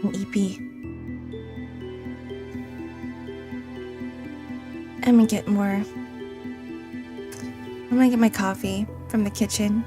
an EP. I'm gonna get my coffee from the kitchen.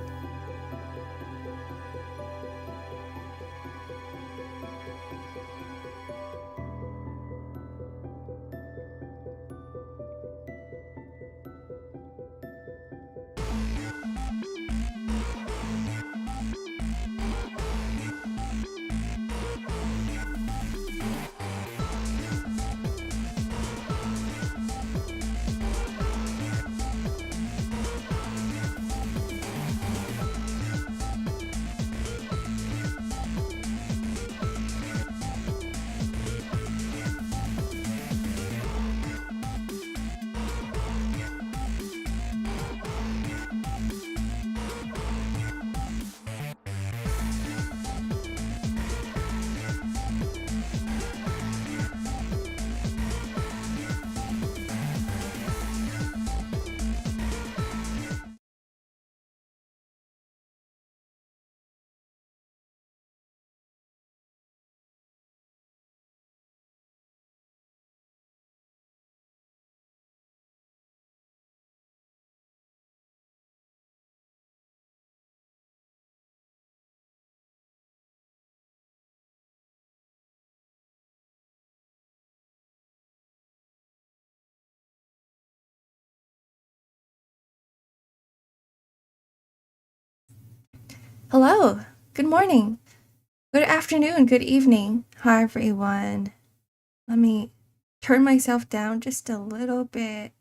Hello, good morning, good afternoon, good evening. Hi everyone. Let me turn myself down just a little bit.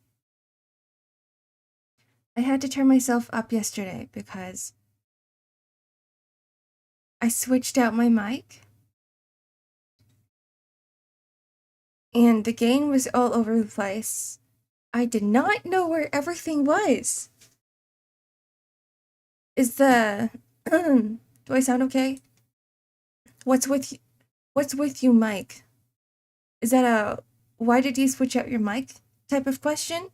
I had to turn myself up yesterday because I switched out my mic and the gain was all over the place. I did not know where everything was. Do I sound okay? What's with you, Mike? Is that a why did you switch out your mic type of question?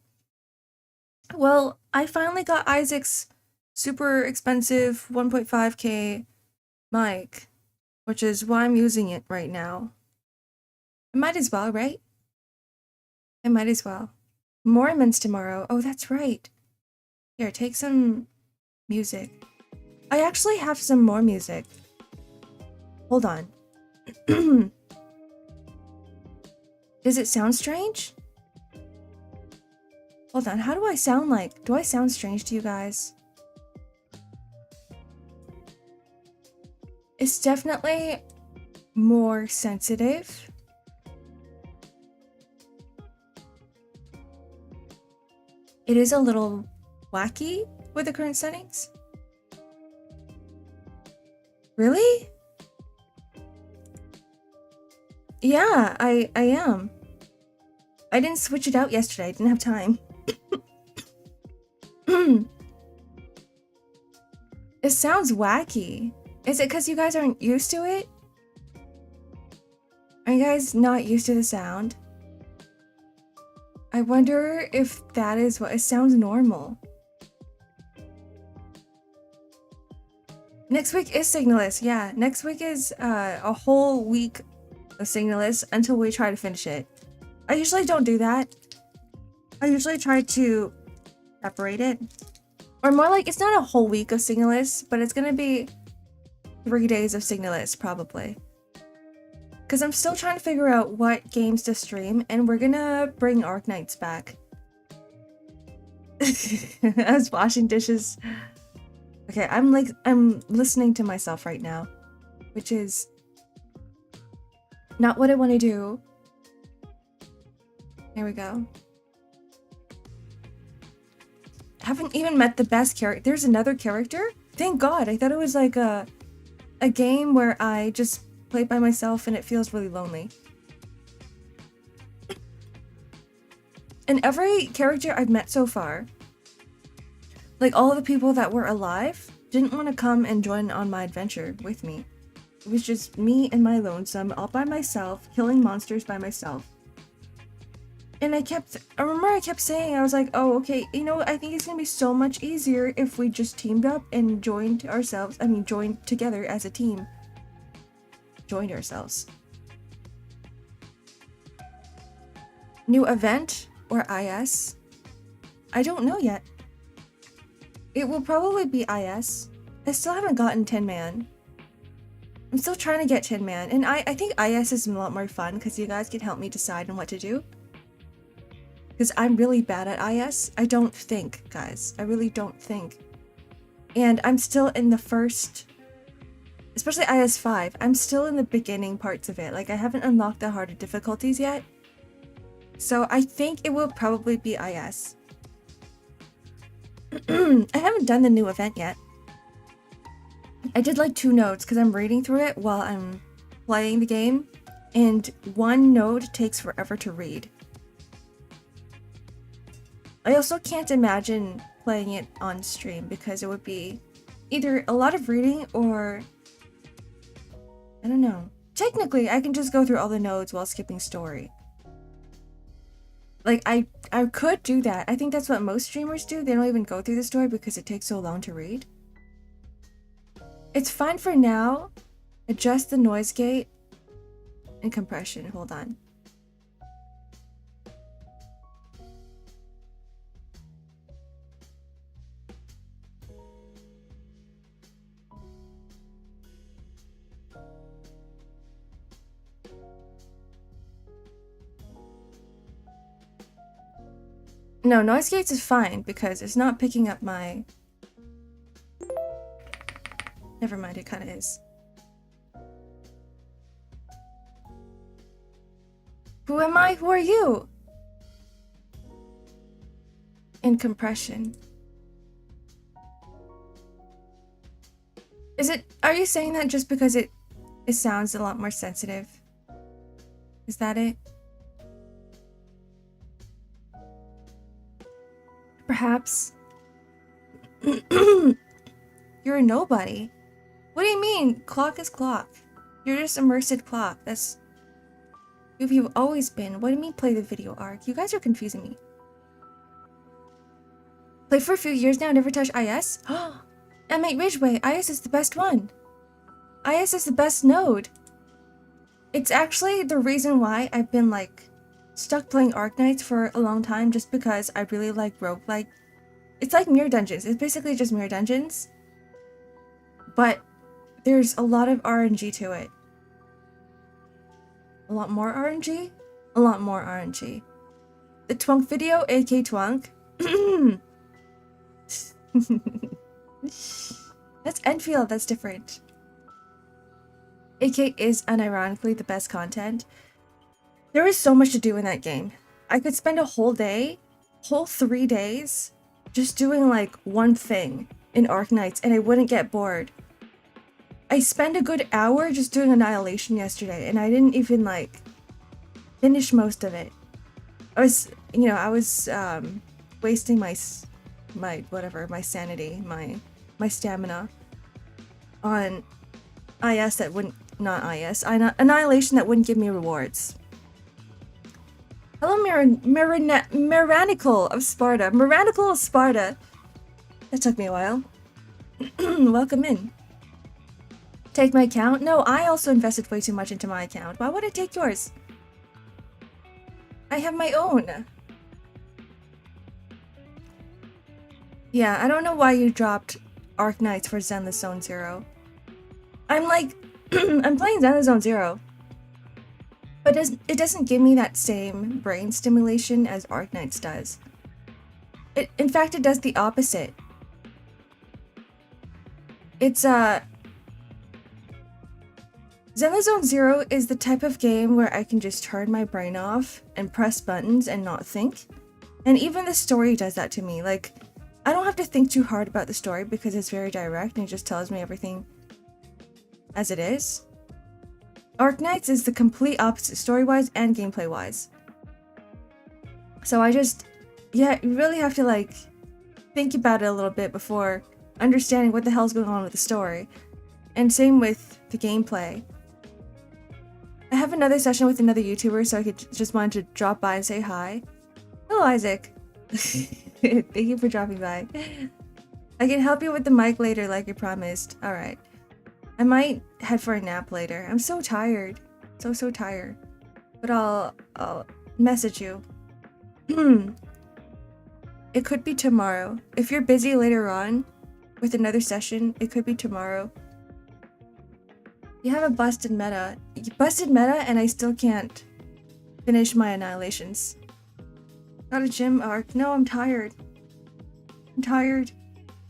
Well, I finally got Isaac's super expensive 1.5K mic, which is why I'm using it right now. I might as well, right? I might as well. More immense tomorrow. Oh, that's right. Here, take some music. I actually have some more music. Hold on. Does it sound strange? Hold on, how do I sound like? Do I sound strange to you guys? It's definitely more sensitive. It is a little wacky with the current settings. Really? Yeah, I am. I didn't switch it out yesterday. I didn't have time. It sounds wacky. Is it because you guys aren't used to it? Are you guys not used to the sound? I wonder if that is what it sounds normal. Next week is Signalist. Yeah, next week is a whole week of Signalist until we try to finish it. I usually don't do that. I usually try to separate it. Or more like, it's not a whole week of Signalist, but it's gonna be 3 days of Signalist, probably. Because I'm still trying to figure out what games to stream, and we're gonna bring Arc Nights back. I was washing dishes. Okay, I'm listening to myself right now, which is not what I want to do. There we go. Haven't even met the best character. There's another character? Thank God. I thought it was like a game where I just play by myself and it feels really lonely. And every character I've met so far, like all of the people that were alive, didn't want to come and join on my adventure with me. It was just me and my lonesome, all by myself, killing monsters by myself. And I remember I kept saying, I was like, oh, okay, you know, I think it's gonna be so much easier if we just teamed up and joined together as a team. Joined ourselves. New event or IS? I don't know yet. It will probably be IS. I still haven't gotten Tin Man. I'm still trying to get Tin Man, and I think IS is a lot more fun because you guys can help me decide on what to do. Because I'm really bad at IS. I don't think, guys. I really don't think. And I'm still in the first, especially IS 5, I'm still in the beginning parts of it. Like, I haven't unlocked the harder difficulties yet. So I think it will probably be IS. I haven't done the new event yet. I did like 2 nodes because I'm reading through it while I'm playing the game, and 1 node takes forever to read. I also can't imagine playing it on stream because it would be either a lot of reading or I don't know. Technically, I can just go through all the nodes while skipping story. Like, I could do that. I think that's what most streamers do. They don't even go through the story because it takes so long to read. It's fine for now. Adjust the noise gate and compression. Hold on. No, noise gates is fine because it's not picking up my... Never mind, it kind of is. Who am I? Who are you? In compression. Is it... Are you saying that just because it sounds a lot more sensitive? Is that it? Perhaps. You're a nobody. What do you mean? Clock is clock. You're just immersed clock. That's who you've always been. What do you mean play the video arc? You guys are confusing me. Played for a few years now, never touched IS? M8 Ridgeway, IS is the best one. IS is the best node. It's actually the reason why I've been like stuck playing Arknights for a long time, just because I really like roguelike. It's like mirror dungeons. It's basically just mirror dungeons, but there's a lot of RNG to it. A lot more RNG? A lot more RNG. The Twunk video, AK Twunk. That's Enfield, that's different. AK is unironically the best content. There is so much to do in that game. I could spend a whole day, whole 3 days, just doing like one thing in Arknights and I wouldn't get bored. I spent a good hour just doing Annihilation yesterday and I didn't even like finish most of it. I was, you know, I was wasting my whatever, my sanity, my stamina on IS that wouldn't, not IS, Annihilation that wouldn't give me rewards. Hello, Miranical of Sparta. Miranical of Sparta. That took me a while. Welcome in. Take my account? No, I also invested way too much into my account. Why would I take yours? I have my own. Yeah, I don't know why you dropped Arknights for Zenless Zone Zero. I'm like, I'm playing Zenless Zone Zero, but it doesn't give me that same brain stimulation as Arknights does. In fact, it does the opposite. It's Zenless Zone Zero is the type of game where I can just turn my brain off and press buttons and not think. And even the story does that to me. Like, I don't have to think too hard about the story because it's very direct and it just tells me everything as it is. Arknights is the complete opposite story-wise and gameplay-wise. So I just, yeah, you really have to like think about it a little bit before understanding what the hell's going on with the story. And same with the gameplay. I have another session with another YouTuber, so I could just wanted to drop by and say hi. Hello, Isaac. Thank you for dropping by. I can help you with the mic later like you promised. Alright. I might head for a nap later. I'm so tired. So tired. But I'll message you It could be tomorrow. If you're busy later on with another session, it could be tomorrow. You have a busted meta. You busted meta and I still can't finish my annihilations. Got a gym arc. No, I'm tired. I'm tired.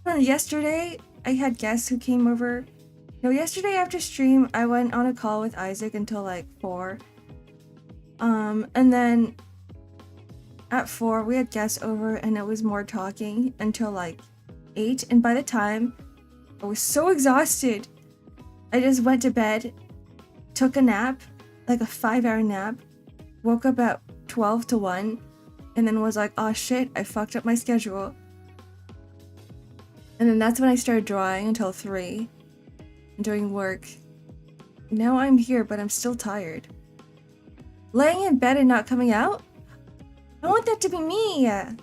Yesterday, I had guests who came over. No, yesterday after stream, I went on a call with Isaac until like 4. And then at 4, we had guests over and it was more talking until like 8. And by the time, I was so exhausted. I just went to bed, took a nap, like a 5-hour nap, woke up at 12 to 1, and then was like, oh shit, I fucked up my schedule. And then that's when I started drawing until 3, doing work. Now I'm here, but I'm still tired. Laying in bed and not coming out? I want that to be me! Can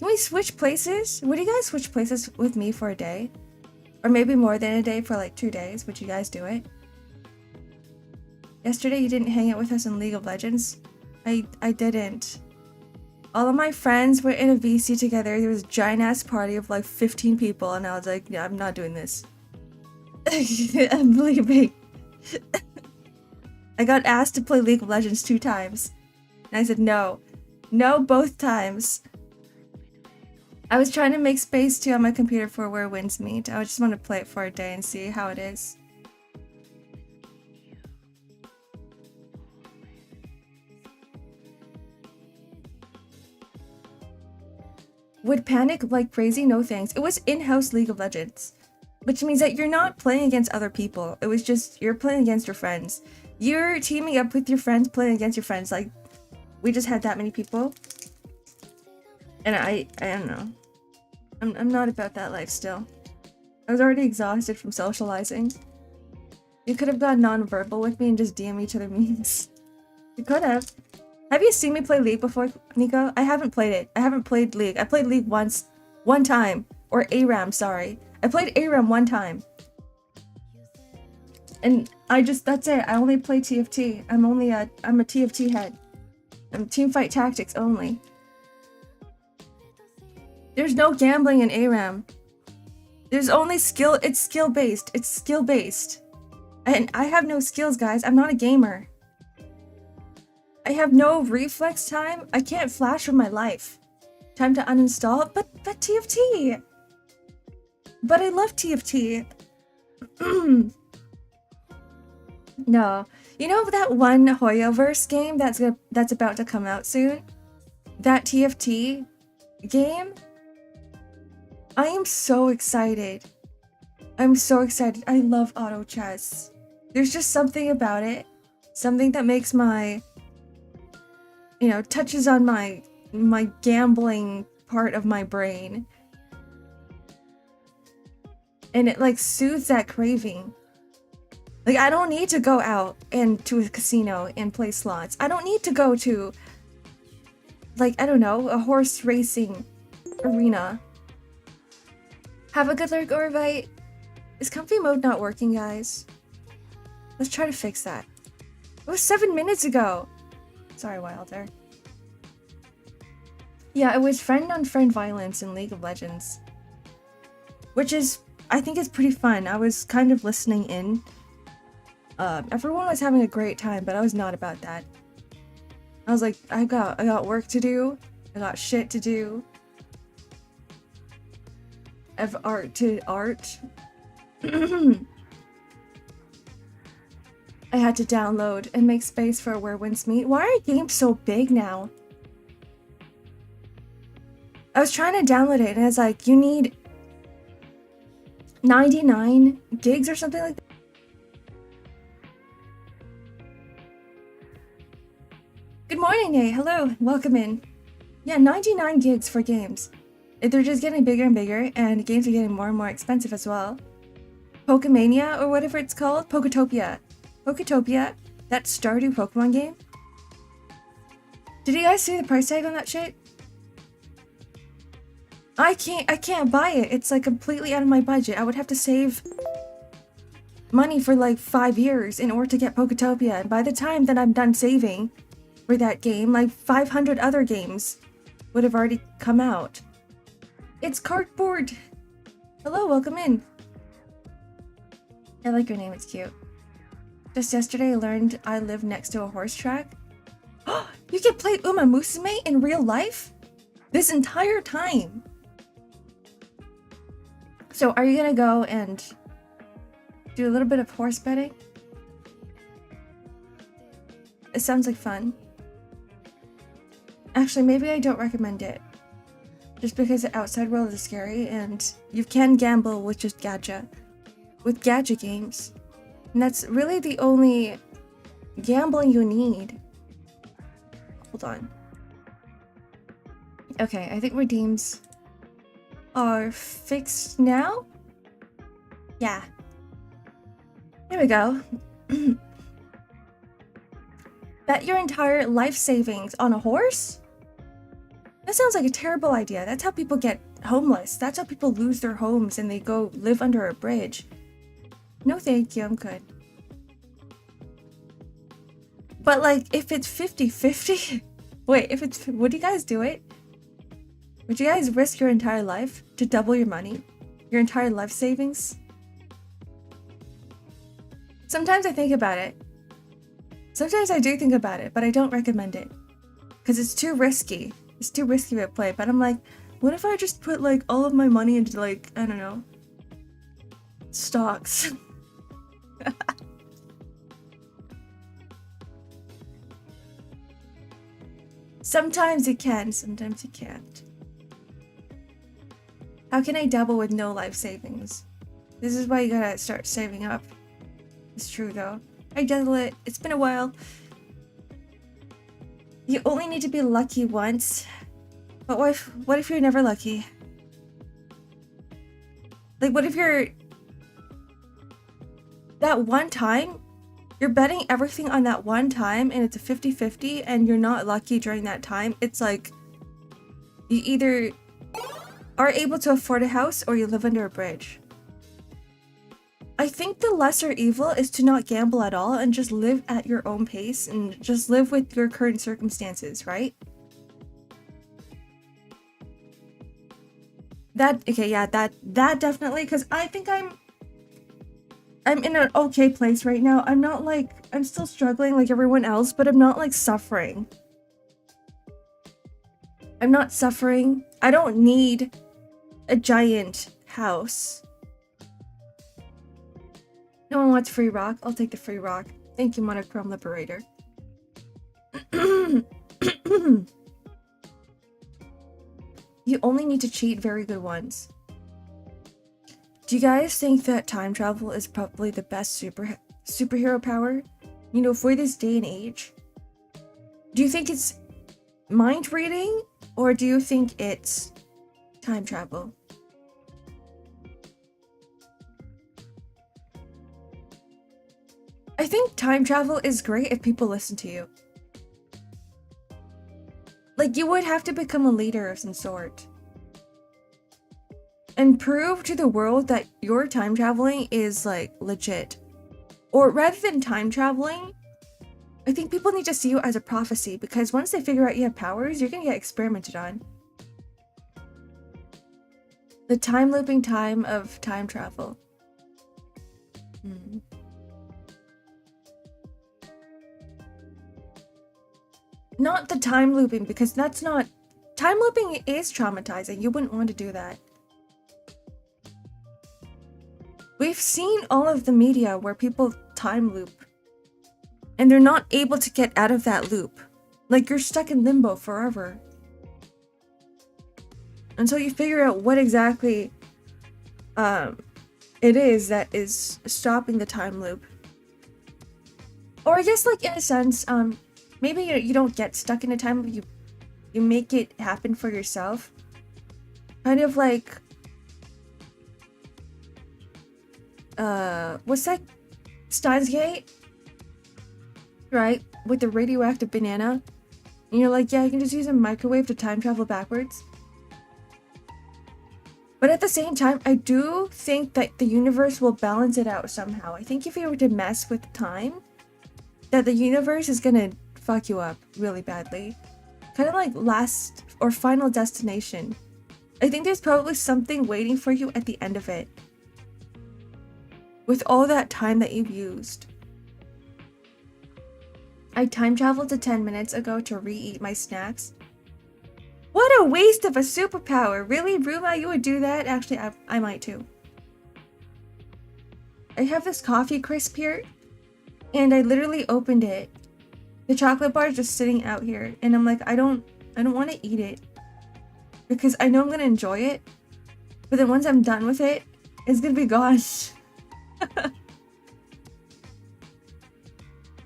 we switch places? Would you guys switch places with me for a day? Or maybe more than a day for like 2 days? Would you guys do it? Yesterday you didn't hang out with us in League of Legends? I didn't. All of my friends were in a VC together. There was a giant ass party of like 15 people and I was like, yeah, I'm not doing this. I'm leaving. I got asked to play League of Legends 2 times. And I said no. No, both times. I was trying to make space too on my computer for where winds meet. I just want to play it for a day and see how it is. Would panic like crazy? No thanks. It was in-house League of Legends. Which means that you're not playing against other people. It was just, you're playing against your friends. You're teaming up with your friends, playing against your friends. Like, we just had that many people. And I don't know. I'm not about that life still. I was already exhausted from socializing. You could have gone non-verbal with me and just DM each other memes. You could have. Have you seen me play League before, Nico? I haven't played it. I haven't played League. I played League one time. Or ARAM, sorry. I played ARAM one time. And that's it. I only play TFT. I'm a TFT head. I'm teamfight tactics only. There's no gambling in ARAM. There's only skill. It's skill-based. It's skill-based. And I have no skills, guys. I'm not a gamer. I have no reflex time. I can't flash for my life. Time to uninstall. But TFT. But I love TFT. No. You know that one Hoyoverse game that's about to come out soon? That TFT game? I am so excited. I'm so excited. I love auto chess. There's just something about it. Something that makes my, touches on my gambling part of my brain. And it like soothes that craving. Like, I don't need to go out and to a casino and play slots. I don't need to go to, like, I don't know, a horse racing arena. Have a good lurk, Orvite. Is comfy mode not working, guys? Let's try to fix that. It was 7 minutes ago. Sorry, Wilder. Yeah, it was friend-on-friend violence in League of Legends. Which is, I think it's pretty fun. I was kind of listening in. Everyone was having a great time, but I was not about that. I was like, I got work to do. I got shit to do. I have art to art. I had to download and make space for Where Winds Meet. Why are games so big now? I was trying to download it and it's like, you need 99 gigs or something like that. Good morning, Nate. Hello. Welcome in. Yeah, 99 gigs for games. They're just getting bigger and bigger, and games are getting more and more expensive as well. Pokemania, or whatever it's called? Poketopia. Poketopia, that Stardew Pokemon game. Did you guys see the price tag on that shit? I can't buy it. It's like completely out of my budget. I would have to save money for like 5 years in order to get Poketopia, and by the time that I'm done saving for that game. Like 500 other games would have already come out. It's cardboard. Hello, welcome in. I like your name, it's cute. Just yesterday I learned I live next to a horse track. You can play Uma Musume in real life? This entire time. So are you gonna go and do a little bit of horse betting? It sounds like fun. Actually, maybe I don't recommend it. Just because the outside world is scary and you can gamble with just gacha. With gacha games. And that's really the only gambling you need. Hold on. Okay, I think redeems are fixed now? Yeah. Here we go. Bet your entire life savings on a horse? That sounds like a terrible idea. That's how people get homeless. That's how people lose their homes and they go live under a bridge. No thank you, I'm good. But like, if it's 50-50, wait, if it's, would you guys do it? Would you guys risk your entire life to double your money? Your entire life savings? Sometimes I think about it. Sometimes I do think about it, but I don't recommend it. Because it's too risky. It's too risky to play, but I'm like, what if I just put like all of my money into like, I don't know, stocks? Sometimes you can, sometimes you can't. How can I double with no life savings? This is why you gotta start saving up. It's true though. I double it. It's been a while. You only need to be lucky once. But what if you're never lucky? Like what if you're... That one time, you're betting everything on that one time and it's a 50-50 and you're not lucky during that time. It's like you either are able to afford a house or you live under a bridge. I think the lesser evil is to not gamble at all and just live at your own pace and just live with your current circumstances, right? That, okay, yeah, that definitely, because I think I'm in an okay place right now. I'm not like, I'm still struggling like everyone else, but I'm not like suffering. I'm not suffering. I don't need a giant house. No one wants free rock. I'll take the free rock. Thank you, Monochrome Liberator. You only need to cheat very good ones. Do you guys think that time travel is probably the best superhero power? You know, for this day and age? Do you think it's mind reading or do you think it's time travel? I think time travel is great if people listen to you. Like, you would have to become a leader of some sort. And prove to the world that your time traveling is, like, legit. Or rather than time traveling, I think people need to see you as a prophecy, because once they figure out you have powers, you're gonna get experimented on. The time looping time of time travel. Not the time looping, because that's not... Time looping is traumatizing. You wouldn't want to do that. We've seen all of the media where people time loop. And they're not able to get out of that loop. Like, you're stuck in limbo forever. Until you figure out what exactly it is that is stopping the time loop. Or I guess, like, in a sense, maybe you don't get stuck in a time loop, you make it happen for yourself. Kind of like... what's that? Steins Gate? Right? With the radioactive banana. And you're like, yeah, you can just use a microwave to time travel backwards. But at the same time, I do think that the universe will balance it out somehow. I think if you were to mess with time, that the universe is gonna fuck you up really badly. Kind of like last or final destination. I think there's probably something waiting for you at the end of it. With all that time that you've used. I time traveled to 10 minutes ago to re-eat my snacks. What a waste of a superpower! Really, Ruma, you would do that? Actually, I might too. I have this coffee crisp here, and I literally opened it. The chocolate bar is just sitting out here, and I'm like, I don't want to eat it. Because I know I'm gonna enjoy it, but then once I'm done with it, it's gonna be gone.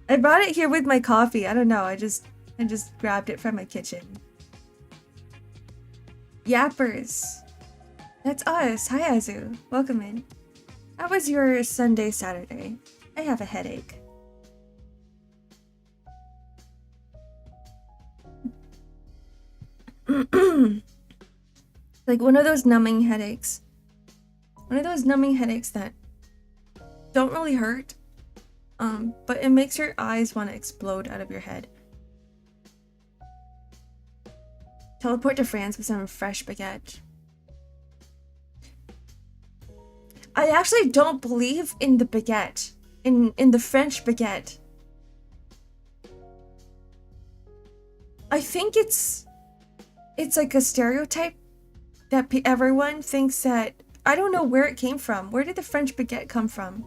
I brought it here with my coffee. I don't know. I just grabbed it from my kitchen. Yappers. That's us. Hi, Azu. Welcome in. How was your Sunday, Saturday? I have a headache. Like one of those numbing headaches. One of those numbing headaches that don't really hurt, but it makes your eyes want to explode out of your head. Teleport to France with some fresh baguette. I actually don't believe in the baguette. In the French baguette. I think it's like a stereotype that everyone thinks that... I don't know where it came from. Where did the French baguette come from?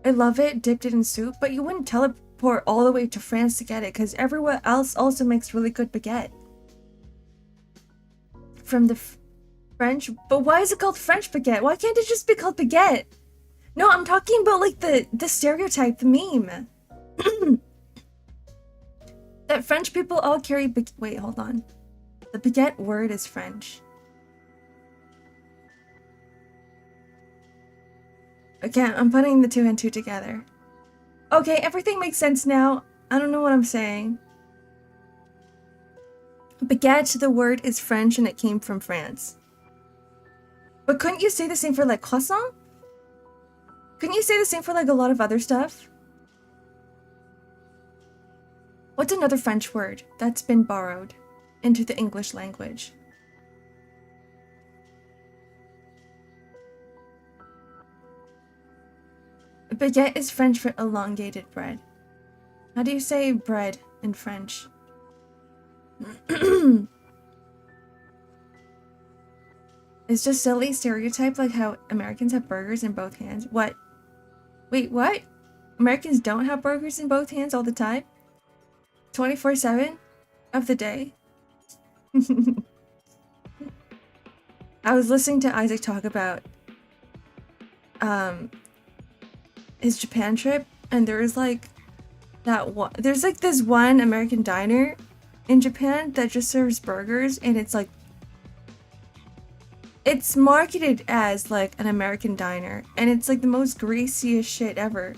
I love it, dipped it in soup, but you wouldn't teleport all the way to France to get it because everyone else also makes really good baguette. From the French... But why is it called French baguette? Why can't it just be called baguette? No, I'm talking about like the stereotype, the meme. That French people all carry wait, hold on. The baguette word is French. Okay, I'm putting the two and two together. Okay, everything makes sense now. I don't know what I'm saying. Baguette, the word is French and it came from France. But couldn't you say the same for like croissant? Couldn't you say the same for like a lot of other stuff? What's another French word that's been borrowed into the English language? Baguette is French for elongated bread. How do you say bread in French? It's just silly stereotype like how Americans have burgers in both hands. What? Wait, what? Americans don't have burgers in both hands all the time? 24/7 of the day? I was listening to Isaac talk about his Japan trip, and there's like this one American diner in Japan that just serves burgers, and it's like it's marketed as like an American diner, and it's like the most greasiest shit ever.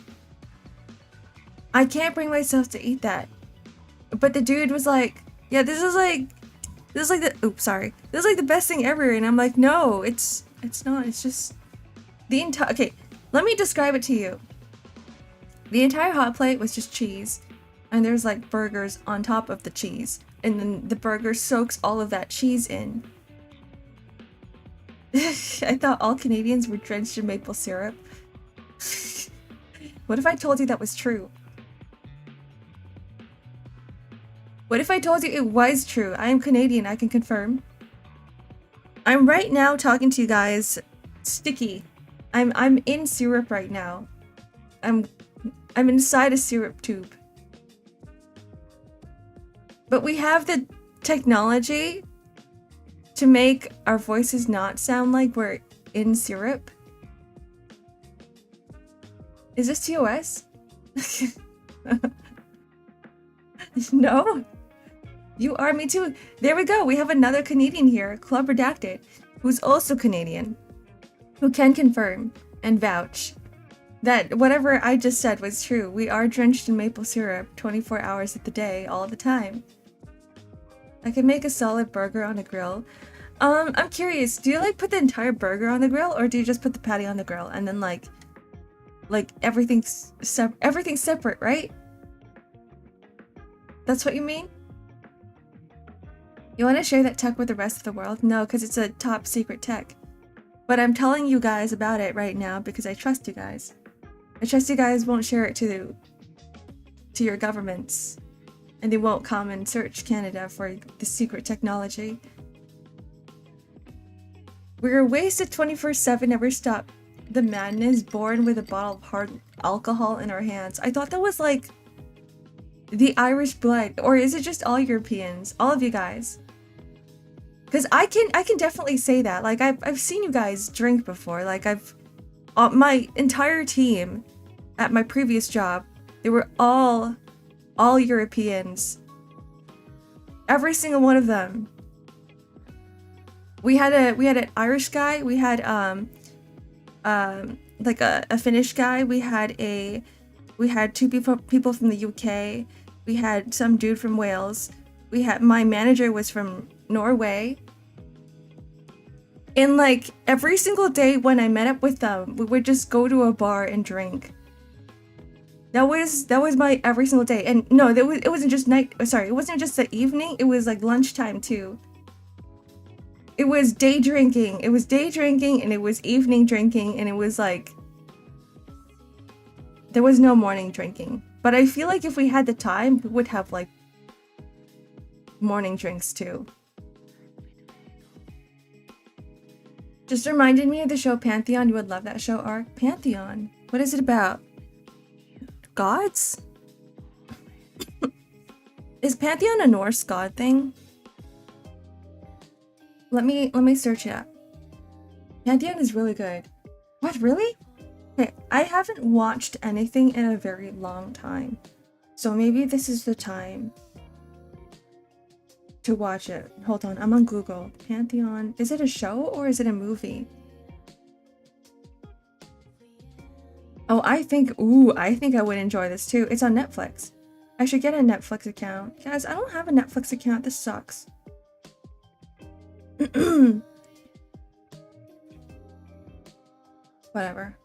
I can't bring myself to eat that. But the dude was like, yeah, this is like the best thing ever. And I'm like, no, it's not. It's just the entire... Okay, let me describe it to you. The entire hot plate was just cheese. And there's like burgers on top of the cheese. And then the burger soaks all of that cheese in. I thought all Canadians were drenched in maple syrup. What if I told you that was true? What if I told you it was true? I am Canadian, I can confirm. I'm right now talking to you guys sticky. I'm in syrup right now. I'm inside a syrup tube. But we have the technology to make our voices not sound like we're in syrup. Is this TOS? No? You are, me too. There we go. We have another Canadian here, Club Redacted, who's also Canadian, who can confirm and vouch that whatever I just said was true. We are drenched in maple syrup 24 hours of the day, all the time. I can make a solid burger on a grill. I'm curious, do you like put the entire burger on the grill, or do you just put the patty on the grill and then like everything's separate, right? That's what you mean? You want to share that tech with the rest of the world? No, because it's a top secret tech. But I'm telling you guys about it right now because I trust you guys. I trust you guys won't share it to your governments. And they won't come and search Canada for the secret technology. We're wasted 24/7, never stop the madness, born with a bottle of hard alcohol in our hands. I thought that was like the Irish blood, or is it just all Europeans? All of you guys. Because I can definitely say that. Like I've seen you guys drink before. Like my entire team at my previous job, they were all Europeans. Every single one of them. We had an Irish guy, we had like a Finnish guy, we had two people from the UK, we had some dude from Wales, my manager was from Norway. And like every single day when I met up with them, we would just go to a bar and drink. That was my every single day. And no, it wasn't just night. Sorry, it wasn't just the evening. It was like lunchtime too. It was day drinking. It was day drinking, and it was evening drinking, and it was like there was no morning drinking. But I feel like if we had the time, we would have like morning drinks too. Just reminded me of the show Pantheon. You would love that show, Ark. Pantheon. What is it about? Gods? Is Pantheon a Norse god thing? Let me search it up. Pantheon is really good. What, really? Okay, I haven't watched anything in a very long time. So maybe this is the time to watch it. Hold on, I'm on Google. Pantheon. Is it a show or is it a movie? Oh, I think I would enjoy this too. It's on Netflix. I should get a Netflix account. Guys, I don't have a Netflix account. This sucks. Whatever.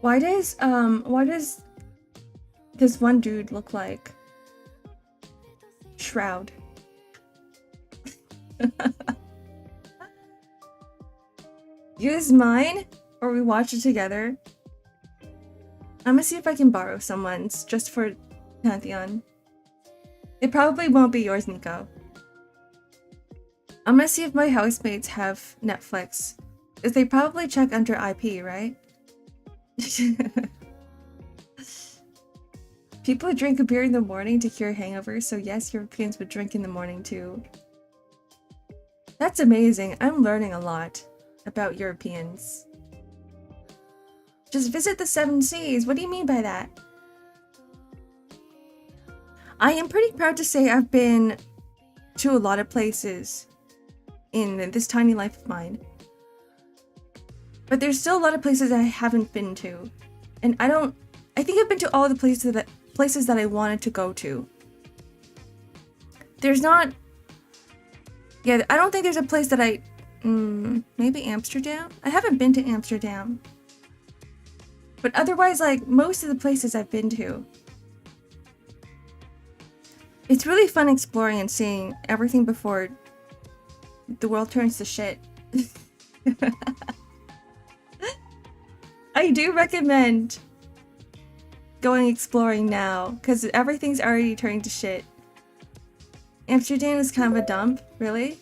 Why does this one dude look like Shroud? Use mine, or we watch it together. I'm gonna see if I can borrow someone's just for Pantheon. It probably won't be yours, Nico. I'm gonna see if my housemates have Netflix. Because they probably check under IP, right? People drink a beer in the morning to cure hangovers, so yes, Europeans would drink in the morning too. That's amazing. I'm learning a lot about Europeans. Just visit the 7 seas. What do you mean by that? I am pretty proud to say I've been to a lot of places in this tiny life of mine. But there's still a lot of places I haven't been to. And I think I've been to all the places that I wanted to go to. There's not... Yeah, I don't think there's a place that I... maybe Amsterdam? I haven't been to Amsterdam. But otherwise, like, most of the places I've been to. It's really fun exploring and seeing everything before the world turns to shit. I do recommend going exploring now, because everything's already turning to shit. Amsterdam is kind of a dump, really?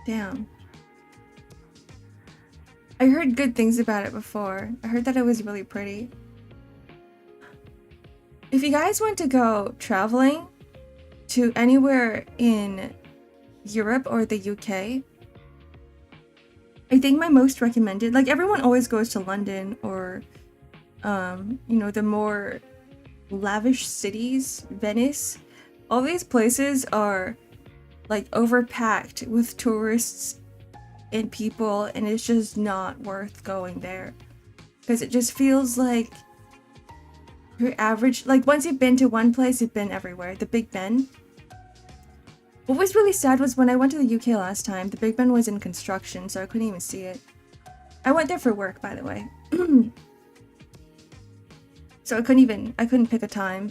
Damn. I heard good things about it before. I heard that it was really pretty. If you guys want to go traveling to anywhere in Europe or the UK, I think my most recommended, like everyone always goes to London or, you know, the more lavish cities, Venice. All these places are like overpacked with tourists and people, and it's just not worth going there because it just feels like your average, like once you've been to one place, you've been everywhere. The Big Ben. What was really sad was when I went to the UK last time, the Big Ben was in construction, so I couldn't even see it. I went there for work, by the way. So I couldn't pick a time.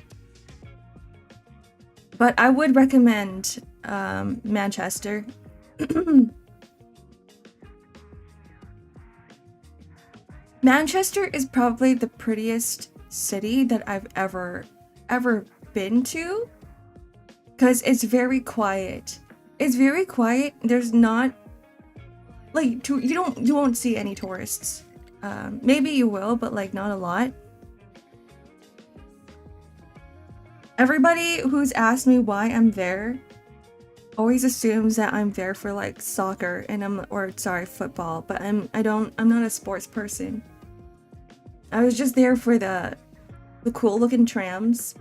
But I would recommend Manchester. Manchester is probably the prettiest city that I've ever been to, because it's very quiet. It's very quiet. There's not like you won't see any tourists. Maybe you will, but like not a lot. Everybody who's asked me why I'm there always assumes that I'm there for like soccer and football, but I'm not a sports person. I was just there for the cool looking trams.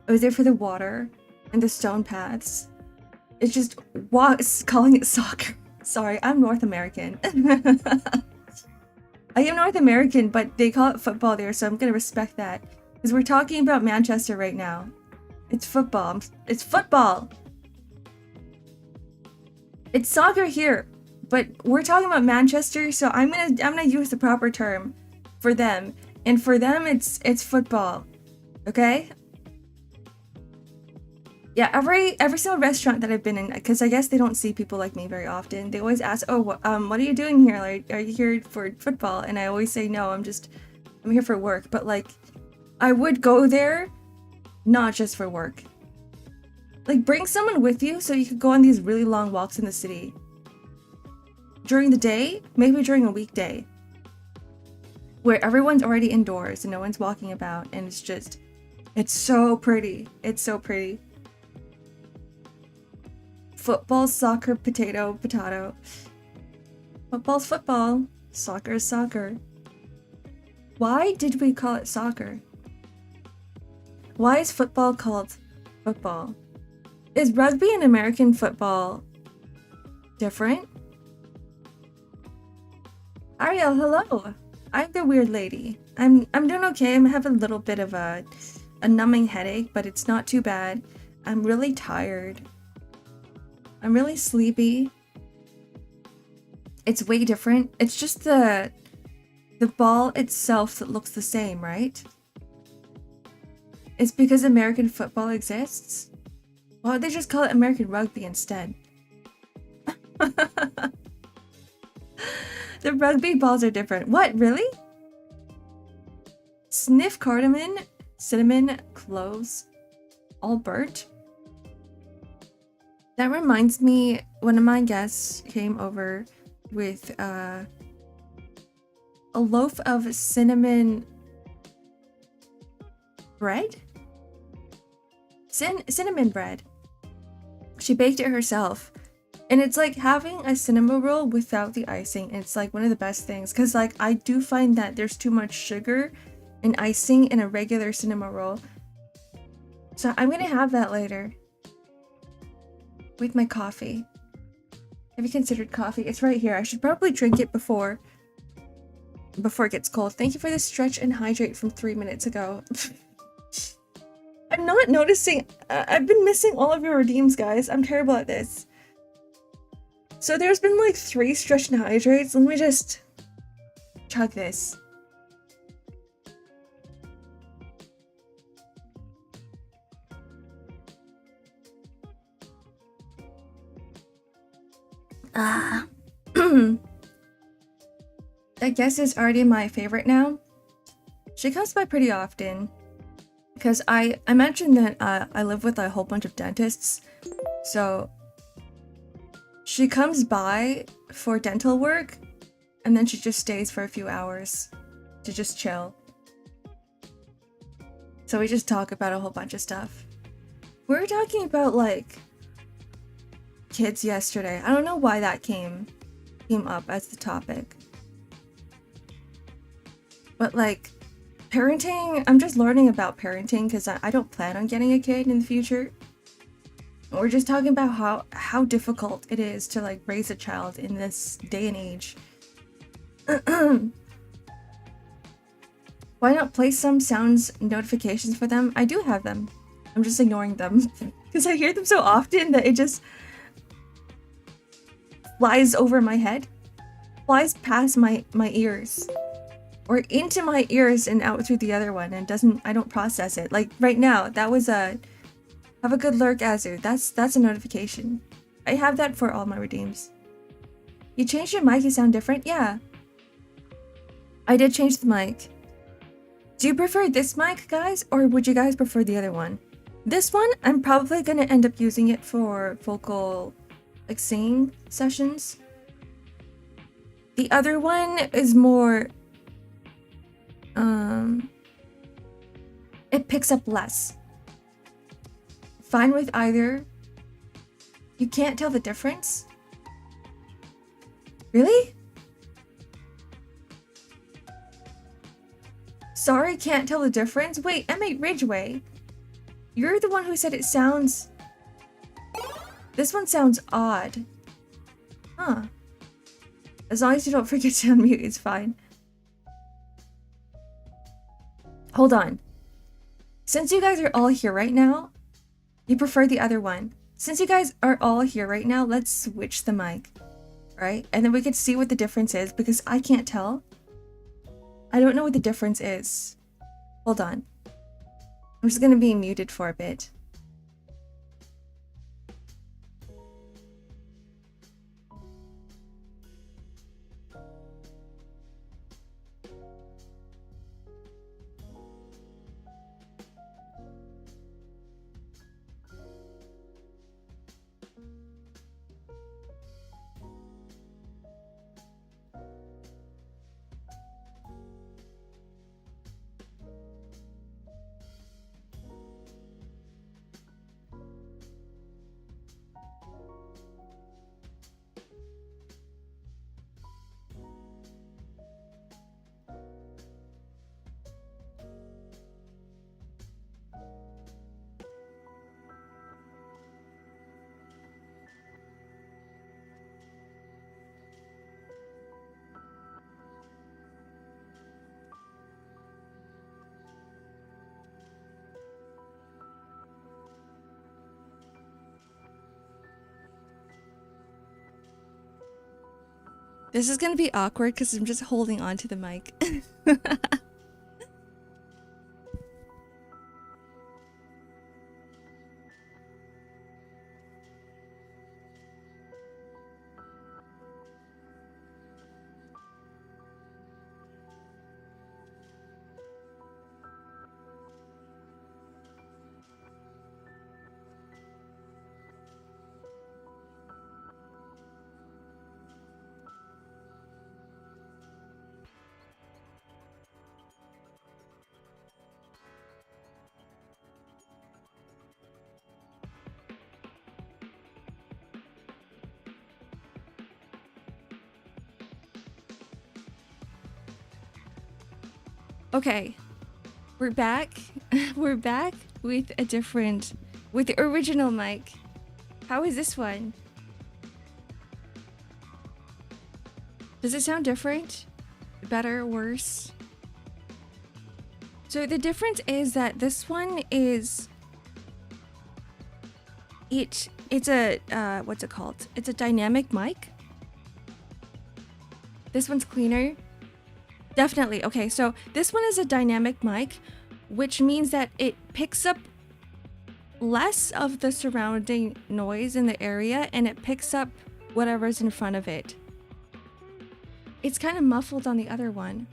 I was there for the water and the stone paths. It's just calling it soccer. Sorry, I'm North American. I am North American, but they call it football there, so I'm gonna respect that. Because we're talking about Manchester right now. It's football. It's football! It's soccer here, but we're talking about Manchester, so I'm gonna use the proper term for them. And for them, it's football. Okay? Yeah, every single restaurant that I've been in, because I guess they don't see people like me very often, they always ask, "Oh, what are you doing here? Like, are you here for football?" And I always say, "No, I'm here for work." But like, I would go there, not just for work. Like, bring someone with you so you could go on these really long walks in the city. During the day, maybe during a weekday, where everyone's already indoors and no one's walking about, and it's so pretty. It's so pretty. Football, soccer, potato. Football's football. Soccer is soccer. Why did we call it soccer? Why is football called football? Is rugby and American football different? Ariel, hello. I'm the weird lady. I'm doing okay. I'm having a little bit of a numbing headache, but it's not too bad. I'm really tired. I'm really sleepy. It's way different. It's just the ball itself that looks the same, right? It's because American football exists? Why don't they just call it American rugby instead? The rugby balls are different. What, really? Sniff cardamom, cinnamon, cloves, all burnt? That reminds me, one of my guests came over with a loaf of cinnamon bread? Cinnamon bread. She baked it herself. And it's like having a cinnamon roll without the icing. It's like one of the best things. Because like I do find that there's too much sugar and icing in a regular cinnamon roll. So I'm going to have that later. With my coffee. Have you considered coffee? It's right here. I should probably drink it before it gets cold. Thank you for the stretch and hydrate from 3 minutes ago. I'm not noticing. I've been missing all of your redeems, guys. I'm terrible at this. So there's been like 3 stretch and hydrates. Let me just chug this. I guess is already my favorite now. She comes by pretty often. Because I mentioned that I live with a whole bunch of dentists. So she comes by for dental work. And then she just stays for a few hours to just chill. So we just talk about a whole bunch of stuff. We were talking about like kids yesterday. I don't know why that came up as the topic. But like parenting, I'm just learning about parenting because I don't plan on getting a kid in the future. We're just talking about how difficult it is to like raise a child in this day and age. Why not play some sounds notifications for them? I do have them. I'm just ignoring them because I hear them so often that it just flies over my head, flies past my ears, or into my ears and out through the other one, and I don't process it. Like right now, that was a have a good lurk, Azu. That's a notification. I have that for all my redeems. You changed your mic, you sound different? Yeah. I did change the mic. Do you prefer this mic, guys, or would you guys prefer the other one? This one, I'm probably gonna end up using it for vocal, like singing sessions. The other one is more, it picks up less. Fine with either. You can't tell the difference? Really? Sorry, can't tell the difference? Wait, M8 Ridgeway. You're the one who said it sounds... This one sounds odd. Huh. As long as you don't forget to unmute, it's fine. Hold on. Since you guys are all here right now, you prefer the other one. Since you guys are all here right now, let's switch the mic. Right? And then we can see what the difference is, because I can't tell. I don't know what the difference is. Hold on. I'm just gonna be muted for a bit. This is gonna be awkward because I'm just holding on to the mic. Okay, we're back. We're back with the original mic. How is this one? Does it sound different? Better, worse? So the difference is that this one is... It's a, what's it called? It's a dynamic mic. This one's cleaner. Definitely. Okay, so this one is a dynamic mic, which means that it picks up less of the surrounding noise in the area, and it picks up whatever's in front of it. It's kind of muffled on the other one.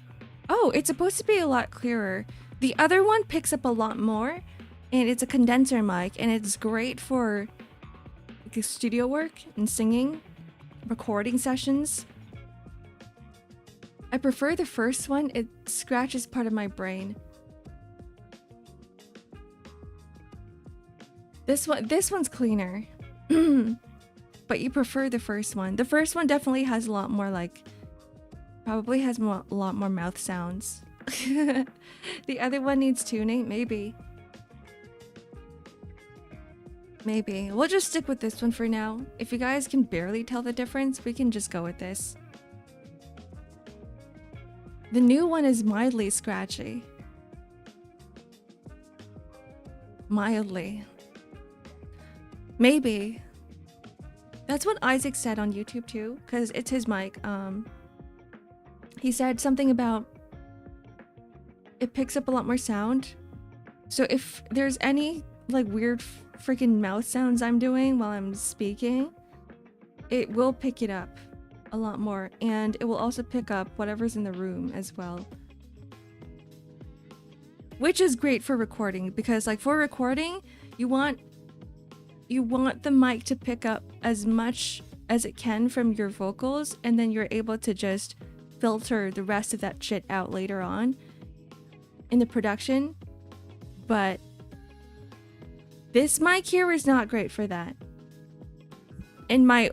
Oh, it's supposed to be a lot clearer. The other one picks up a lot more, and it's a condenser mic, and it's great for like, studio work and singing, recording sessions. I prefer the first one. It scratches part of my brain. This one's cleaner. But you prefer the first one. The first one definitely has a lot more like... Probably has a lot more mouth sounds. The other one needs tuning? Maybe. Maybe. We'll just stick with this one for now. If you guys can barely tell the difference, we can just go with this. The new one is mildly scratchy. Mildly. Maybe. That's what Isaac said on YouTube too, because it's his mic. He said something about it picks up a lot more sound. So if there's any like weird freaking mouth sounds I'm doing while I'm speaking, it will pick it up a lot more, and it will also pick up whatever's in the room as well. Which is great for recording, because like for recording, you want the mic to pick up as much as it can from your vocals, and then you're able to just filter the rest of that shit out later on in the production. But this mic here is not great for that. And my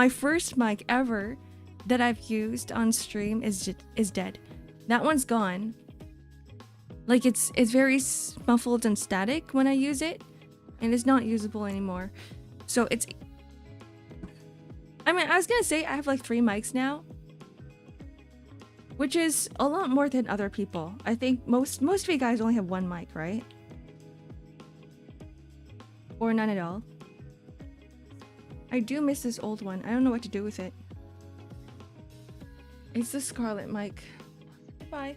first mic ever that I've used on stream is dead. That one's gone. Like it's very muffled and static when I use it, and it's not usable anymore. So it's, I mean, I was gonna say I have like 3 mics now, which is a lot more than other people. I think most of you guys only have 1 mic, right? Or none at all. I do miss this old one. I don't know what to do with it. It's the Scarlet mic. Bye.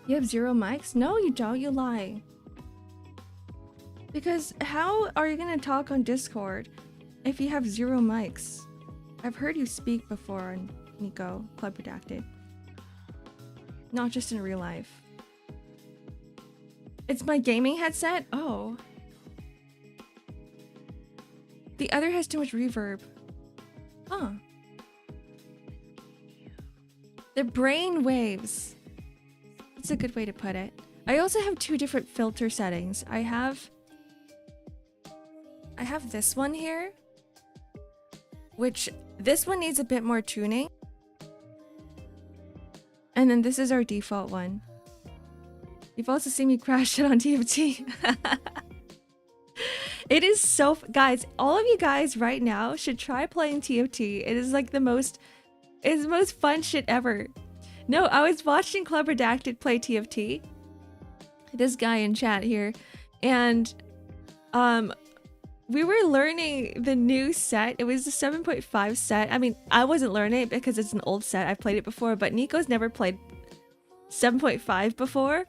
You have 0 mics? No, you don't. You lie. Because how are you gonna talk on Discord if you have 0 mics? I've heard you speak before on Nico, Club Redacted. Not just in real life. It's my gaming headset? Oh. The other has too much reverb. Huh. The brain waves. That's a good way to put it. I also have 2 different filter settings. I have this one here, which this one needs a bit more tuning. And then this is our default one. You've also seen me crash it on TFT. It is so guys, all of you guys right now should try playing TFT. It is like the most fun shit ever. No, I was watching Club Redacted play TFT. This guy in chat here, and we were learning the new set. It was the 7.5 set. I mean, I wasn't learning it because it's an old set. I've played it before, but Nico's never played 7.5 before.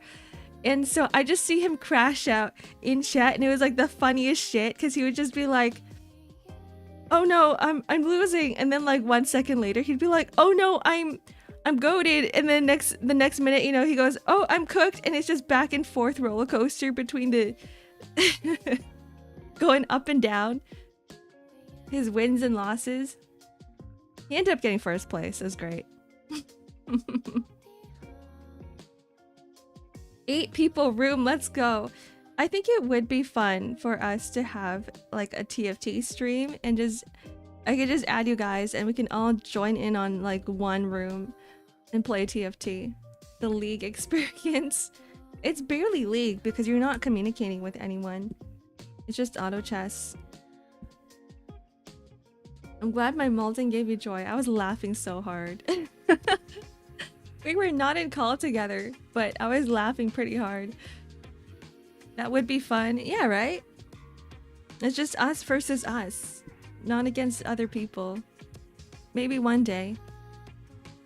And so I just see him crash out in chat, and it was like the funniest shit, because he would just be like, "Oh no, I'm losing," and then like 1 second later he'd be like, "Oh no, I'm goated," and then the next minute, you know, he goes, "Oh, I'm cooked," and it's just back and forth roller coaster between the going up and down his wins and losses. He ended up getting first place. It was great. 8 people room, let's go. I think it would be fun for us to have like a TFT stream, and I could just add you guys and we can all join in on like one room and play TFT. The League experience. It's barely League because you're not communicating with anyone. It's just auto chess. I'm glad my Malden gave you joy. I was laughing so hard. We were not in call together, but I was laughing pretty hard. That would be fun. Yeah, right? It's just us versus us, not against other people. Maybe one day.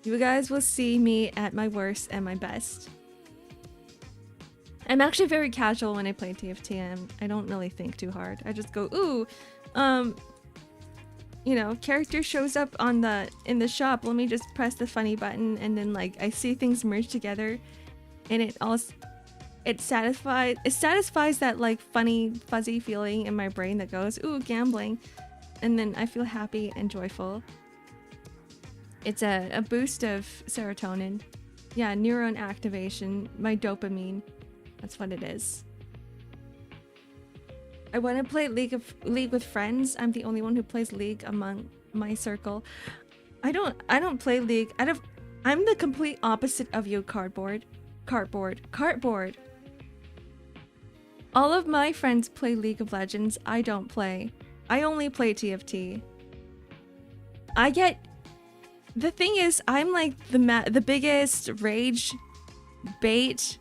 You guys will see me at my worst and my best. I'm actually very casual when I play TFT. I don't really think too hard. I just go, ooh, you know, character shows up in the shop. Let me just press the funny button, and then like I see things merge together, and it satisfies that like funny fuzzy feeling in my brain that goes, ooh, gambling, and then I feel happy and joyful. It's a boost of serotonin. Yeah, neuron activation, my dopamine. That's what it is. I want to play League with friends. I'm the only one who plays League among my circle. I don't play League. I'm the complete opposite of you, Cardboard. All of my friends play League of Legends. I don't play. I only play TFT. The thing is, I'm like the biggest rage bait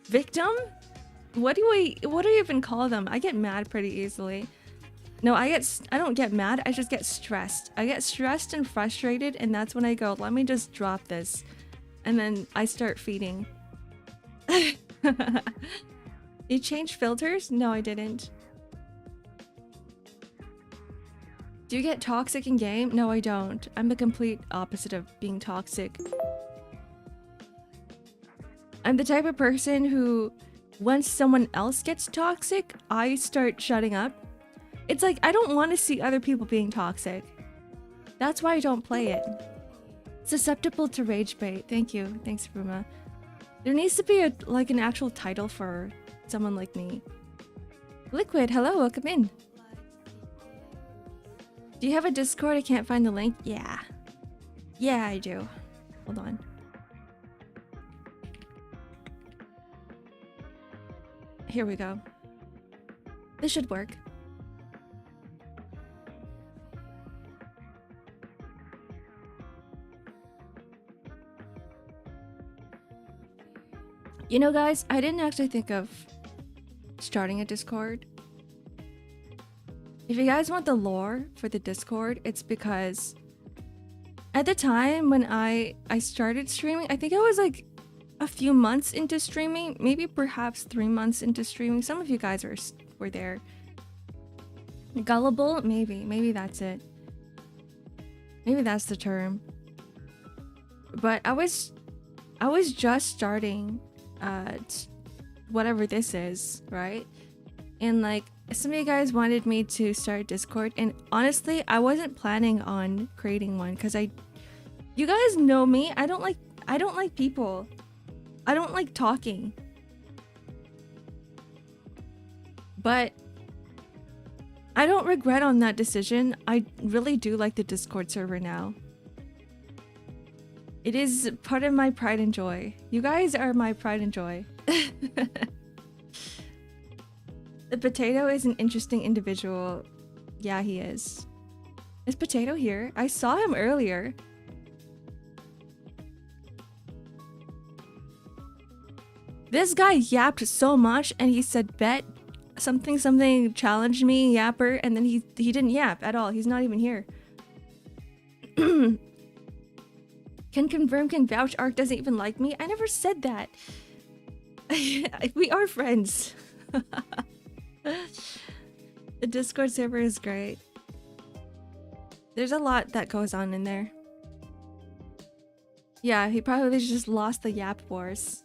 victim? What do you even call them? I get mad pretty easily. No, I don't get mad. I just get stressed. I get stressed and frustrated, and that's when I go, let me just drop this. And then I start feeding. You changed filters? No, I didn't. Do you get toxic in game? No, I don't. I'm the complete opposite of being toxic. I'm the type of person who, once someone else gets toxic, I start shutting up. It's like, I don't want to see other people being toxic. That's why I don't play it. Susceptible to rage bait. Thank you. Thanks, Ruma. There needs to be an actual title for someone like me. Liquid, hello, welcome in. Do you have a Discord? I can't find the link. Yeah. Yeah, I do. Hold on. Here we go. This should work. You know, guys, I didn't actually think of starting a Discord. If you guys want the lore for the Discord, it's because at the time when I started streaming, I think I was like a few months into streaming, maybe perhaps 3 months into streaming. Some of you guys were there. Gullible? Maybe that's it. Maybe that's the term. But I was just starting whatever this is, right? And like some of you guys wanted me to start Discord, and honestly I wasn't planning on creating one because you guys know me. I don't like people. I don't like talking. But I don't regret on that decision. I really do like the Discord server now. It is part of my pride and joy. You guys are my pride and joy. The potato is an interesting individual. Yeah, he is. Is Potato here? I saw him earlier. This guy yapped so much and he said bet something challenged me, yapper, and then he didn't yap at all. He's not even here. Can confirm, can vouch, Ark doesn't even like me. I never said that. We are friends. The Discord server is great. There's a lot that goes on in there. Yeah, he probably just lost the yap wars.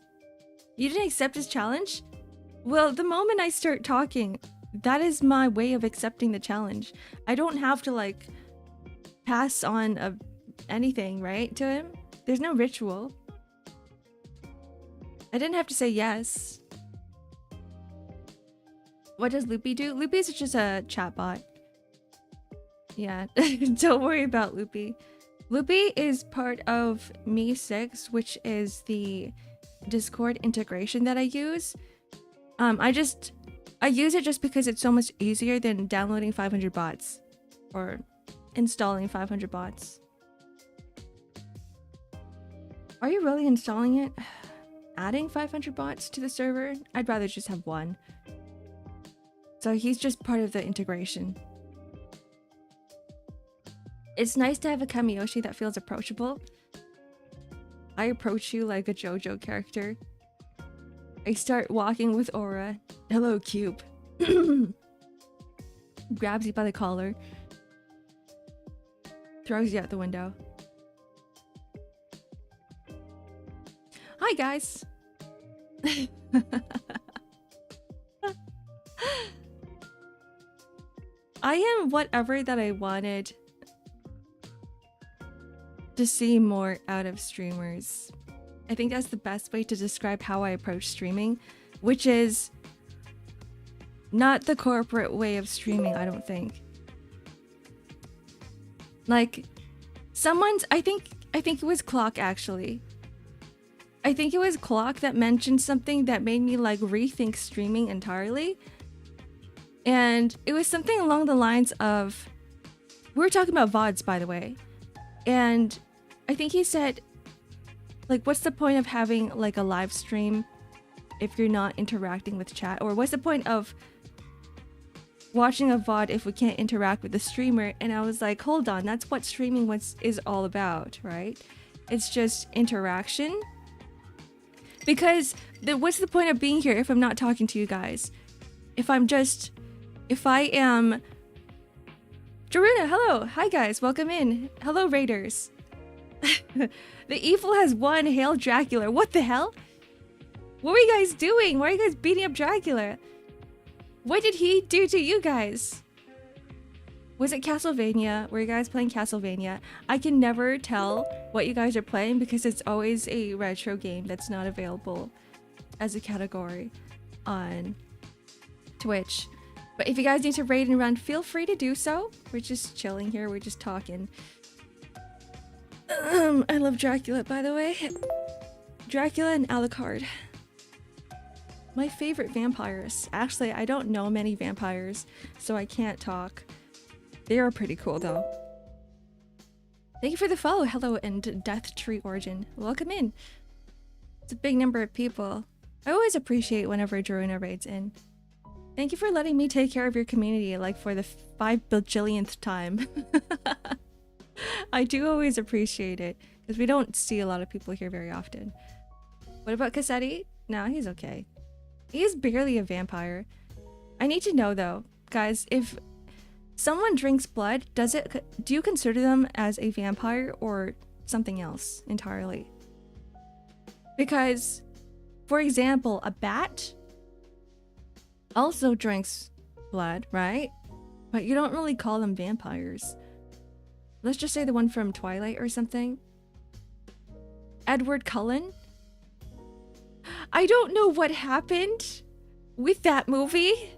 You didn't accept his challenge? Well, the moment I start talking, that is my way of accepting the challenge. I don't have to like pass on anything, right, to him. There's no ritual. I didn't have to say yes. What does Loopy do? Loopy's just a chatbot. Yeah, don't worry about Loopy. Loopy is part of Me6, which is the Discord integration that I use. I use it just because it's so much easier than downloading 500 bots or installing 500 bots. Are you really installing it? Adding 500 bots to the server? I'd rather just have one. So he's just part of the integration. It's nice to have a Kamiyoshi that feels approachable. I approach you like a JoJo character. I start walking with aura. Hello, Cube. Grabs you by the collar. Throws you out the window. Hi, guys. I am whatever that I wanted to see more out of streamers. I think that's the best way to describe how I approach streaming, which is not the corporate way of streaming, I don't think. Like, I think it was Clock actually. I think it was Clock that mentioned something that made me like rethink streaming entirely. And it was something along the lines of, we were talking about VODs, by the way. And I think he said, like, what's the point of having like a live stream if you're not interacting with chat? Or what's the point of watching a VOD if we can't interact with the streamer. And I was like, hold on, that's what streaming is all about, right? It's just interaction. Because what's the point of being here if I'm not talking to you guys? If I am... Jaruna, hello! Hi guys, welcome in. Hello, Raiders. The evil has won, hail Dracula. What the hell? What were you guys doing? Why are you guys beating up Dracula? What did he do to you guys? Was it Castlevania? Were you guys playing Castlevania? I can never tell what you guys are playing because it's always a retro game that's not available as a category on Twitch. But if you guys need to raid and run, feel free to do so. We're just chilling here. We're just talking. I love Dracula, by the way. Dracula and Alucard. My favorite vampires. Actually, I don't know many vampires, so I can't talk. They are pretty cool, though. Thank you for the follow. Hello, and Death Tree Origin. Welcome in. It's a big number of people. I always appreciate whenever Joruna raids in. Thank you for letting me take care of your community, like for the 5 bajillionth time. I do always appreciate it, because we don't see a lot of people here very often. What about Cassetti? No, he's okay. He's barely a vampire. I need to know though, guys, if someone drinks blood, do you consider them as a vampire or something else entirely? Because, for example, a bat also drinks blood, right? But you don't really call them vampires. Let's just say the one from Twilight or something. Edward Cullen? I don't know what happened with that movie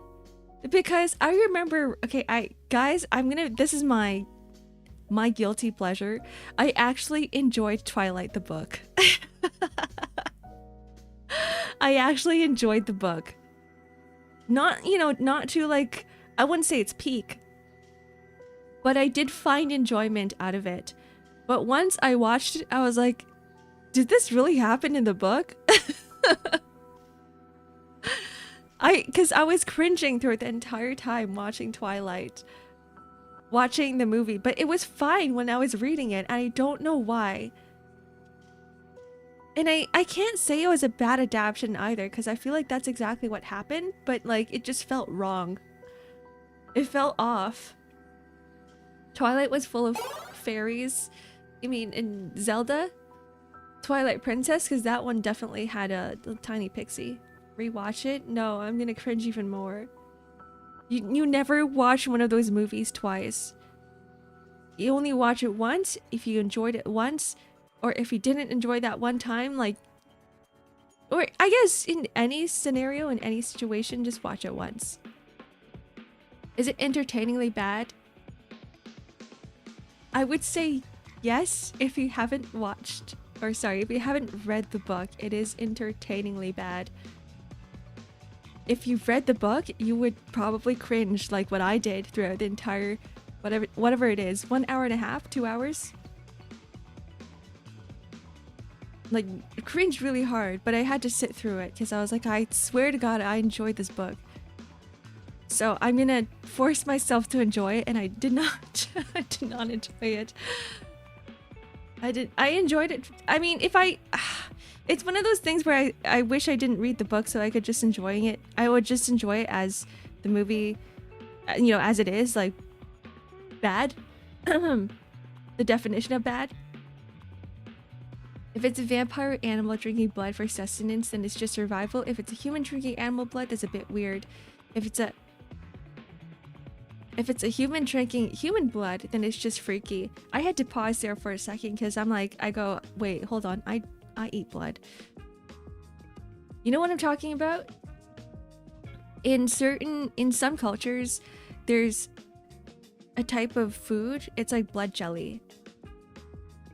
because I remember, okay, this is my guilty pleasure. I actually enjoyed Twilight the book. I actually enjoyed the book. Not to like, I wouldn't say it's peak, but I did find enjoyment out of it. But once I watched it, I was like, did this really happen in the book? Because I was cringing throughout the entire time watching Twilight, watching the movie, but it was fine when I was reading it, and I don't know why. And I can't say it was a bad adaptation either, because I feel like that's exactly what happened, but like it just felt wrong. It felt off. Twilight was full of fairies. You mean in Zelda? Twilight Princess, because that one definitely had a tiny pixie. Rewatch it? No, I'm gonna cringe even more. You never watch one of those movies twice. You only watch it once if you enjoyed it once, or if you didn't enjoy that one time, like, or I guess in any scenario, in any situation, just watch it once. Is it entertainingly bad? I would say yes if you haven't watched. Or sorry, if you haven't read the book, it is entertainingly bad. If you've read the book, you would probably cringe like what I did throughout the entire, whatever it is, 1 hour and a half, 2 hours. Like, cringed really hard, but I had to sit through it because I was like, I swear to God, I enjoyed this book. So I'm gonna force myself to enjoy it, and I did not. I did not enjoy it. I enjoyed it. I mean, it's one of those things where I wish I didn't read the book so I could just enjoy it. I would just enjoy it as the movie, as it is, like, bad. The definition of bad. If it's a vampire animal drinking blood for sustenance, then it's just survival. If it's a human drinking animal blood, that's a bit weird. If it's a human drinking human blood, then it's just freaky. I had to pause there for a second because I go, wait, hold on, I eat blood. You know what I'm talking about? In some cultures, there's a type of food, it's like blood jelly.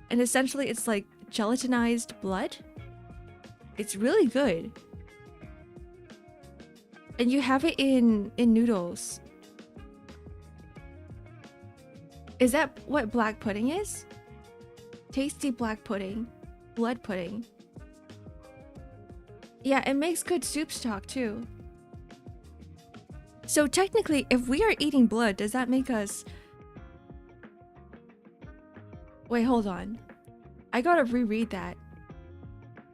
And essentially it's like gelatinized blood. It's really good. And you have it in noodles. Is that what black pudding is? Tasty black pudding. Blood pudding. Yeah, it makes good soup stock too. So technically, if we are eating blood, does that make us... Wait, hold on. I gotta reread that.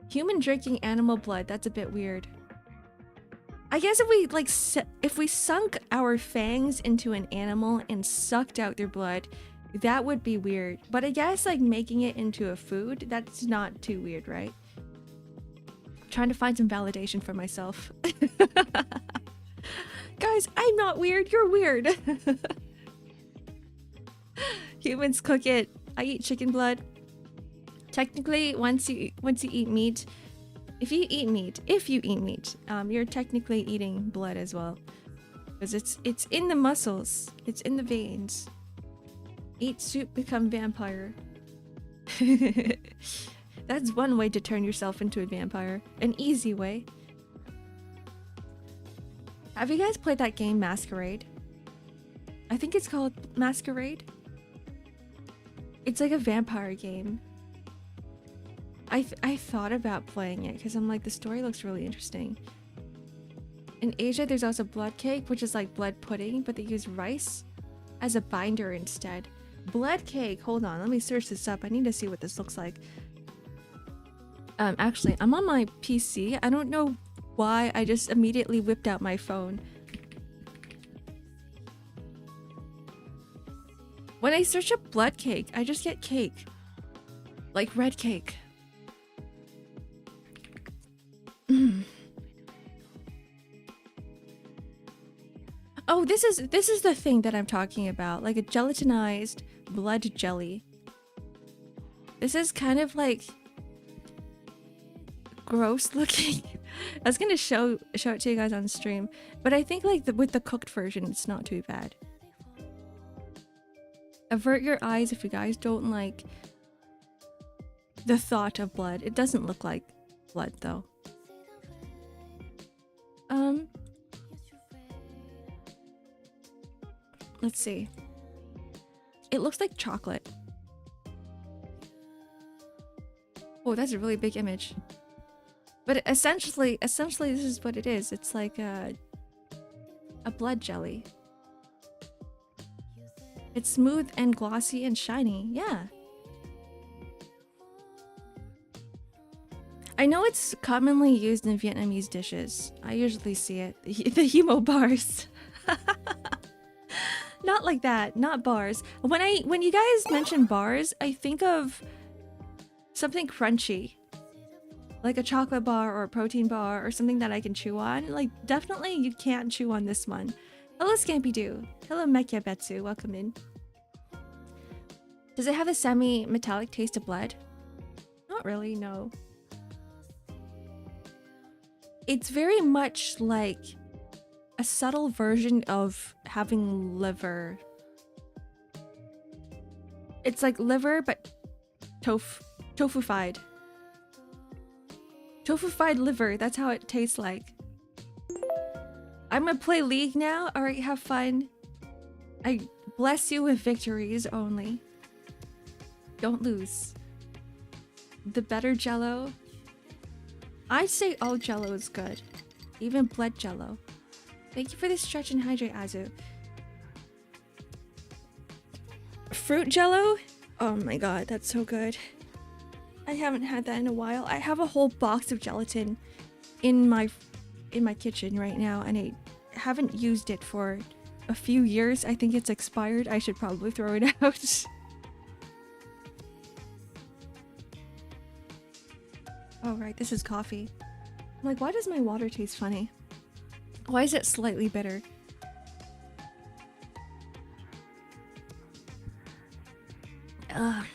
Human drinking animal blood, that's a bit weird. I guess if we like if we sunk our fangs into an animal and sucked out their blood, that would be weird. But I guess like making it into a food, that's not too weird, right? I'm trying to find some validation for myself. Guys, I'm not weird, you're weird. Humans cook it. I eat chicken blood. Technically, once you eat meat, if you eat meat, you're technically eating blood as well, because it's in the muscles, it's in the veins. Eat soup, become vampire. That's one way to turn yourself into a vampire, an easy way. Have you guys played that game Masquerade? I think it's called Masquerade. It's like a vampire game. I thought about playing it because I'm like, the story looks really interesting. In Asia, there's also blood cake, which is like blood pudding, but they use rice as a binder instead. Blood cake, hold on, let me search this up. I need to see what this looks like. Actually, I'm on my PC. I don't know why I just immediately whipped out my phone. When I search up blood cake, I just get cake. Like red cake. Oh, this is the thing that I'm talking about, like a gelatinized blood jelly. This is kind of like gross looking. I was gonna show it to you guys on stream, but I think like with the cooked version, it's not too bad. Avert your eyes if you guys don't like the thought of blood. It doesn't look like blood though. Let's see. It looks like chocolate. Oh, that's a really big image. But essentially this is what it is. It's like a blood jelly. It's smooth and glossy and shiny. Yeah. I know it's commonly used in Vietnamese dishes. I usually see it. The Hemo bars. Not like that, not bars. When you guys mention bars, I think of something crunchy. Like a chocolate bar or a protein bar or something that I can chew on. Like, definitely you can't chew on this one. Hello Scampy Doo. Hello Mekia Betsu, welcome in. Does it have a semi-metallic taste of blood? Not really, no. It's very much like a subtle version of having liver. It's like liver, but tofu-fied. Tofu-fied liver, that's how it tastes like. I'm gonna play League now. Alright, have fun. I bless you with victories only. Don't lose. The better Jello. I'd say all Jello is good. Even blood Jello. Thank you for the stretch and hydrate, Azu. Fruit Jello? Oh my god, that's so good. I haven't had that in a while. I have a whole box of gelatin in my kitchen right now, and I haven't used it for a few years. I think it's expired. I should probably throw it out. Oh right, this is coffee. I'm like, why does my water taste funny? Why is it slightly bitter? Ugh.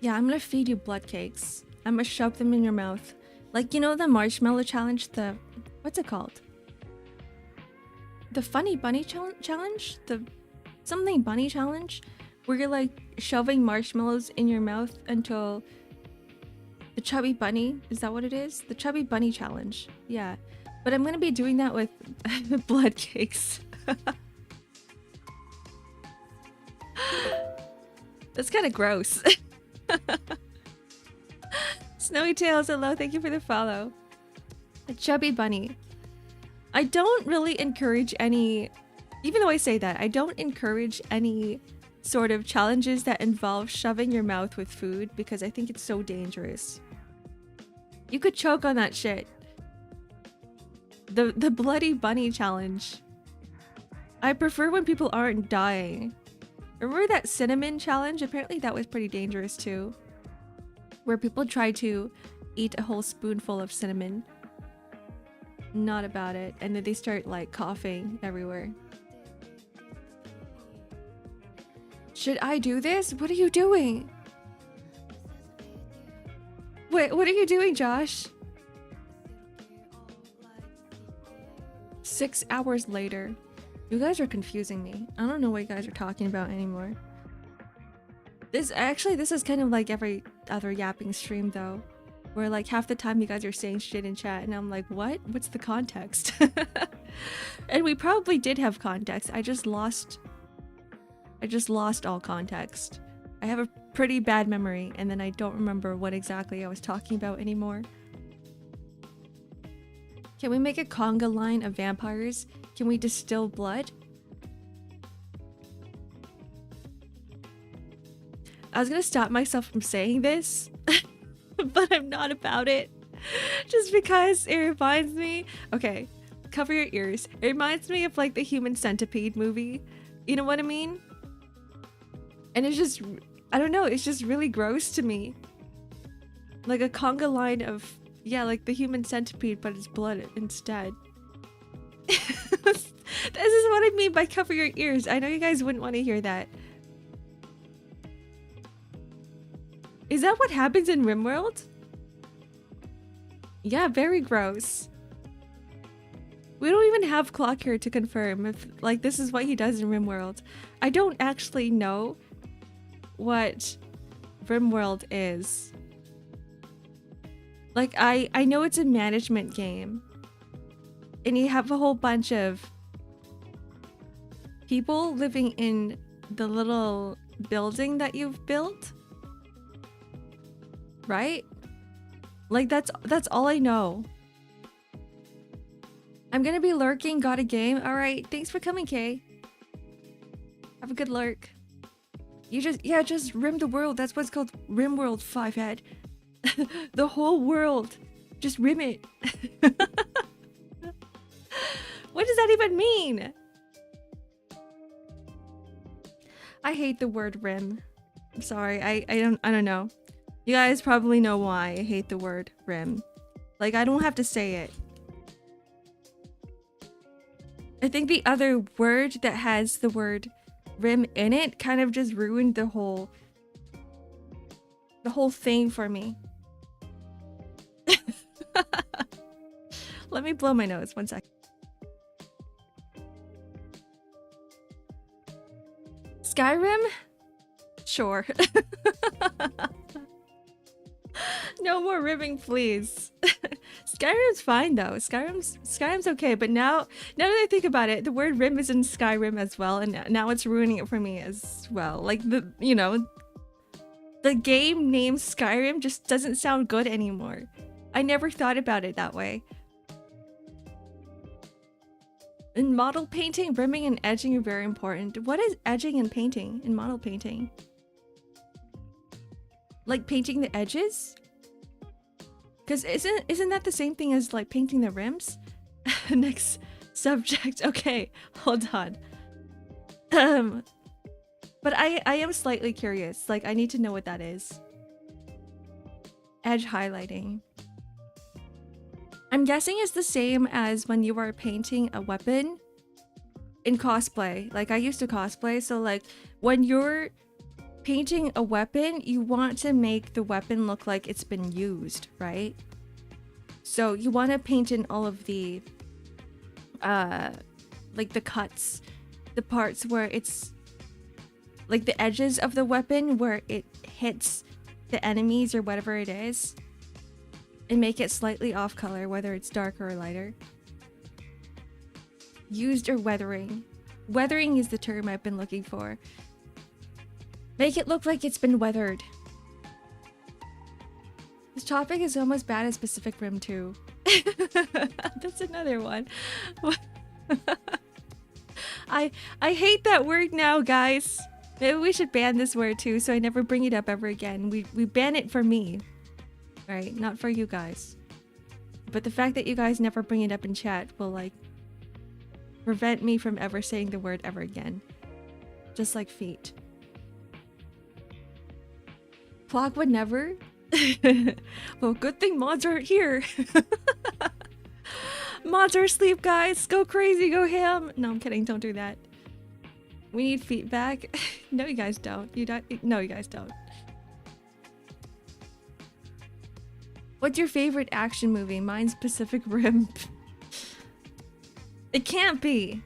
Yeah, I'm gonna feed you blood cakes. I'm gonna shove them in your mouth. Like, you know the marshmallow challenge? The... what's it called? The funny bunny challenge? The something bunny challenge? Where you're like shoving marshmallows in your mouth until the chubby bunny, is that what it is? The chubby bunny challenge. Yeah. But I'm gonna be doing that with blood cakes. That's kind of gross. Snowy Tails, hello, thank you for the follow. A chubby bunny. I don't really encourage any, even though I say that, I don't encourage any sort of challenges that involve shoving your mouth with food because I think it's so dangerous. You could choke on that shit. The bloody bunny challenge. I prefer when people aren't dying. Remember that cinnamon challenge? Apparently that was pretty dangerous too. Where people try to eat a whole spoonful of cinnamon. Not about it. And then they start like coughing everywhere. Should I do this? What are you doing? Wait, what are you doing, Josh? 6 hours later. You guys are confusing me. I don't know what you guys are talking about anymore. This is kind of like every other yapping stream though. Where like half the time you guys are saying shit in chat and I'm like, what? What's the context? And we probably did have context. I just lost all context. I have a pretty bad memory and then I don't remember what exactly I was talking about anymore. Can we make a conga line of vampires? Can we distill blood? I was gonna stop myself from saying this, but I'm not about it. Just because it reminds me... Okay, cover your ears. It reminds me of like the Human Centipede movie. You know what I mean? And it's just... I don't know, it's just really gross to me. Like a conga line of... Yeah, like the Human Centipede, but it's blood instead. This is what I mean by cover your ears. I know you guys wouldn't want to hear that. Is that what happens in RimWorld? Yeah, very gross. We don't even have Clock here to confirm if like this is what he does in RimWorld. I don't actually know what RimWorld is. Like I know it's a management game. And you have a whole bunch of people living in the little building that you've built. Right? Like that's all I know. I'm gonna be lurking, got a game. Alright, thanks for coming, Kay. Have a good lurk. You just rim the world. That's what's called RimWorld, 5head. The whole world. Just rim it. What does that even mean? I hate the word rim. I'm sorry. I don't know. You guys probably know why I hate the word rim. Like I don't have to say it. I think the other word that has the word rim in it kind of just ruined the whole thing for me. Let me blow my nose 1 second. Skyrim? Sure. No more ribbing, please. Skyrim's fine though. Skyrim's okay, but now that I think about it, the word rim is in Skyrim as well, and now it's ruining it for me as well. Like the game name Skyrim just doesn't sound good anymore. I never thought about it that way. In model painting, rimming and edging are very important. What is edging and painting in model painting? Like painting the edges? Because isn't that the same thing as like painting the rims? Next subject. Okay, hold on. But I am slightly curious. Like I need to know what that is. Edge highlighting. I'm guessing it's the same as when you are painting a weapon in cosplay. Like I used to cosplay, so like when you're painting a weapon, you want to make the weapon look like it's been used, right? So you want to paint in all of the like the cuts, the parts where it's like the edges of the weapon where it hits the enemies or whatever it is, and make it slightly off color, whether it's darker or lighter. Used or weathering. Weathering is the term I've been looking for. Make it look like it's been weathered. This topic is almost bad as Pacific Rim 2. That's another one. I hate that word now, guys. Maybe we should ban this word too, so I never bring it up ever again. We ban it for me, right? Not for you guys. But the fact that you guys never bring it up in chat will like prevent me from ever saying the word ever again. Just like feet. Clock would never. Well, good thing mods aren't here. Mods are asleep, guys. Go crazy, go ham. No, I'm kidding. Don't do that. We need feedback. No, you guys don't. No, you guys don't. What's your favorite action movie? Mine's Pacific Rim. It can't be.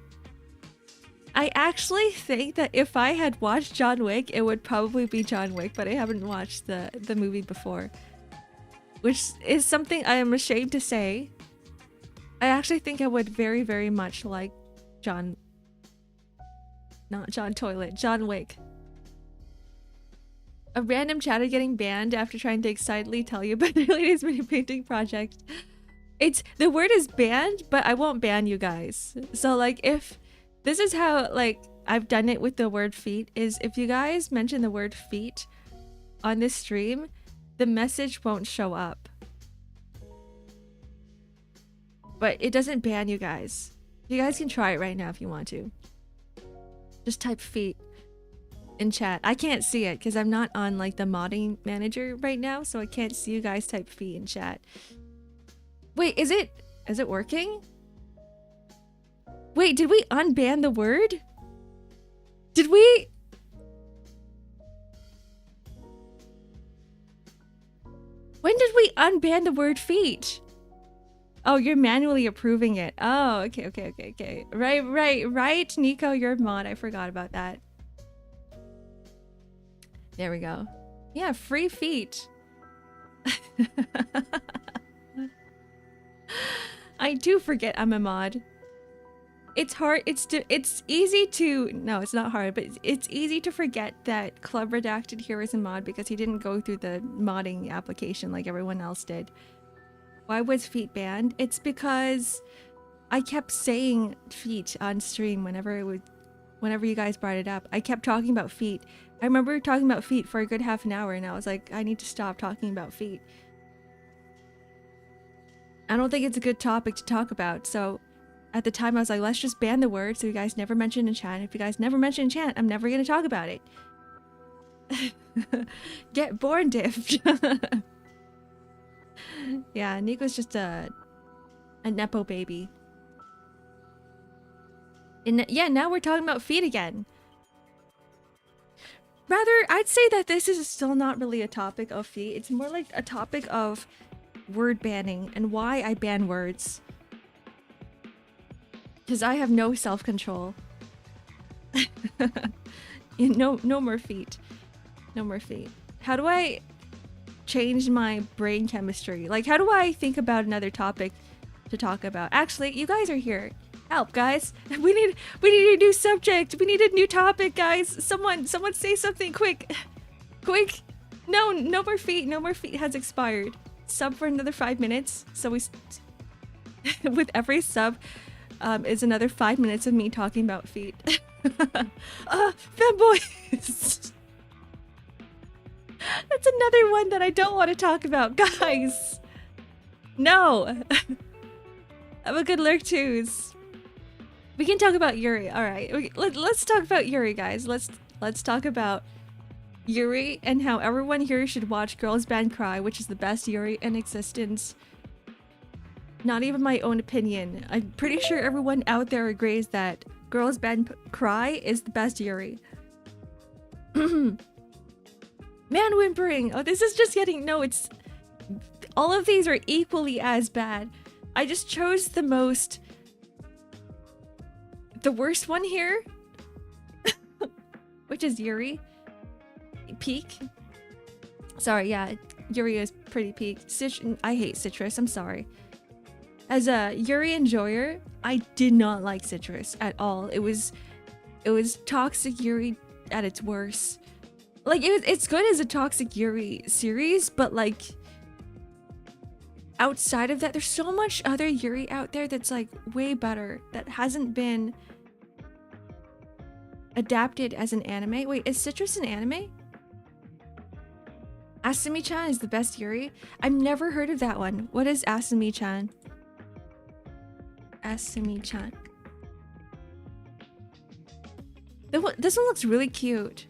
I actually think that if I had watched John Wick, it would probably be John Wick, but I haven't watched the movie before. Which is something I am ashamed to say. I actually think I would very, very much like not John Toilet, John Wick. A random chatter getting banned after trying to excitedly tell you about the latest mini painting project. The word is banned, but I won't ban you guys. So like if this is how like I've done it with the word feet is if you guys mention the word feet on this stream, the message won't show up. But it doesn't ban you guys. You guys can try it right now if you want to. Just type feet in chat. I can't see it because I'm not on like the modding manager right now, so I can't see you guys type feet in chat. Wait, is it working? Wait, did we unban the word? Did we? When did we unban the word feet? Oh, you're manually approving it. Oh, okay. Right, Nico, you're a mod. I forgot about that. There we go. Yeah, free feet. I do forget I'm a mod. It's hard. It's easy to. No, it's not hard, but it's easy to forget that Club Redacted here is a mod because he didn't go through the modding application like everyone else did. Why was feet banned? It's because I kept saying feet on stream whenever you guys brought it up. I kept talking about feet. I remember talking about feet for a good half an hour and I was like, I need to stop talking about feet. I don't think it's a good topic to talk about. So at the time I was like, let's just ban the word so you guys never mention in chat. If you guys never mention in chat, I'm never going to talk about it. Get born diffed. Yeah, Nico's just a nepo baby. And yeah, now we're talking about feet again. Rather, I'd say that this is still not really a topic of feet. It's more like a topic of word banning and why I ban words. Because I have no self-control. No more feet. No more feet. How do I change my brain chemistry? Like, how do I think about another topic to talk about? Actually, you guys are here. Help, guys. We need a new subject. We need a new topic, guys. Someone say something quick. Quick. No more feet. No more feet has expired. Sub for another 5 minutes. So we with every sub is another 5 minutes of me talking about feet. Fanboys. That's another one that I don't want to talk about, guys. No. Have a good lurk twos. We can talk about Yuri. All right, let's talk about Yuri, guys. Let's talk about Yuri and how everyone here should watch Girls Band Cry, which is the best Yuri in existence. Not even my own opinion. I'm pretty sure everyone out there agrees that Girls Band Cry is the best Yuri. Man whimpering. Oh, this is just getting... No, it's... All of these are equally as bad. I just chose the most... The worst one here. Which is Yuri. Peak. Sorry, yeah. Yuri is pretty peak. I hate Citrus, I'm sorry. As a Yuri enjoyer, I did not like Citrus at all. It was toxic Yuri at its worst. Like, it's good as a toxic Yuri series, but like, outside of that, there's so much other Yuri out there that's like way better, that hasn't been adapted as an anime. Wait, is Citrus an anime? Asumi-chan is the best Yuri? I've never heard of that one. What is Asumi-chan? Asumi-chan. This one looks really cute.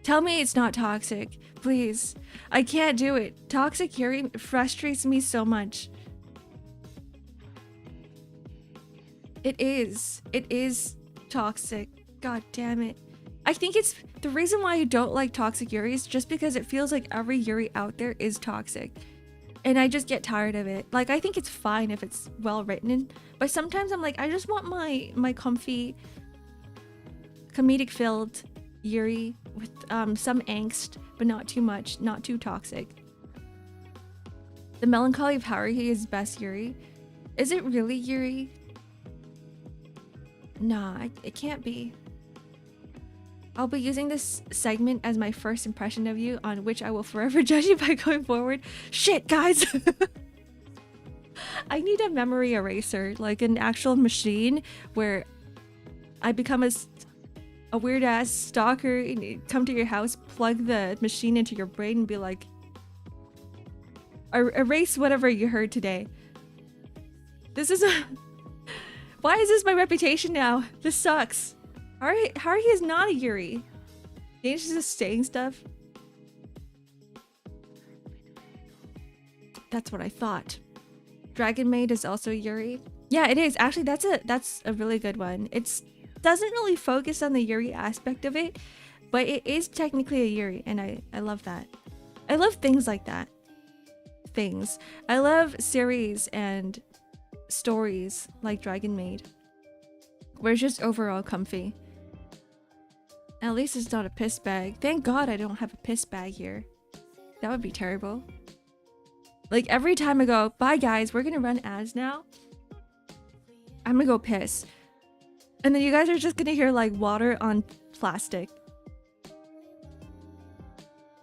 Tell me it's not toxic, please. I can't do it. Toxic Yuri frustrates me so much. It is. It is toxic. God damn it. I think it's the reason why I don't like toxic Yuri is just because it feels like every Yuri out there is toxic. And I just get tired of it. Like, I think it's fine if it's well written, but sometimes I'm like, I just want my comfy, comedic filled Yuri with some angst, but not too much, not too toxic. The Melancholy of Haruhi is best Yuri. Is it really Yuri? Nah, it can't be. I'll be using this segment as my first impression of you, on which I will forever judge you by going forward. Shit, guys! I need a memory eraser, like an actual machine where I become a weird ass stalker and come to your house, plug the machine into your brain and be like, erase whatever you heard today. This is why is this my reputation now? This sucks. Haruhi is not a Yuri. She's just saying stuff. That's what I thought. Dragon Maid is also Yuri. Yeah, it is. Actually, that's a really good one. It doesn't really focus on the Yuri aspect of it, but it is technically a Yuri, and I love that. I love things like that. Things. I love series and stories like Dragon Maid, where it's just overall comfy. At least it's not a piss bag. Thank God I don't have a piss bag here. That would be terrible. Like, every time I go, bye guys, we're gonna run ads now, I'm gonna go piss. And then you guys are just gonna hear like water on plastic.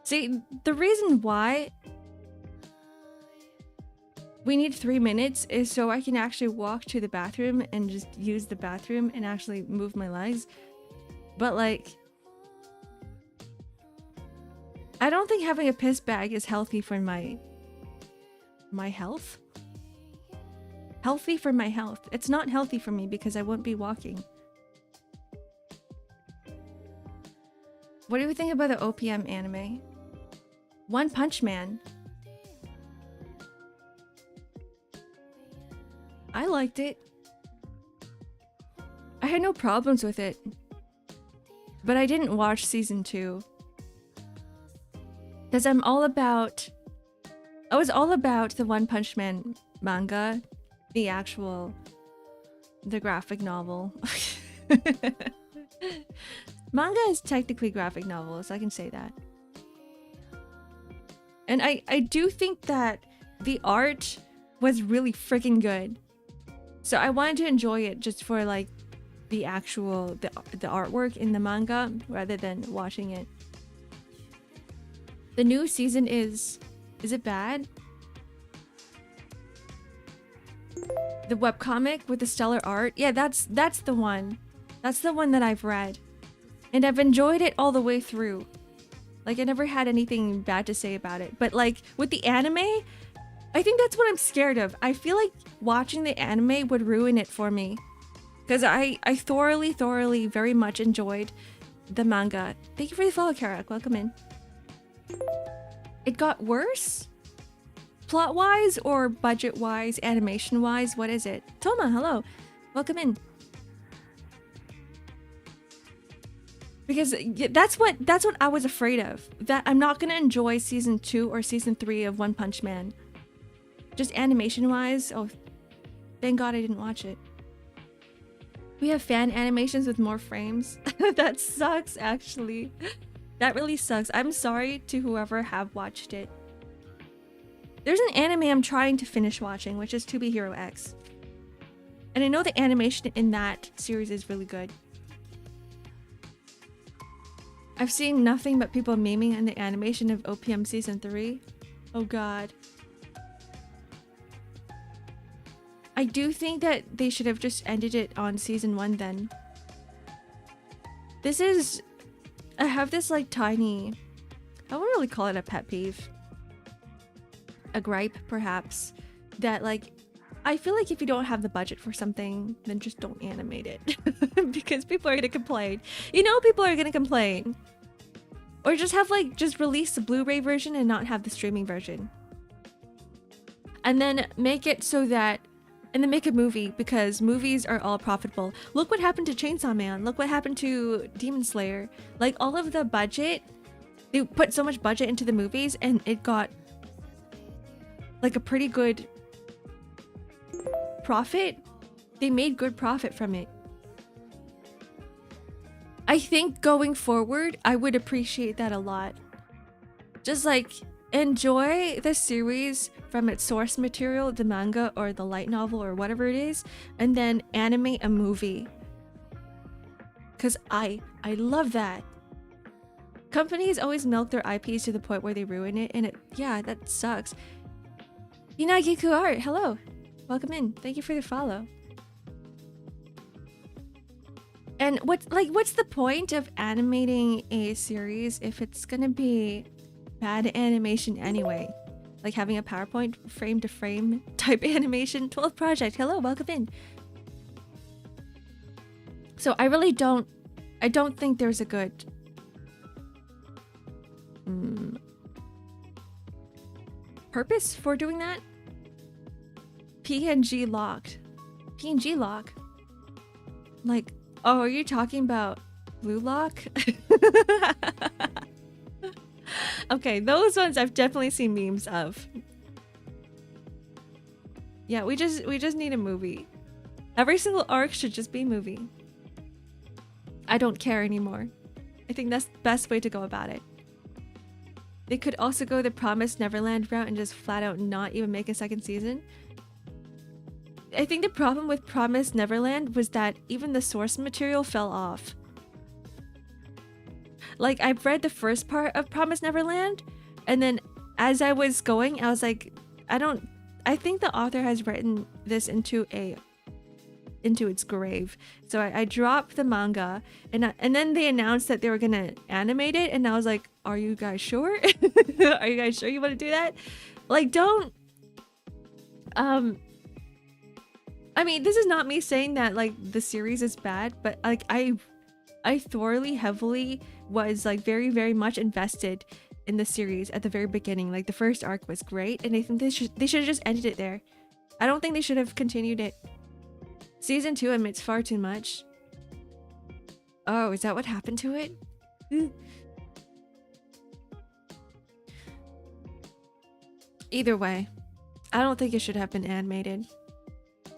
See, the reason why we need 3 minutes is so I can actually walk to the bathroom and just use the bathroom and actually move my legs. But like, I don't think having a piss bag is healthy for my health. Healthy for my health. It's not healthy for me because I won't be walking. What do you think about the OPM anime? One Punch Man. I liked it. I had no problems with it. But I didn't watch season 2. Because I was all about the One Punch Man manga. The graphic novel. Manga is technically graphic novels, I can say that. And I do think that the art was really freaking good. So I wanted to enjoy it just for like the artwork in the manga rather than watching it. The new season is it bad? The webcomic with the stellar art? Yeah, that's the one. That's the one that I've read. And I've enjoyed it all the way through. Like, I never had anything bad to say about it. But like, with the anime, I think that's what I'm scared of. I feel like watching the anime would ruin it for me. Because I thoroughly, very much enjoyed the manga. Thank you for the follow, Karak. Welcome in. It got worse? Plot-wise or budget-wise, animation-wise? What is it? Toma, hello. Welcome in. Because that's what I was afraid of. That I'm not gonna enjoy season 2 or season 3 of One Punch Man. Just animation-wise, oh, thank God I didn't watch it. We have fan animations with more frames. That sucks, actually. That really sucks. I'm sorry to whoever have watched it. There's an anime I'm trying to finish watching, which is To Be Hero X. And I know the animation in that series is really good. I've seen nothing but people memeing in the animation of OPM Season 3. Oh god. I do think that they should have just ended it on season 1 then. I have this like tiny, I wouldn't really call it a pet peeve, a gripe perhaps, that like I feel like if you don't have the budget for something, then just don't animate it. Because people are gonna complain. People are gonna complain. Or just have just release the Blu-ray version and not have the streaming version. And then make it so that, and then make a movie, because movies are all profitable. Look what happened to Chainsaw Man. Look what happened to Demon Slayer. Like all of the budget, they put so much budget into the movies and it got like a pretty good profit. They made good profit from it. I think going forward, I would appreciate that a lot. Just like enjoy the series from its source material, the manga or the light novel or whatever it is, and then animate a movie. Cause I love that. Companies always milk their IPs to the point where they ruin it, and that sucks. Inagiku Art, hello. Welcome in. Thank you for the follow. And what's the point of animating a series if it's gonna be bad animation anyway? Like having a PowerPoint frame to frame type animation. 12th Project, hello, welcome in. So I don't think there's a good purpose for doing that. PNG locked. PNG lock? Like, oh, are you talking about Blue Lock? Okay, those ones I've definitely seen memes of. Yeah, we just need a movie. Every single arc should just be a movie. I don't care anymore. I think that's the best way to go about it. They could also go the Promised Neverland route and just flat out not even make a second season. I think the problem with Promised Neverland was that even the source material fell off. Like, I've read the first part of Promised Neverland, and then as I was going, I was like, I think the author has written this into its grave. So I dropped the manga, and then they announced that they were gonna animate it, and I was like, are you guys sure? Are you guys sure you want to do that? Like, don't I mean, this is not me saying that like the series is bad, but like I thoroughly heavily was like very, very much invested in the series at the very beginning. Like the first arc was great, and I think they should have just ended it there. I don't think they should have continued it. Season 2 admits far too much. Oh, is that what happened to it? Either way, I don't think it should have been animated.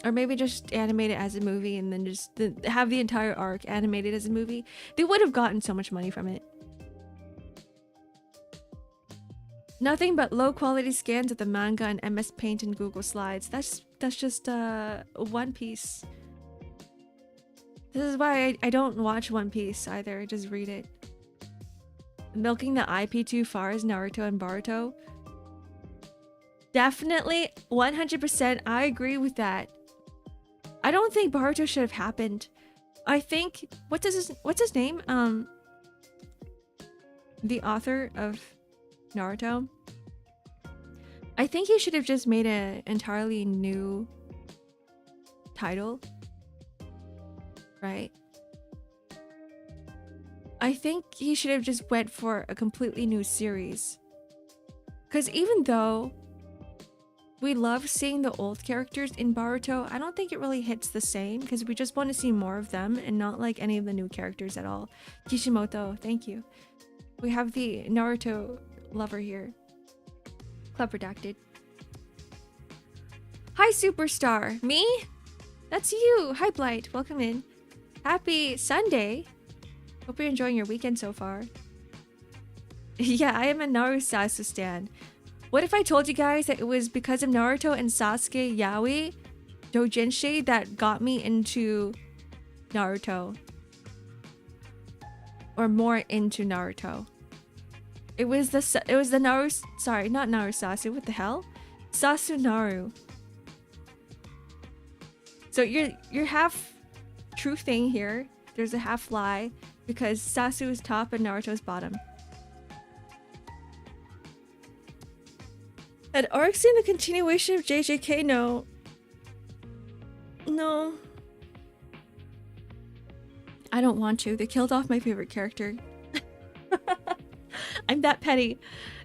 Or maybe just animate it as a movie and then just have the entire arc animated as a movie. They would have gotten so much money from it. Nothing but low quality scans of the manga and MS Paint and Google Slides. That's just One Piece. This is why I don't watch One Piece either. I just read it. Milking the IP too far is Naruto and Boruto. Definitely 100% I agree with that. I don't think Boruto should have happened. I think what's his name? The author of Naruto. I think he should have just made an entirely new title. Right? I think he should have just went for a completely new series. Because even though we love seeing the old characters in Boruto, I don't think it really hits the same because we just want to see more of them and not like any of the new characters at all. Kishimoto, thank you. We have the Naruto lover here. Club redacted. Hi, Superstar. Me? That's you. Hi, Blight. Welcome in. Happy Sunday. Hope you're enjoying your weekend so far. Yeah, I am a Narusasu stan. What if I told you guys that it was because of Naruto and Sasuke Yaoi Dojinshi that got me into Naruto? Or more into Naruto. It was the Naru, sorry, not Narusasu, what the hell? Sasunaru. So you're half true thing here. There's a half lie because Sasuke is top and Naruto's bottom. Had Ark seen the continuation of JJK? No. No. I don't want to. They killed off my favorite character. I'm that petty.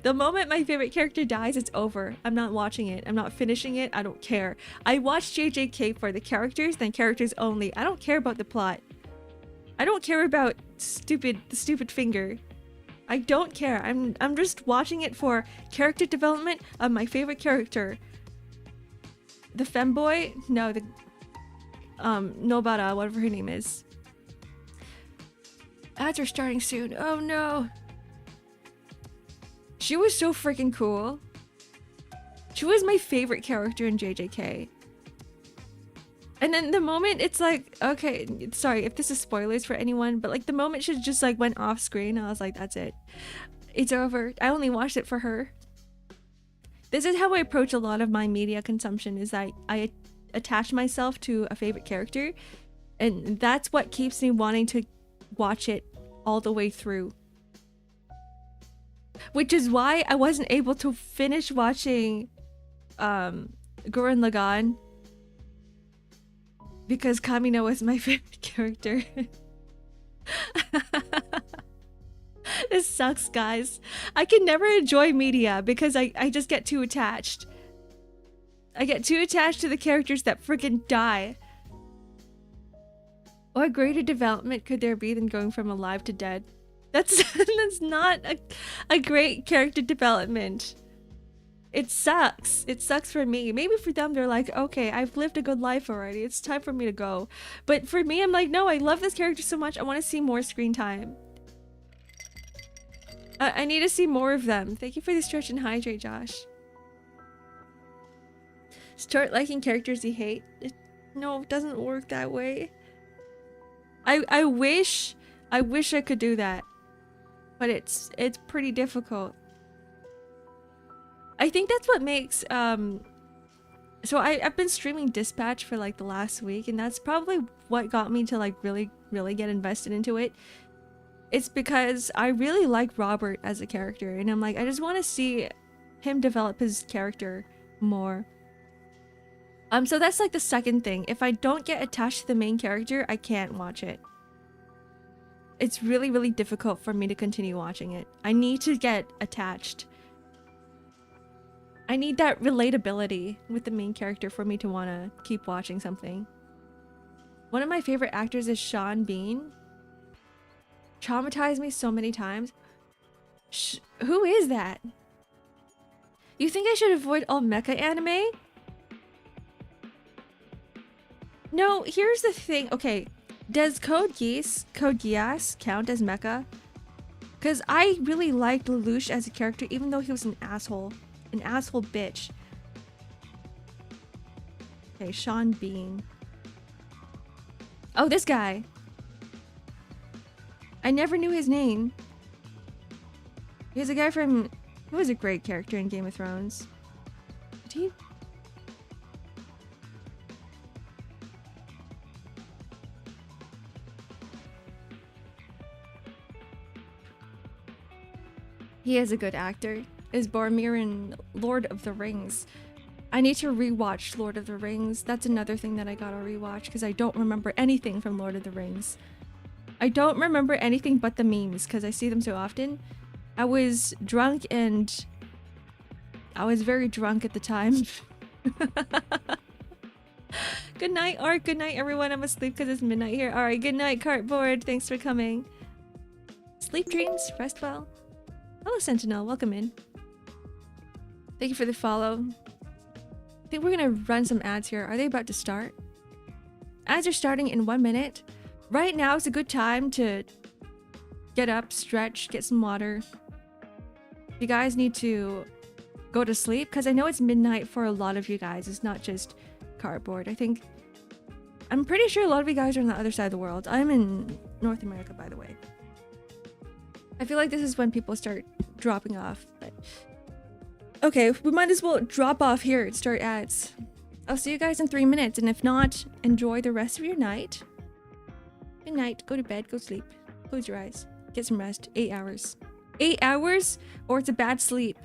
The moment my favorite character dies, it's over. I'm not watching it. I'm not finishing it. I don't care. I watch JJK for the characters, then characters only. I don't care about the plot. I don't care about the stupid finger. I don't care. I'm just watching it for character development of my favorite character. The femboy? No, the Nobara, whatever her name is. Ads are starting soon. Oh no. She was so freaking cool. She was my favorite character in JJK. And then the moment it's like, okay, sorry if this is spoilers for anyone, but like the moment she just like went off screen, I was like, that's it. It's over. I only watched it for her. This is how I approach a lot of my media consumption, is that I attach myself to a favorite character, and that's what keeps me wanting to watch it all the way through. Which is why I wasn't able to finish watching Gurren Lagann, because Kamino was my favorite character. This sucks, guys. I can never enjoy media because I just get too attached. I get too attached to the characters that freaking die. What greater development could there be than going from alive to dead? That's not a great character development. It sucks. It sucks for me. Maybe for them, they're like, okay, I've lived a good life already. It's time for me to go. But for me, I'm like, no, I love this character so much. I want to see more screen time. I need to see more of them. Thank you for the stretch and hydrate, Josh. Start liking characters you hate. No, it doesn't work that way. I wish I could do that. But it's pretty difficult. I think that's what makes so I've been streaming Dispatch for like the last week, and that's probably what got me to like really get invested into it. It's because I really like Robert as a character, and I'm like, I just want to see him develop his character more. So that's like the second thing. If I don't get attached to the main character, I can't watch it. It's really difficult for me to continue watching it. I need to get attached. I need that relatability with the main character for me to want to keep watching something. One of my favorite actors is Sean Bean. Traumatized me so many times. Who is that? You think I should avoid all mecha anime? No, here's the thing. Okay, does Code Geass count as mecha? Because I really liked Lelouch as a character, even though he was an asshole. An asshole bitch. Okay, Sean Bean. Oh, this guy. I never knew his name. He's a guy from... He was a great character in Game of Thrones. Did he... He is a good actor. Is Boromir in Lord of the Rings. I need to rewatch Lord of the Rings. That's another thing that I gotta rewatch because I don't remember anything from Lord of the Rings. I don't remember anything but the memes because I see them so often. I was drunk and I was very drunk at the time. Good night, Ark. Good night, everyone. I'm asleep because it's midnight here. All right, good night, Cartboard. Thanks for coming. Sleep dreams. Rest well. Hello, Sentinel. Welcome in. Thank you for the follow. I think we're gonna run some ads here. Are they about to start? Ads are starting in 1 minute. Right now is a good time to get up, stretch, get some water. You guys need to go to sleep because I know it's midnight for a lot of you guys. It's not just Cardboard. I'm pretty sure a lot of you guys are on the other side of the world. I'm in North America, by the way. I feel like this is when people start dropping off, but okay, we might as well drop off here and start ads. I'll see you guys in 3 minutes, and if not, enjoy the rest of your night. Good night. Go to bed. Go sleep. Close your eyes. Get some rest. 8 hours. 8 hours? Or it's a bad sleep.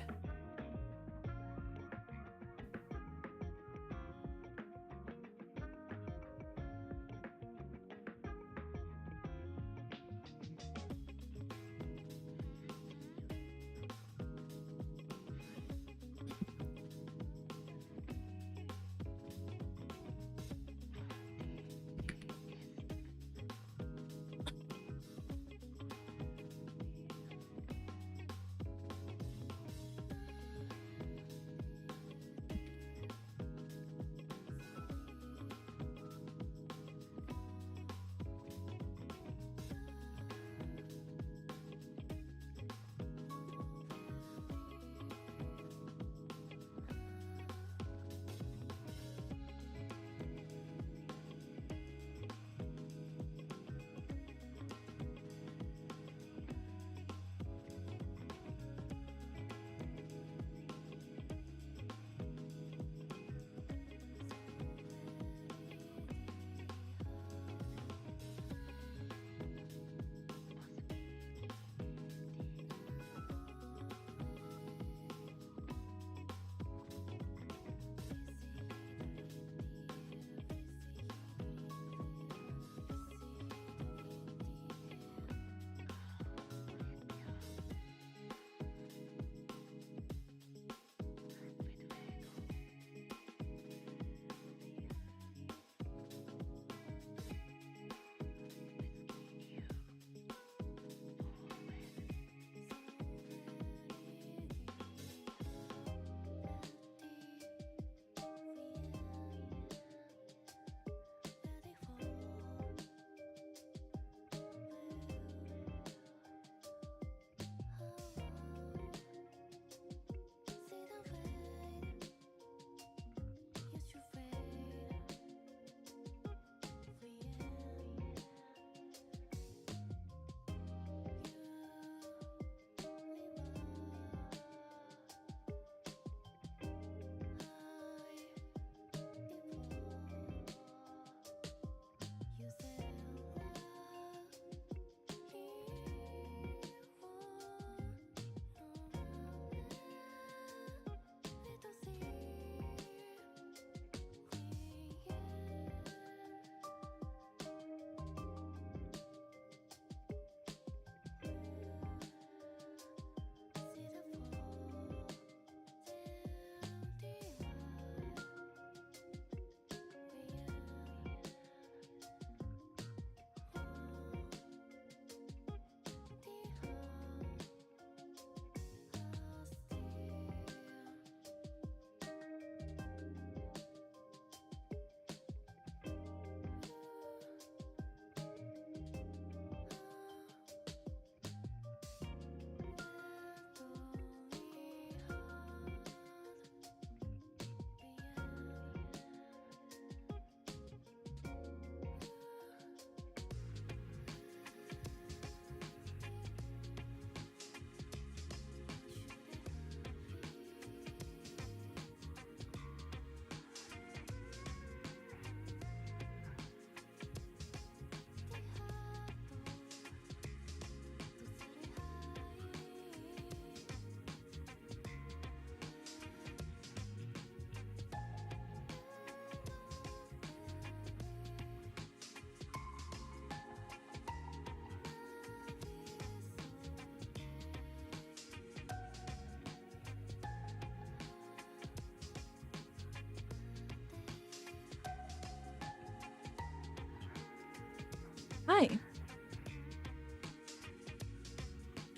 Hi.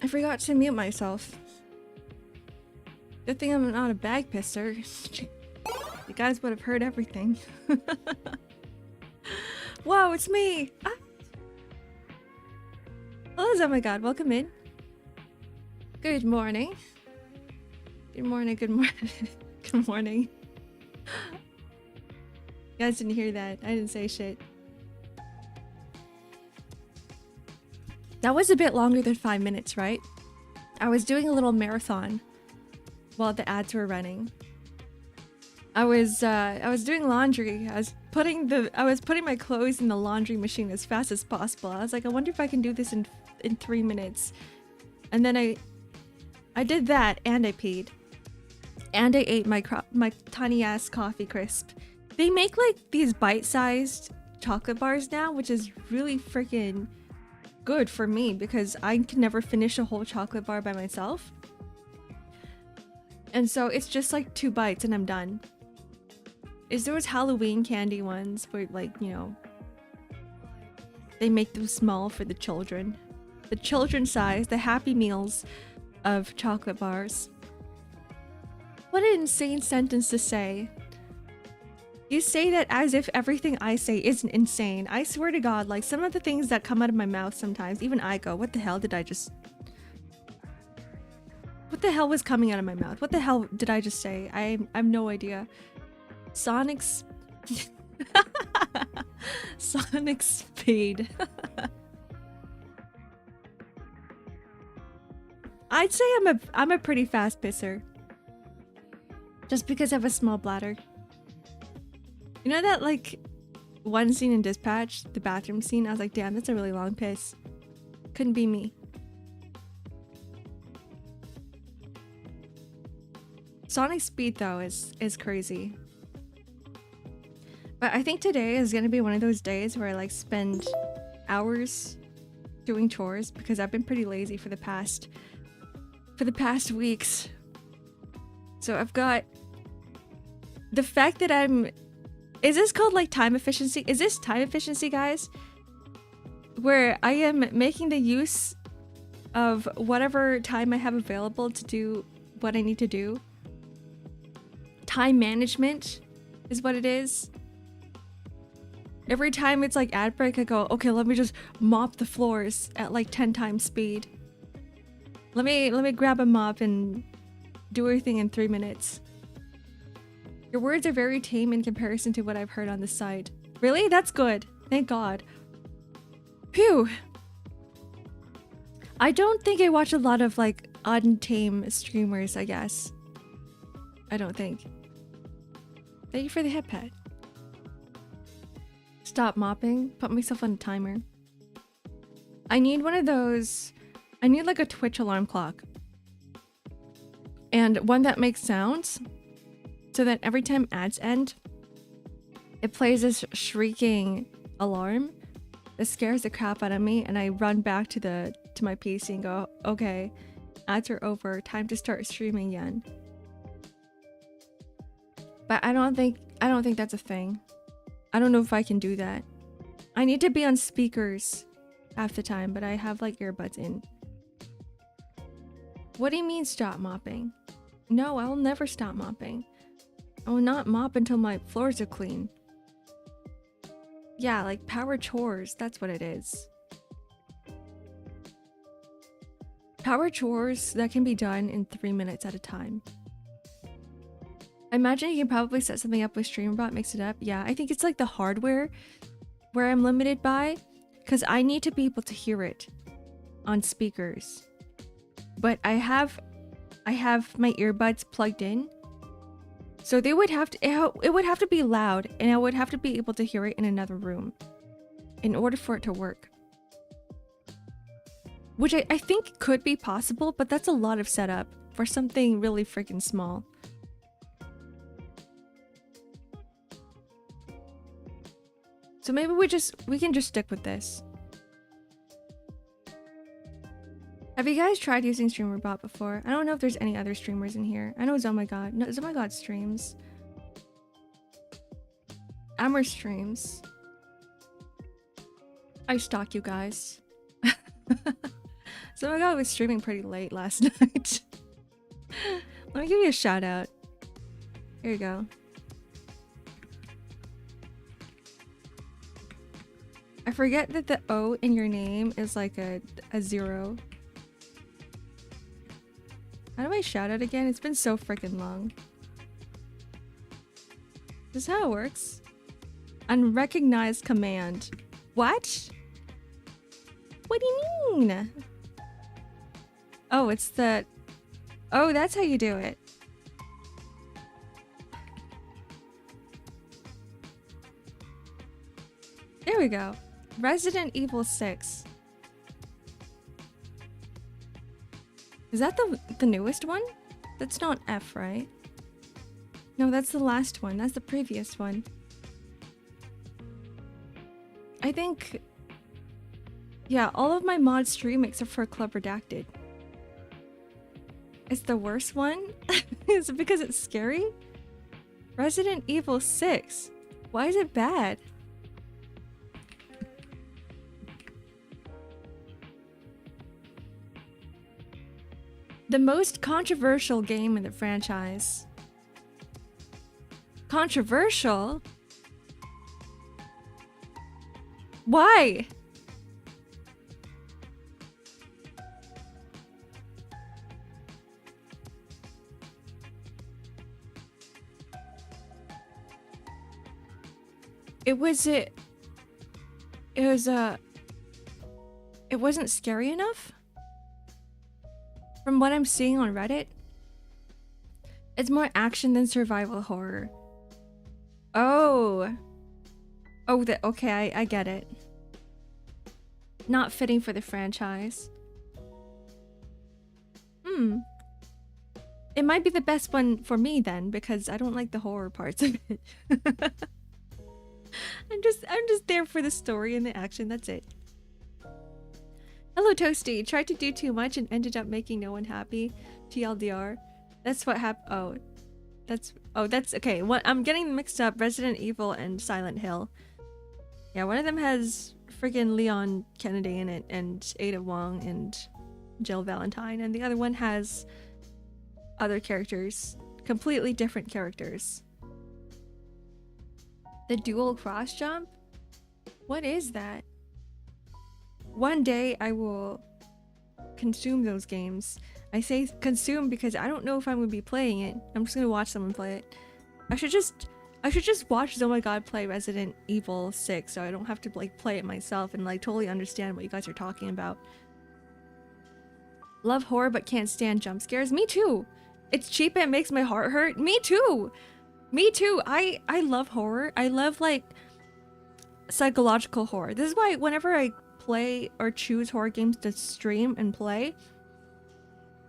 I forgot to mute myself. Good thing I'm not a bag pisser. You guys would have heard everything. Whoa, it's me! Ah. Oh, oh my god, welcome in. Good morning. Good morning, good morning. Good morning. You guys didn't hear that. I didn't say shit. That was a bit longer than 5 minutes, right? I was doing a little marathon while the ads were running. I was doing laundry. I was putting my clothes in the laundry machine as fast as possible. I was like, I wonder if I can do this in 3 minutes. And then I did that, and I peed. And I ate my tiny ass coffee crisp. They make like these bite-sized chocolate bars now, which is really freaking good for me because I can never finish a whole chocolate bar by myself. And so it's just like 2 bites and I'm done. Is those Halloween candy ones where, like, you know, they make them small for the children. The children size, the Happy Meals of chocolate bars. What an insane sentence to say. You say that as if everything I say isn't insane. I swear to God, like, some of the things that come out of my mouth sometimes, even I go, what the hell did I just... What the hell was coming out of my mouth? What the hell did I just say? I have no idea. Sonic's... Sonic Speed. I'd say I'm a pretty fast pisser. Just because I have a small bladder. You know that, like, one scene in Dispatch, the bathroom scene? I was like, damn, that's a really long piss. Couldn't be me. Sonic Speed, though, is crazy. But I think today is gonna be one of those days where I, like, spend hours doing chores because I've been pretty lazy for the past weeks. So I've got the fact that is this called like time efficiency? Is this time efficiency, guys? Where I am making the use of whatever time I have available to do what I need to do. Time management is what it is. Every time it's like ad break, I go, okay, let me just mop the floors at like 10 times speed. Let me grab a mop and do everything in 3 minutes. Your words are very tame in comparison to what I've heard on the site. Really? That's good. Thank God. Phew. I don't think I watch a lot of like untame streamers, I guess. I don't think. Thank you for the hip pet. Stop mopping. Put myself on a timer. I need one of those. I need like a Twitch alarm clock. And one that makes sounds. So that every time ads end, it plays this shrieking alarm that scares the crap out of me, and I run back to my PC and go, okay, ads are over, time to start streaming again. But I don't think that's a thing. I don't know if I can do that. I need to be on speakers half the time, but I have like earbuds in. What do you mean stop mopping? No, I will never stop mopping. I will not mop until my floors are clean. Yeah, like power chores, that's what it is. Power chores that can be done in 3 minutes at a time. I imagine you can probably set something up with StreamBot, mix it up. Yeah, I think it's like the hardware where I'm limited by, because I need to be able to hear it on speakers. But I have my earbuds plugged in. So they would have to, it would have to be loud, and I would have to be able to hear it in another room in order for it to work. Which I think could be possible, but that's a lot of setup for something really freaking small. So maybe we can just stick with this. Have you guys tried using StreamerBot before? I don't know if there's any other streamers in here. I know Zomagod. No, Zomagod streams. Amber streams. I stalk you guys. Zomagod was streaming pretty late last night. Let me give you a shout out. Here you go. I forget that the O in your name is like a 0. How do I shout out again? It's been so freaking long. This is how it works. Unrecognized command. What? What do you mean? Oh, it's the... Oh, that's how you do it. There we go. Resident Evil 6. Is that the newest one? That's not F, right? No, that's the last one. That's the previous one. I think... Yeah, all of my mod stream except for Club Redacted. It's the worst one? Is it because it's scary? Resident Evil 6. Why is it bad? The most controversial game in the franchise. Controversial? Why? It wasn't scary enough? From what I'm seeing on Reddit, it's more action than survival horror. Oh. Oh, okay, I get it. Not fitting for the franchise. It might be the best one for me then, because I don't like the horror parts of it. I'm just there for the story and the action, that's it. Hello Toasty, tried to do too much and ended up making no one happy. TLDR. That's what happened. Oh, that's okay. What I'm getting mixed up, Resident Evil and Silent Hill. Yeah, one of them has friggin' Leon Kennedy in it and Ada Wong and Jill Valentine, and the other one has other characters. Completely different characters. The dual cross jump? What is that? One day I will consume those games. I say consume because I don't know if I'm gonna be playing it. I'm just gonna watch someone play it. I should just watch Oh My God play Resident Evil 6 so I don't have to like play it myself and like totally understand what you guys are talking about. Love horror but can't stand jump scares. Me too. It's cheap and it makes my heart hurt. Me too. Me too. I love horror. I love like psychological horror. This is why whenever I play or choose horror games to stream and play,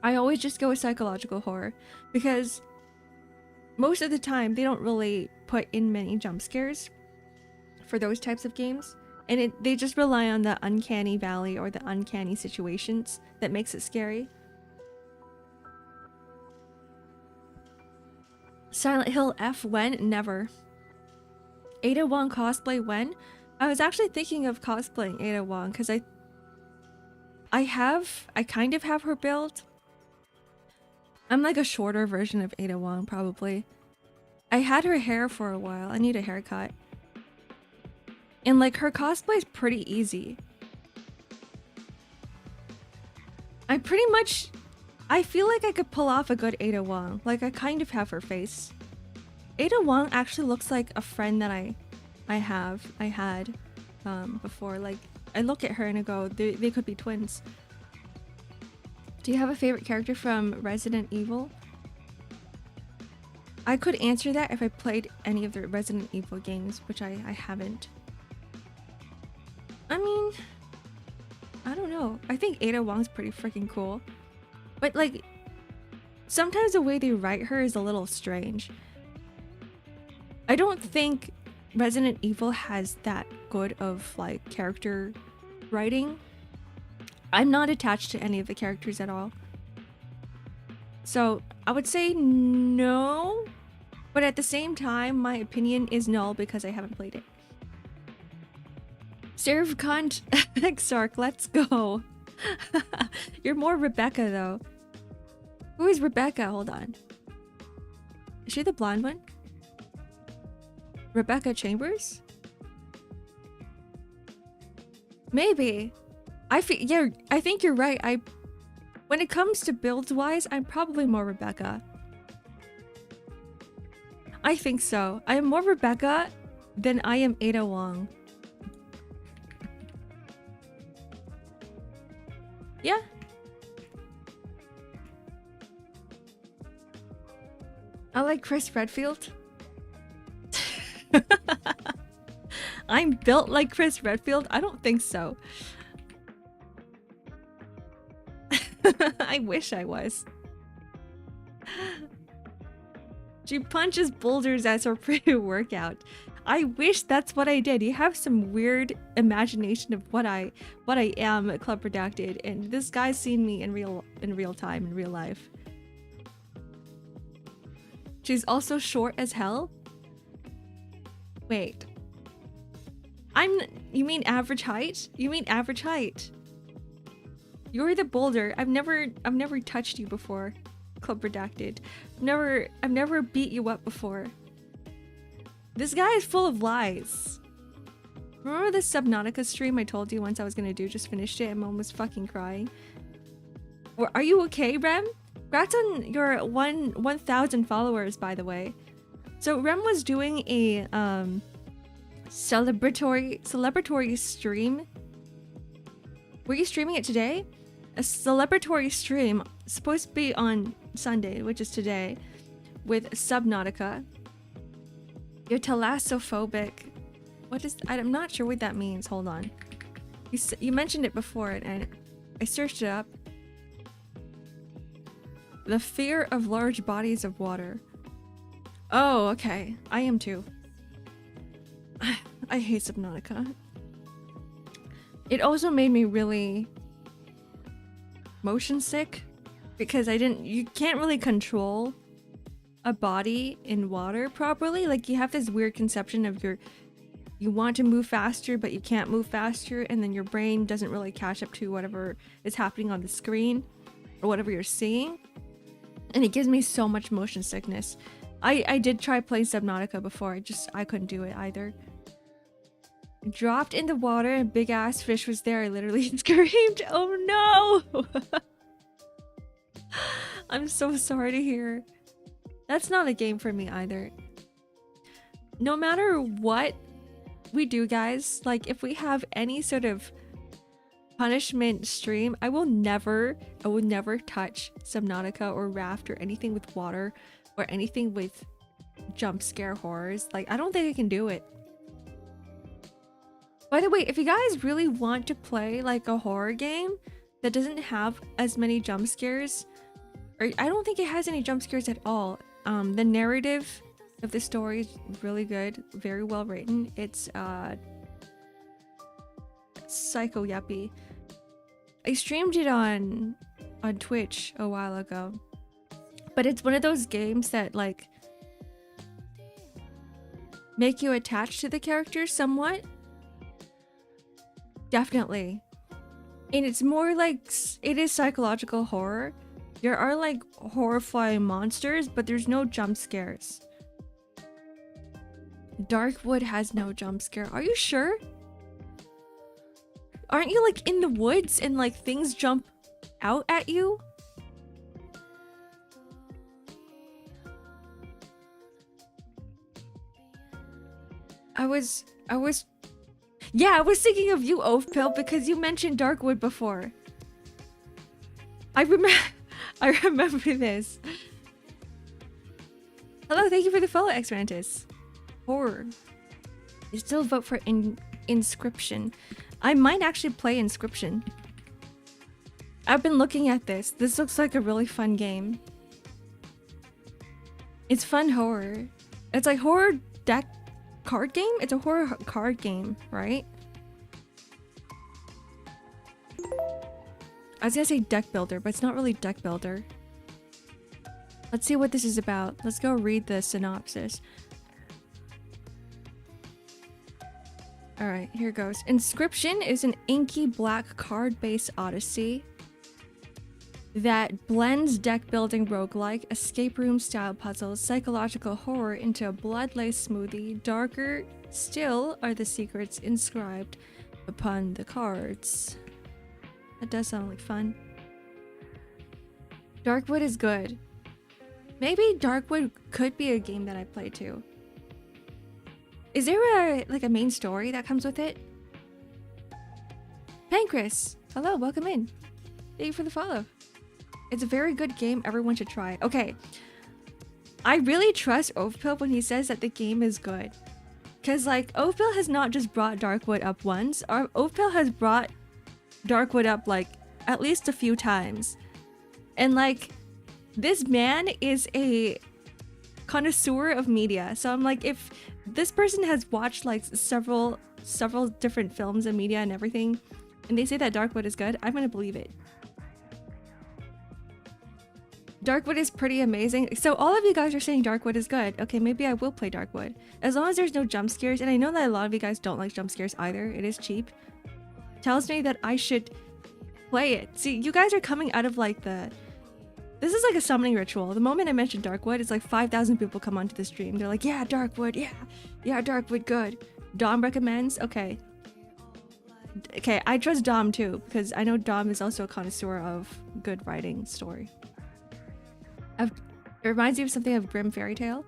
I always just go with psychological horror because most of the time they don't really put in many jump scares for those types of games, and they just rely on the uncanny valley or the uncanny situations that makes it scary. Silent Hill F when? Never. Ada Wong cosplay when? I was actually thinking of cosplaying Ada Wong because I kind of have her build. I'm like a shorter version of Ada Wong probably. I had her hair for a while. I need a haircut. And like her cosplay is pretty easy. I feel like I could pull off a good Ada Wong. Like I kind of have her face. Ada Wong actually looks like a friend that I had before. Like I look at her and I go, they could be twins. Do you have a favorite character from Resident Evil? I could answer that if I played any of the Resident Evil games, which I haven't. I mean, I don't know. I think Ada Wong's pretty freaking cool. But like, sometimes the way they write her is a little strange. I don't think Resident Evil has that good of like character writing. I'm not attached to any of the characters at all. So I would say no, but at the same time, my opinion is null because I haven't played it. Serve cunt X-Ark, let's go. You're more Rebecca though. Who is Rebecca? Hold on. Is she the blonde one? Rebecca Chambers? Maybe. I think you're right. When it comes to builds wise, I'm probably more Rebecca. I think so. I am more Rebecca than I am Ada Wong. Yeah. I like Chris Redfield. I'm built like Chris Redfield? I don't think so. I wish I was. She punches boulders as her pre-workout. I wish that's what I did. You have some weird imagination of what I am at Club Redacted, and this guy's seen me in real time, in real life. She's also short as hell. Wait. You mean average height? You mean average height. You're the boulder. I've never touched you before. Club Redacted. I've never beat you up before. This guy is full of lies. Remember the Subnautica stream I told you once I was gonna do? Just finished it and Mom was fucking crying. Or are you okay, Rem? Congrats on your 1,000 followers, by the way. So Rem was doing a celebratory stream. Were you streaming it today? A celebratory stream supposed to be on Sunday, which is today, with Subnautica. You're thalassophobic. What is? I'm not sure what that means. Hold on. You mentioned it before, and I searched it up. The fear of large bodies of water. Oh, okay. I am too. I hate Subnautica. It also made me really motion sick because you can't really control a body in water properly. Like, you have this weird conception of you want to move faster, but you can't move faster, and then your brain doesn't really catch up to whatever is happening on the screen or whatever you're seeing. And it gives me so much motion sickness. I did try playing Subnautica before. I couldn't do it either. Dropped in the water and big ass fish was there. I literally screamed, oh no! I'm so sorry to hear. That's not a game for me either. No matter what we do, guys, like if we have any sort of punishment stream, I will never touch Subnautica or Raft or anything with water or anything with jump scare horrors. Like, I don't think I can do it. By the way, if you guys really want to play like a horror game that doesn't have as many jump scares, or I don't think it has any jump scares at all. The narrative of the story is really good, very well written. It's Psycho Yuppie. I streamed it on Twitch a while ago, but it's one of those games that like make you attached to the characters somewhat. Definitely. And it's more like, it is psychological horror. There are like horrifying monsters, but there's no jump scares. Darkwood has no jump scare. Are you sure? Aren't you like in the woods and like things jump out at you? Yeah, I was thinking of you, Oathpill, because you mentioned Darkwood before. I remember this. Hello, thank you for the follow, X-Mantis. Horror. You still vote for Inscription. I might actually play Inscription. I've been looking at this. This looks like a really fun game. It's fun horror. It's like horror deck card game? It's a horror card game, right? I was gonna say deck builder, but it's not really deck builder. Let's see what this is about. Let's go read the synopsis. Alright, here goes. Inscription is an inky black card-based odyssey that blends deck-building roguelike, escape room-style puzzles, psychological horror into a blood-laced smoothie. Darker still are the secrets inscribed upon the cards. That does sound like fun. Darkwood is good. Maybe Darkwood could be a game that I play too. Is there a main story that comes with it? Pancras! Hello, welcome in. Thank you for the follow. It's a very good game. Everyone should try. Okay. I really trust Oathpill when he says that the game is good. Because, like, Oathbill has not just brought Darkwood up once. Oathbill has brought Darkwood up, like, at least a few times. And, like, this man is a connoisseur of media. So I'm like, if this person has watched, like, several different films and media and everything, and they say that Darkwood is good, I'm gonna believe it. Darkwood is pretty amazing. So all of you guys are saying Darkwood is good. Okay, maybe I will play Darkwood. As long as there's no jump scares, and I know that a lot of you guys don't like jump scares either. It is cheap. Tells me that I should play it. See, you guys are coming out of like the... This is like a summoning ritual. The moment I mention Darkwood, it's like 5,000 people come onto the stream. They're like, yeah, Darkwood, yeah, Darkwood, good. Dom recommends? Okay. Okay, I trust Dom too, because I know Dom is also a connoisseur of good writing story. It reminds me of something of Grim Fairy Tale.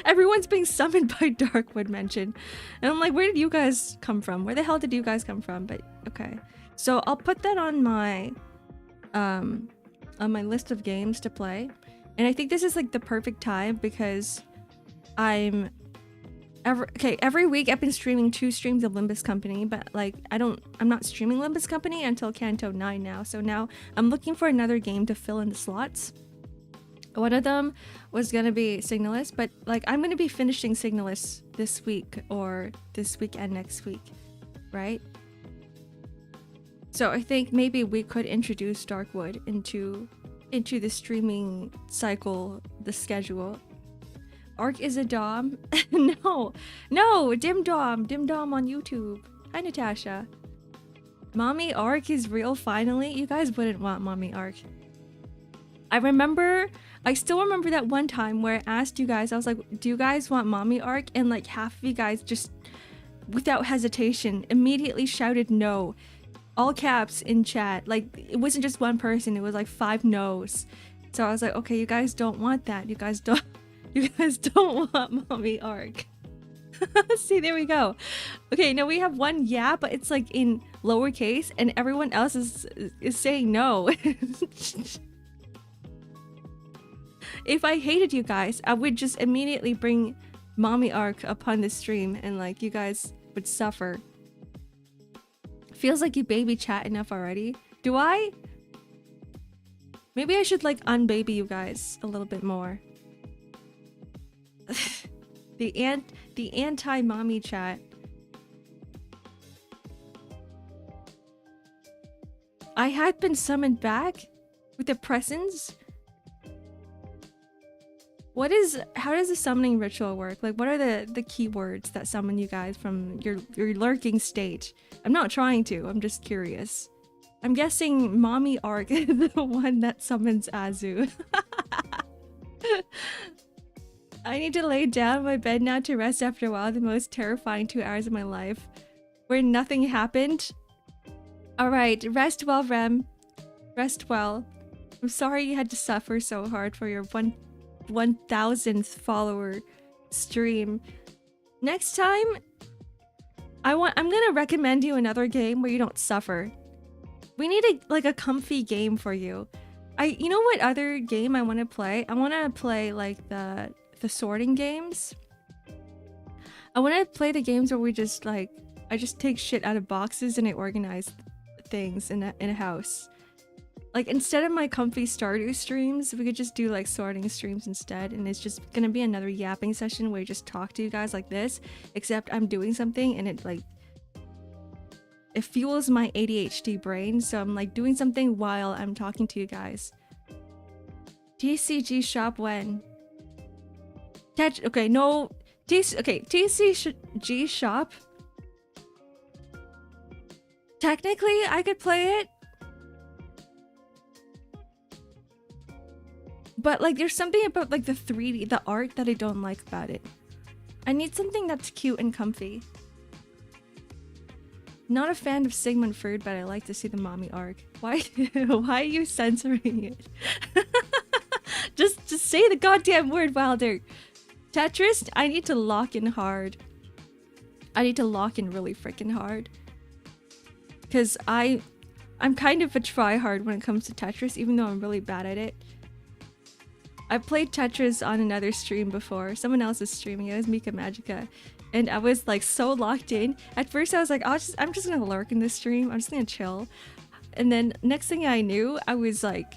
Everyone's being summoned by Darkwood mention. And I'm like, where did you guys come from? Where the hell did you guys come from? But okay. So I'll put that on my list of games to play. And I think this is like the perfect time because every week I've been streaming 2 streams of Limbus Company, but like I'm not streaming Limbus Company until Kanto 9 now. So now I'm looking for another game to fill in the slots. One of them was gonna be Signalis, but like I'm gonna be finishing Signalis this week or this week and next week, right? So I think maybe we could introduce Darkwood into the streaming cycle, the schedule. Ark is a Dom? No, Dim Dom on YouTube. Hi, Natasha. Mommy Ark is real finally? You guys wouldn't want Mommy Ark. I still remember that one time where I asked you guys, I was like, do you guys want Mommy Ark? And like half of you guys just, without hesitation, immediately shouted no. All caps in chat. Like, it wasn't just one person, it was like 5 no's. So I was like, okay, you guys don't want that. You guys don't want Mommy Ark. See, there we go. Okay, now we have one yeah, but it's like in lowercase, and everyone else is saying no. If I hated you guys, I would just immediately bring Mommy Ark upon the stream, and like you guys would suffer. Feels like you baby chat enough already. Do I? Maybe I should like unbaby you guys a little bit more. the anti-mommy chat. I had been summoned back with the presence. How does the summoning ritual work? Like, what are the keywords that summon you guys from your lurking state? I'm not trying to, I'm just curious. I'm guessing Mommy Ark is the one that summons Azu. I need to lay down in my bed now to rest after a while. The most terrifying 2 hours of my life. Where nothing happened. Alright, rest well, Rem. Rest well. I'm sorry you had to suffer so hard for your 1,000th follower stream. Next time, I'm gonna recommend you another game where you don't suffer. We need a comfy game for you. You know what other game I want to play? I want to play like the sorting games. I want to play the games where we just like I just take shit out of boxes and I organize things in a house. Like, instead of my comfy Stardew streams, we could just do like sorting streams instead, and it's just gonna be another yapping session where I just talk to you guys like this, except I'm doing something and it fuels my ADHD brain, so I'm like doing something while I'm talking to you guys. TCG shop when? Okay, no. TCG shop. Technically, I could play it. But like there's something about like the 3D, the art that I don't like about it. I need something that's cute and comfy. Not a fan of Sigmund Freud, but I like to see the Mommy Ark. Why are you censoring it? just say the goddamn word, Wilder. Tetris, I need to lock in hard. I need to lock in really freaking hard. Cause I'm kind of a tryhard when it comes to Tetris, even though I'm really bad at it. I played Tetris on another stream before. Someone else was streaming. It was Mika Magica. And I was like so locked in. At first I was like, I'm just gonna lurk in this stream. I'm just gonna chill. And then next thing I knew, I was like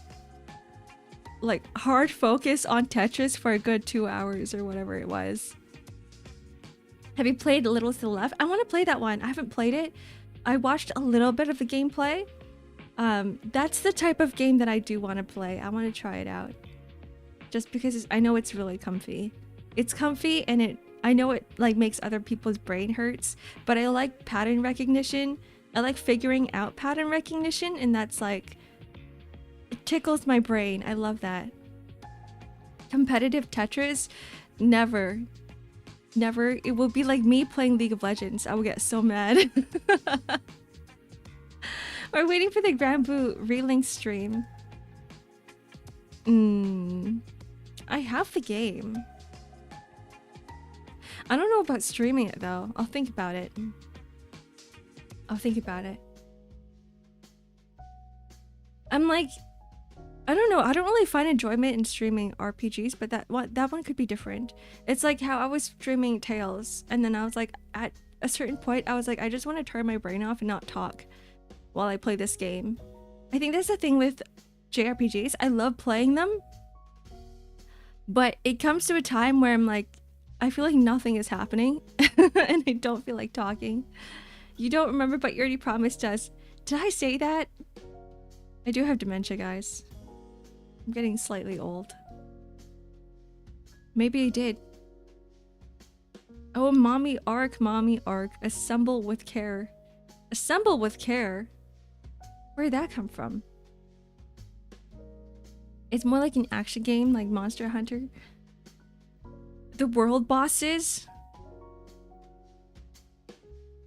hard focus on Tetris for a good 2 hours or whatever it was. Have you played Little to the Left? I want to play that one. I haven't played it. I watched a little bit of the gameplay. That's the type of game that I do want to play. I want to try it out. Just because I know it's really comfy. It's comfy and I know it like makes other people's brain hurts, but I like pattern recognition. I like figuring out pattern recognition, and that's like, it tickles my brain. I love that. Competitive Tetris? Never. Never. It will be like me playing League of Legends. I will get so mad. We're waiting for the Grand Blue Relink stream. I have the game. I don't know about streaming it though. I'll think about it. I'm like, I don't know. I don't really find enjoyment in streaming RPGs, but that one could be different. It's like how I was streaming Tales, and then I was like, at a certain point, I was like, I just want to turn my brain off and not talk while I play this game. I think that's the thing with JRPGs. I love playing them, but it comes to a time where I'm like, I feel like nothing is happening and I don't feel like talking. You don't remember, but you already promised us. Did I say that? I do have dementia, guys. I'm getting slightly old. Maybe I did. Oh, Mommy Ark. Assemble with care. Assemble with care? Where'd that come from? It's more like an action game, like Monster Hunter. The world bosses?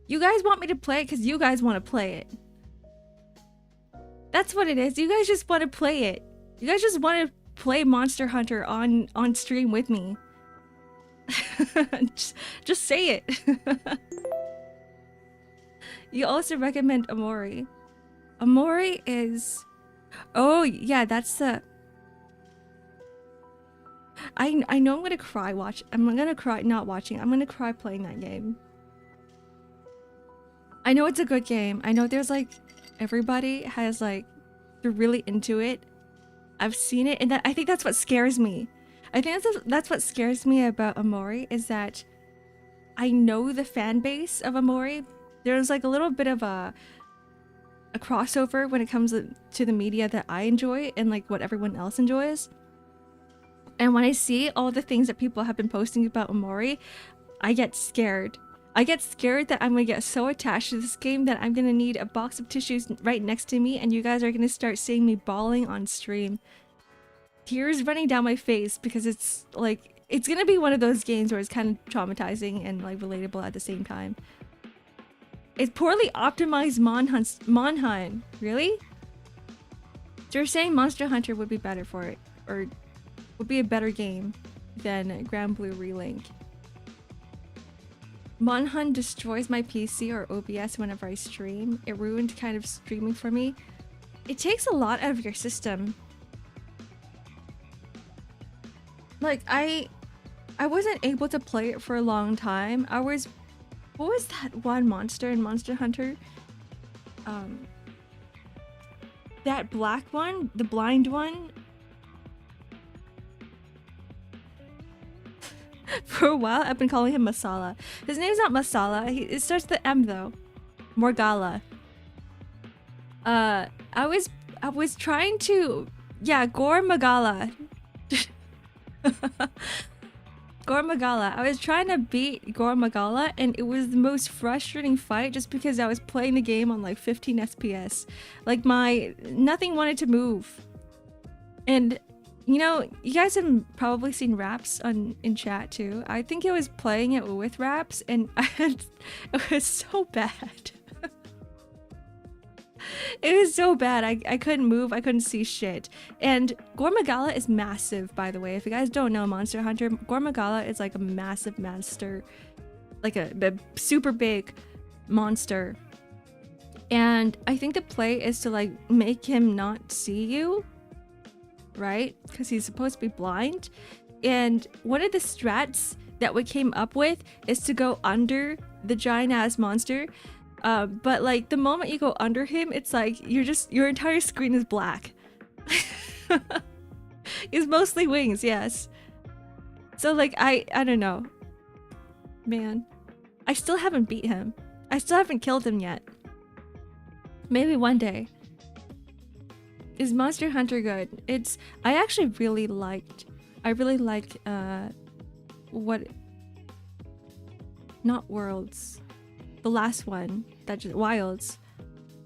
You guys want me to play it because you guys want to play it. That's what it is. You guys just want to play it. You guys just want to play Monster Hunter on stream with me. just say it. You also recommend Amori. Amori is... Oh, yeah, that's the... I know I'm gonna cry I'm gonna cry not watching. I'm gonna cry playing that game. I know it's a good game. I know there's like... Everybody has like... They're really into it. I've seen it, and I think that's what scares me. I think that's what scares me about Amori, is that I know the fan base of Amori. There's like a little bit of a crossover when it comes to the media that I enjoy and like what everyone else enjoys. And when I see all the things that people have been posting about Amori, I get scared. I get scared that I'm gonna get so attached to this game that I'm gonna need a box of tissues right next to me, and you guys are gonna start seeing me bawling on stream. Tears running down my face, because it's like, it's gonna be one of those games where it's kind of traumatizing and like relatable at the same time. It's poorly optimized Monhunt. Really? So you're saying Monster Hunter would be better for it, or would be a better game than Grand Blue Relink? Monhunt destroys my PC or OBS whenever I stream. It ruined kind of streaming for me. It takes a lot out of your system. Like, I wasn't able to play it for a long time. What was that one monster in Monster Hunter? That black one? The blind one? For a while, I've been calling him Masala. His name's not Masala. It starts with the M though. Morgala. I was trying to... Yeah, Gore Magala. Gore Magala. I was trying to beat Gore Magala, and it was the most frustrating fight just because I was playing the game on like 15 FPS. Like nothing wanted to move. And you know, you guys have probably seen Raps in chat too. I think I was playing it with Raps, and it was so bad. It was so bad. I couldn't move. I couldn't see shit. And Gore Magala is massive, by the way. If you guys don't know Monster Hunter, Gore Magala is like a massive monster, like a super big monster. And I think the play is to like make him not see you. right? Because he's supposed to be blind. And one of the strats that we came up with is to go under the giant ass monster. But like the moment you go under him, it's like your entire screen is black. It's mostly wings, yes. So like I don't know. Man, I still haven't beat him. I still haven't killed him yet. Maybe one day. Is Monster Hunter good? I actually really liked what, not Worlds, the last one, that just Wilds.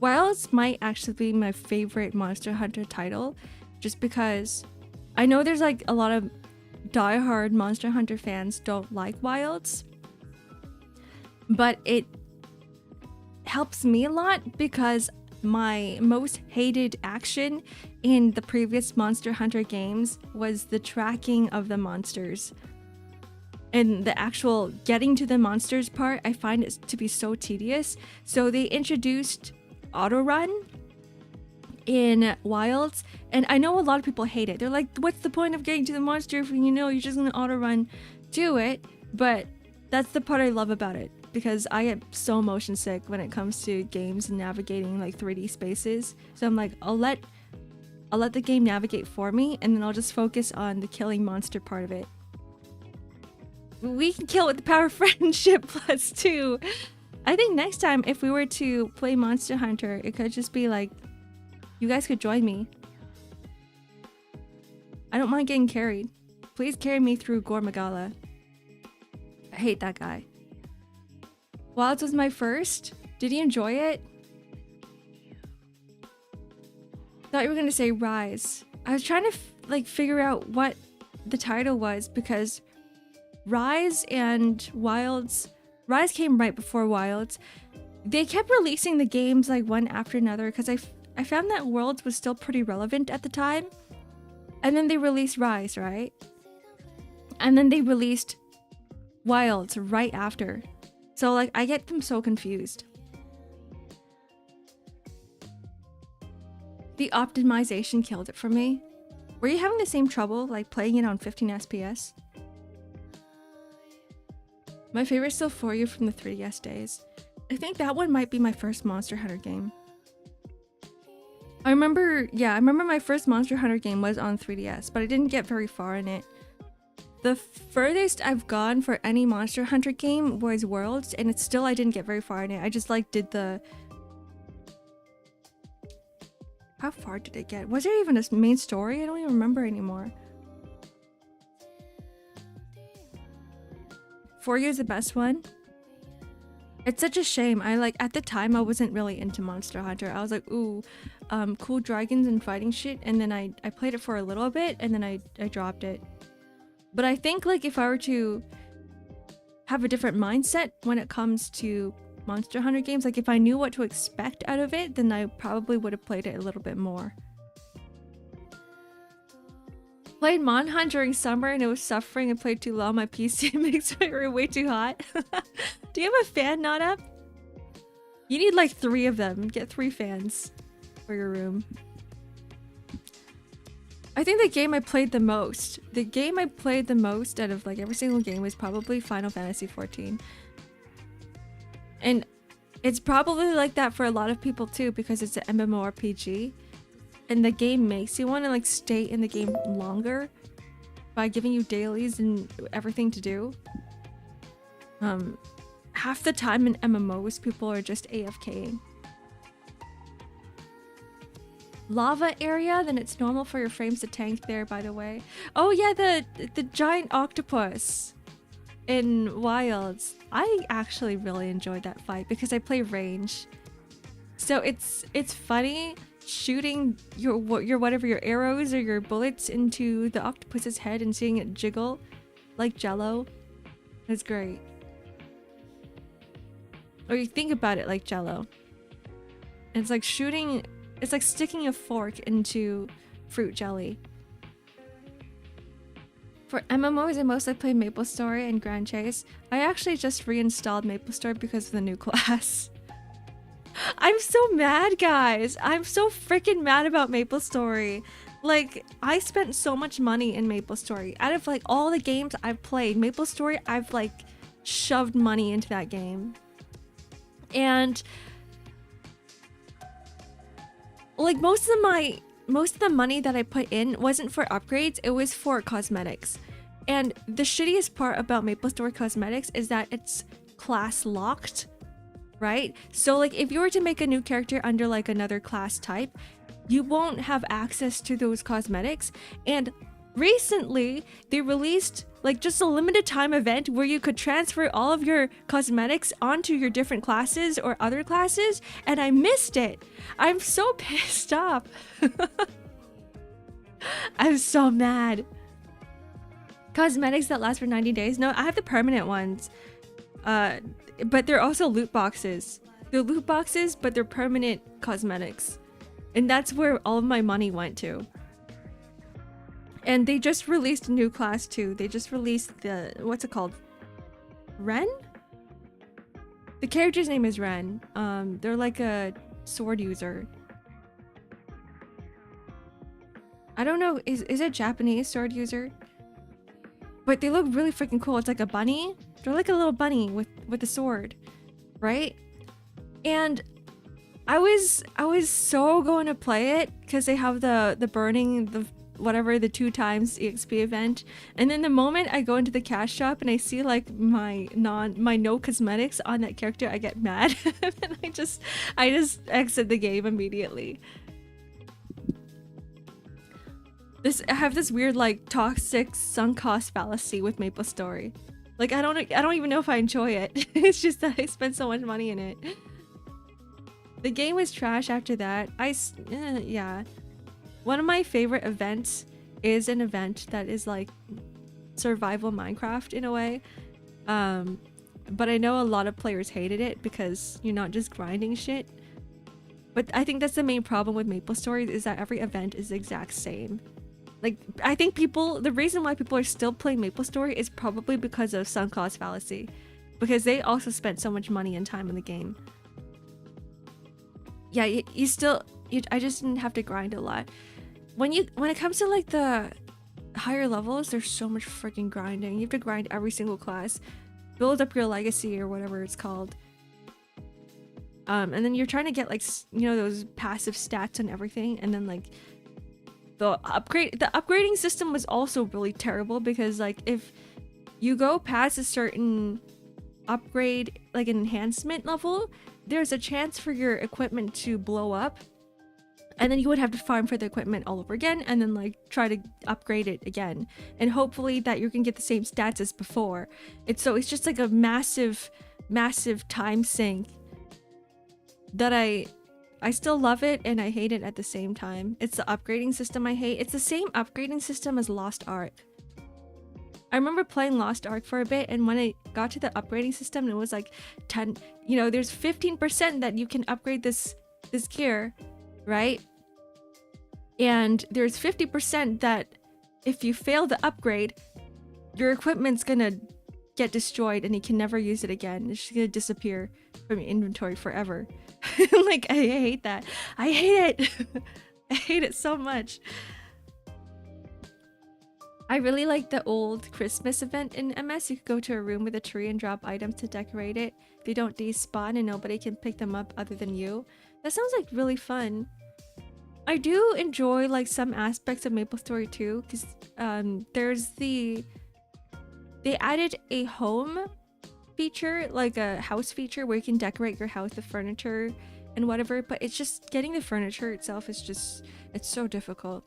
Wilds might actually be my favorite Monster Hunter title, just because I know there's like a lot of diehard Monster Hunter fans don't like Wilds, but it helps me a lot because my most hated action in the previous Monster Hunter games was the tracking of the monsters. And the actual getting to the monsters part, I find it to be so tedious. So they introduced auto-run in Wilds, and I know a lot of people hate it. They're like, what's the point of getting to the monster if you know you're just gonna auto-run to it? But that's the part I love about it, because I get so motion sick when it comes to games and navigating like 3D spaces. So I'm like, I'll let the game navigate for me, and then I'll just focus on the killing monster part of it. We can kill with the power of friendship plus 2. I think next time if we were to play Monster Hunter, it could just be like, you guys could join me. I don't mind getting carried. Please carry me through Gore Magala. I hate that guy. Wilds was my first. Did you enjoy it? Thought you were gonna say Rise. I was trying to like figure out what the title was, because Rise and Wilds, Rise came right before Wilds. They kept releasing the games like one after another, because I found that Worlds was still pretty relevant at the time. And then they released Rise, right? And then they released Wilds right after. So like I get them so confused. The optimization killed it for me. Were you having the same trouble like playing it on 15 FPS? My favorite's still For You from the 3DS days. I think that one might be my first Monster Hunter game. I remember my first Monster Hunter game was on 3DS, but I didn't get very far in it. The furthest I've gone for any Monster Hunter game was Worlds, and it's still I didn't get very far in it. I just like did the... How far did it get? Was there even a main story? I don't even remember anymore. For You is the best one. It's such a shame. At the time I wasn't really into Monster Hunter. I was like, ooh, cool dragons and fighting shit, and then I played it for a little bit and then I dropped it. But I think like if I were to have a different mindset when it comes to Monster Hunter games, like if I knew what to expect out of it, then I probably would have played it a little bit more. Played Mon Hunt during summer and it was suffering and played too low on my PC. It makes it way too hot. Do you have a fan not up? You need like 3 of them. Get 3 fans for your room. I think the game I played the most out of like every single game was probably Final Fantasy XIV. And it's probably like that for a lot of people too, because it's an MMORPG. And the game makes you want to like stay in the game longer by giving you dailies and everything to do. Half the time in MMOs, people are just AFKing. Lava area, then it's normal for your frames to tank there, by the way. Oh yeah, the giant octopus in Wilds. I actually really enjoyed that fight because I play range. So it's funny shooting your whatever, your arrows or your bullets into the octopus's head and seeing it jiggle like jello. It's great. Or you think about it like jello. It's like shooting, it's like sticking a fork into fruit jelly. For MMOs, I mostly play MapleStory and Grand Chase. I actually just reinstalled MapleStory because of the new class. I'm so mad, guys. I'm so freaking mad about MapleStory. Like, I spent so much money in MapleStory. Out of like all the games I've played, MapleStory, I've like shoved money into that game. And like most of the money that I put in wasn't for upgrades, it was for cosmetics. And the shittiest part about MapleStory cosmetics is that it's class locked, right? So like if you were to make a new character under like another class type, you won't have access to those cosmetics. And recently they released like just a limited time event where you could transfer all of your cosmetics onto your different classes or other classes, and I missed it. I'm so pissed off. I'm so mad. Cosmetics that last for 90 days? No, I have the permanent ones. But they're also loot boxes. They're loot boxes, but they're permanent cosmetics. And that's where all of my money went to. And they just released a new class too. They just released the, what's it called? Ren? The character's name is Ren. They're like a sword user. I don't know, is it Japanese sword user? But they look really freaking cool. It's like a bunny. They're like a little bunny with a sword, right? And I was so going to play it because they have the burning, the whatever, the 2 times EXP event. And then the moment I go into the cash shop and I see like my no cosmetics on that character, I get mad. And I just exit the game immediately. I have this weird like toxic sunk cost fallacy with MapleStory. Like I don't even know if I enjoy it. It's just that I spent so much money in it. The game was trash after that. Yeah. One of my favorite events is an event that is like survival Minecraft in a way. But I know a lot of players hated it because you're not just grinding shit. But I think that's the main problem with MapleStory is that every event is the exact same. Like, I think the reason why people are still playing MapleStory is probably because of sunk cost fallacy. Because they also spent so much money and time in the game. Yeah, I just didn't have to grind a lot. When it comes to like the higher levels, there's so much freaking grinding. You have to grind every single class. Build up your legacy or whatever it's called. And then you're trying to get like, you know, those passive stats and everything. And then like, the upgrading system was also really terrible because like if you go past a certain upgrade, like an enhancement level, there's a chance for your equipment to blow up, and then you would have to farm for the equipment all over again and then like try to upgrade it again, and hopefully that you can get the same stats as before. It's just like a massive time sink that I still love it and I hate it at the same time. It's the upgrading system I hate. It's the same upgrading system as Lost Ark. I remember playing Lost Ark for a bit, and when I got to the upgrading system, it was like 10, you know, there's 15% that you can upgrade this gear, right? And there's 50% that if you fail the upgrade, your equipment's gonna get destroyed and you can never use it again. It's just gonna disappear from your inventory forever. Like, I hate that. I hate it. I hate it so much. I really like the old Christmas event in MS. You could go to a room with a tree and drop items to decorate it. They don't despawn and nobody can pick them up other than you. That sounds like really fun. I do enjoy like some aspects of MapleStory too, because they added a home feature, like a house feature where you can decorate your house with furniture and whatever, but it's just getting the furniture itself is just, it's so difficult.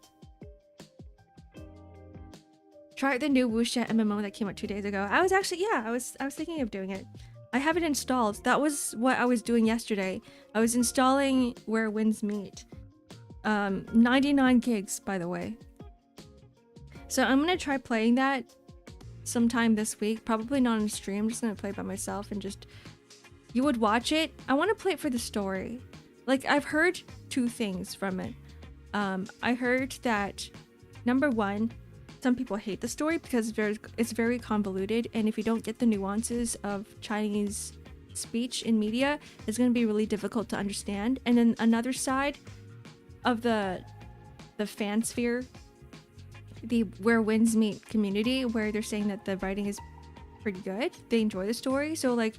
Try the new Wuxia MMO that came out 2 days ago. I was actually, yeah, I was thinking of doing it. I have it installed. That was what I was doing yesterday. I was installing Where Winds Meet. 99 gigs, by the way. So I'm gonna try playing that sometime this week. Probably not on stream. I'm just gonna play it by myself and just... You would watch it? I want to play it for the story. Like, I've heard 2 things from it. I heard that, number 1, some people hate the story because it's very convoluted, and if you don't get the nuances of Chinese speech in media, it's going to be really difficult to understand. And then another side of the fan sphere, the Where Winds Meet community, where they're saying that the writing is pretty good. They enjoy the story. So like,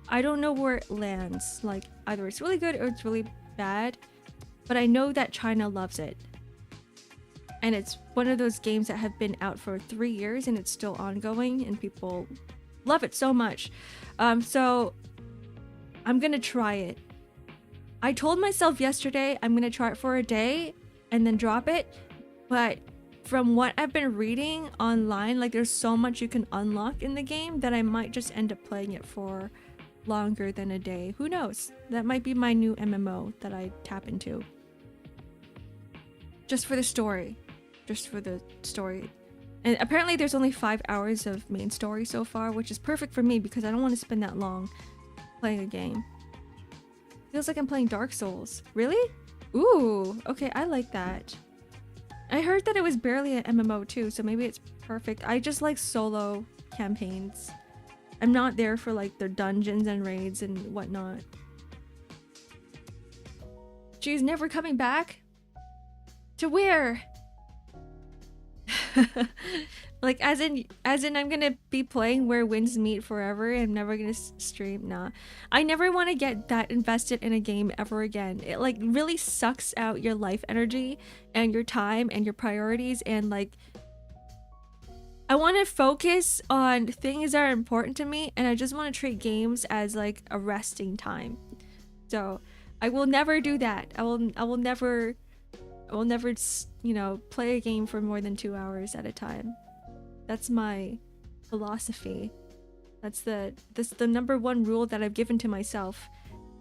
I don't know where it lands. Like either it's really good or it's really bad, but I know that China loves it. And it's one of those games that have been out for 3 years and it's still ongoing and people love it so much. So I'm gonna try it. I told myself yesterday I'm gonna try it for a day and then drop it, but from what I've been reading online, like there's so much you can unlock in the game that I might just end up playing it for longer than a day. Who knows? That might be my new MMO that I tap into. Just for the story. Just for the story. And apparently there's only 5 hours of main story so far, which is perfect for me because I don't want to spend that long playing a game. Feels like I'm playing Dark Souls. Really? Ooh, okay, I like that. I heard that it was barely an MMO too, so maybe it's perfect. I just like solo campaigns. I'm not there for like their dungeons and raids and whatnot. She's never coming back? To where? Like as in I'm gonna be playing Where Winds Meet forever and I'm never gonna stream. Nah, I never want to get that invested in a game ever again. It like really sucks out your life energy and your time and your priorities, and like I want to focus on things that are important to me, and I just want to treat games as like a resting time. So I will never do that. I will never, you know, play a game for more than 2 hours at a time. That's my philosophy. That's the number one rule that I've given to myself.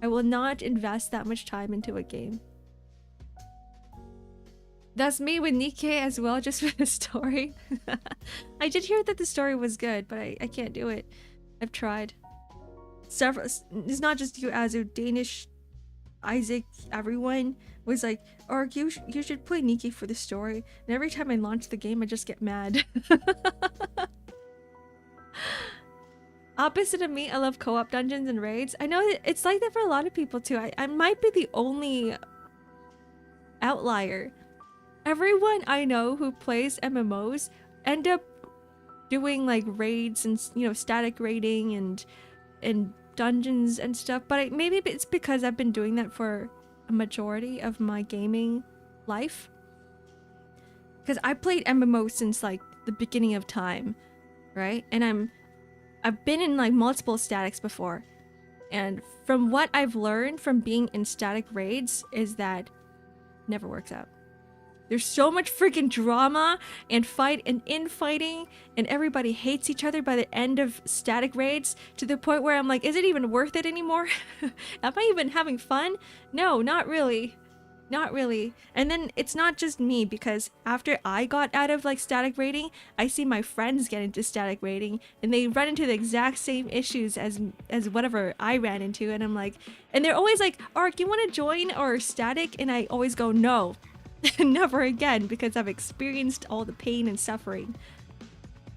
I will not invest that much time into a game. That's me with Nikkei as well, just for the story. I did hear that the story was good, but I can't do it. I've tried. Several. It's not just you, Azu. Danish, Isaac, everyone was like, "Ark, you should play Nikkei for the story." And every time I launch the game, I just get mad. Opposite of me, I love co-op dungeons and raids. I know it's like that for a lot of people too. I might be the only outlier. Everyone I know who plays MMOs end up doing like raids and, you know, static raiding and dungeons and stuff, but maybe it's because I've been doing that for a majority of my gaming life. Because I played MMOs since like the beginning of time, right? And I've been in like multiple statics before, and from what I've learned from being in static raids is that it never works out. There's so much freaking drama and fight and infighting, and everybody hates each other by the end of static raids, to the point where I'm like, is it even worth it anymore? Am I even having fun? No, not really. Not really. And then it's not just me, because after I got out of like static raiding, I see my friends get into static raiding and they run into the exact same issues as whatever I ran into, and I'm like, and they're always like, "Ark, you want to join our static?" And I always go, "No." Never again, because I've experienced all the pain and suffering.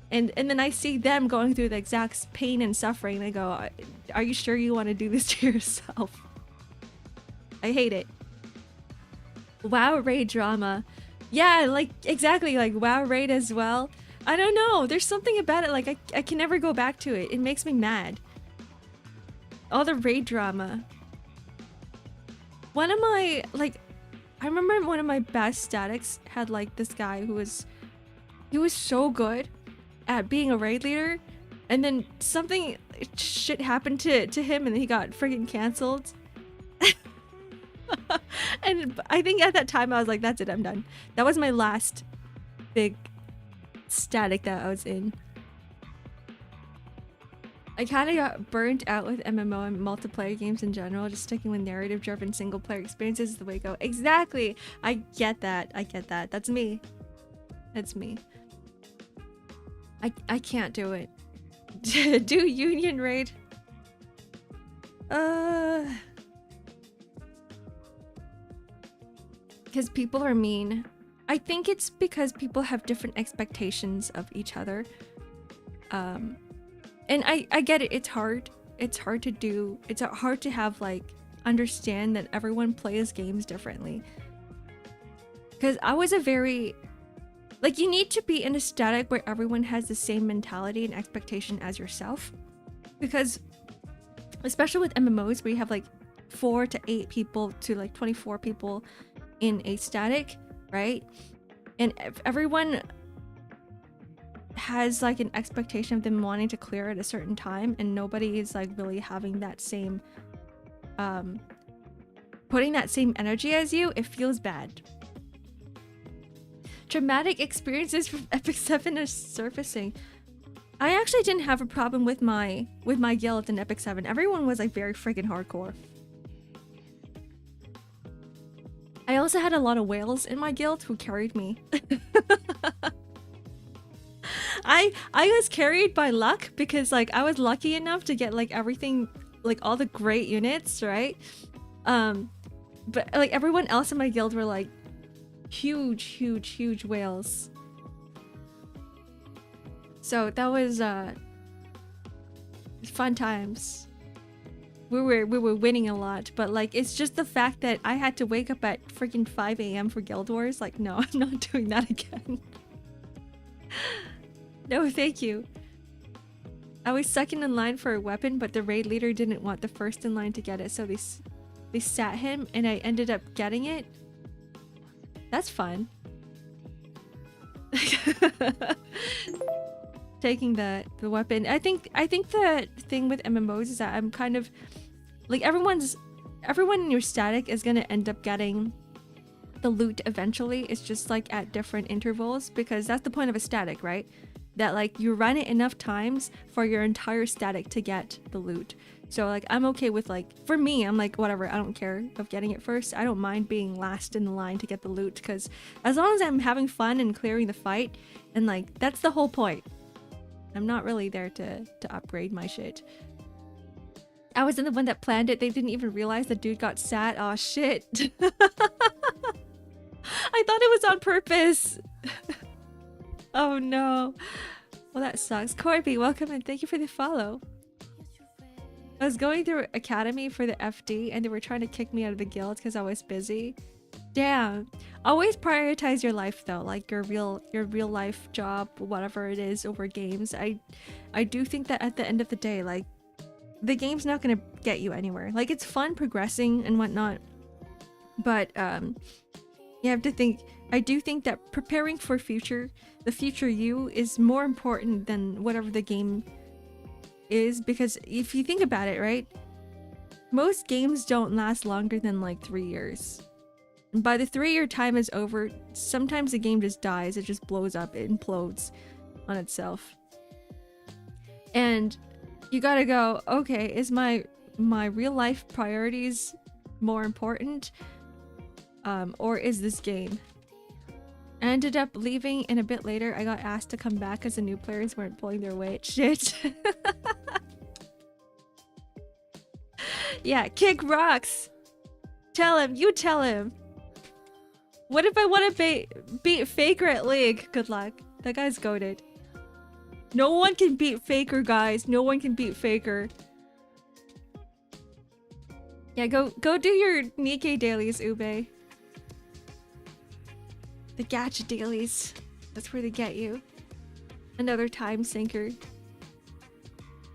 And then I see them going through the exact pain and suffering, and I go, "Are you sure you want to do this to yourself?" I hate it. WoW raid drama. Yeah, like exactly, like WoW raid as well. I don't know, there's something about it, like I can never go back to it. It makes me mad. All the raid drama. One of my, like, I remember one of my best statics had like this guy who was, he was so good at being a raid leader, and then something shit happened to him and he got friggin' cancelled. And I think at that time I was like, that's it, I'm done. That was my last big static that I was in. I kind of got burnt out with MMO and multiplayer games in general. Just sticking with narrative-driven single-player experiences is the way to go. Exactly. I get that. I get that. That's me. That's me. I can't do it. Do Union Raid? Because people are mean. I think it's because people have different expectations of each other. And I get it, it's hard. It's hard to do. It's hard to have, like, understand that everyone plays games differently. Because I was a very, like, you need to be in a static where everyone has the same mentality and expectation as yourself. Because especially with MMOs where you have like 4 to 8 people to like 24 people in a static, right? And if everyone has like an expectation of them wanting to clear at a certain time and nobody is like really having that same putting that same energy as you, it feels bad. Traumatic experiences from Epic 7 is surfacing. I actually didn't have a problem with my guild in Epic 7. Everyone was like very freaking hardcore. I also had a lot of whales in my guild who carried me. I was carried by luck because like I was lucky enough to get like everything, like all the great units, right? But like everyone else in my guild were like huge whales. So that was fun times. We were winning a lot, but like it's just the fact that I had to wake up at freaking 5 a.m. for Guild Wars. Like, no, I'm not doing that again. No, thank you. I was second in line for a weapon, but the raid leader didn't want the first in line to get it, so they sat him, and I ended up getting it. That's fun. Taking the weapon. I think the thing with MMOs is that I'm kind of like everyone in your static is gonna end up getting the loot eventually. It's just like at different intervals, because that's the point of a static, right? That like you run it enough times for your entire static to get the loot. So like I'm okay with, like, for me, I'm like, whatever, I don't care of getting it first. I don't mind being last in the line to get the loot, because as long as I'm having fun and clearing the fight, and like that's the whole point. I'm not really there to upgrade my shit. I was in the one that planned it. They didn't even realize the dude got sat. Aw, shit. I thought it was on purpose. Oh no. Well, that sucks. Corby, welcome and thank you for the follow. I was going through Academy for the FD and they were trying to kick me out of the guild because I was busy. Damn. Always prioritize your life though, like your real life job, whatever it is, over games. I do think that at the end of the day, like, the game's not gonna get you anywhere. Like, it's fun progressing and whatnot, but you have to think. I do think that preparing for the future you is more important than whatever the game is, because if you think about it, right, most games don't last longer than like 3 years. By the 3-year time is over, sometimes the game just dies. It just blows up. It implodes on itself. And you gotta go, okay, is my real life priorities more important? Or is this game? I ended up leaving, and a bit later I got asked to come back as the new players weren't pulling their weight. Shit. Yeah, kick rocks. Tell him. You tell him. What if I want to beat Faker at League? Good luck. That guy's goated. No one can beat Faker, guys. No one can beat Faker. Yeah, go do your Nikkei dailies, Ube. The gacha dailies. That's where they get you. Another time sinker.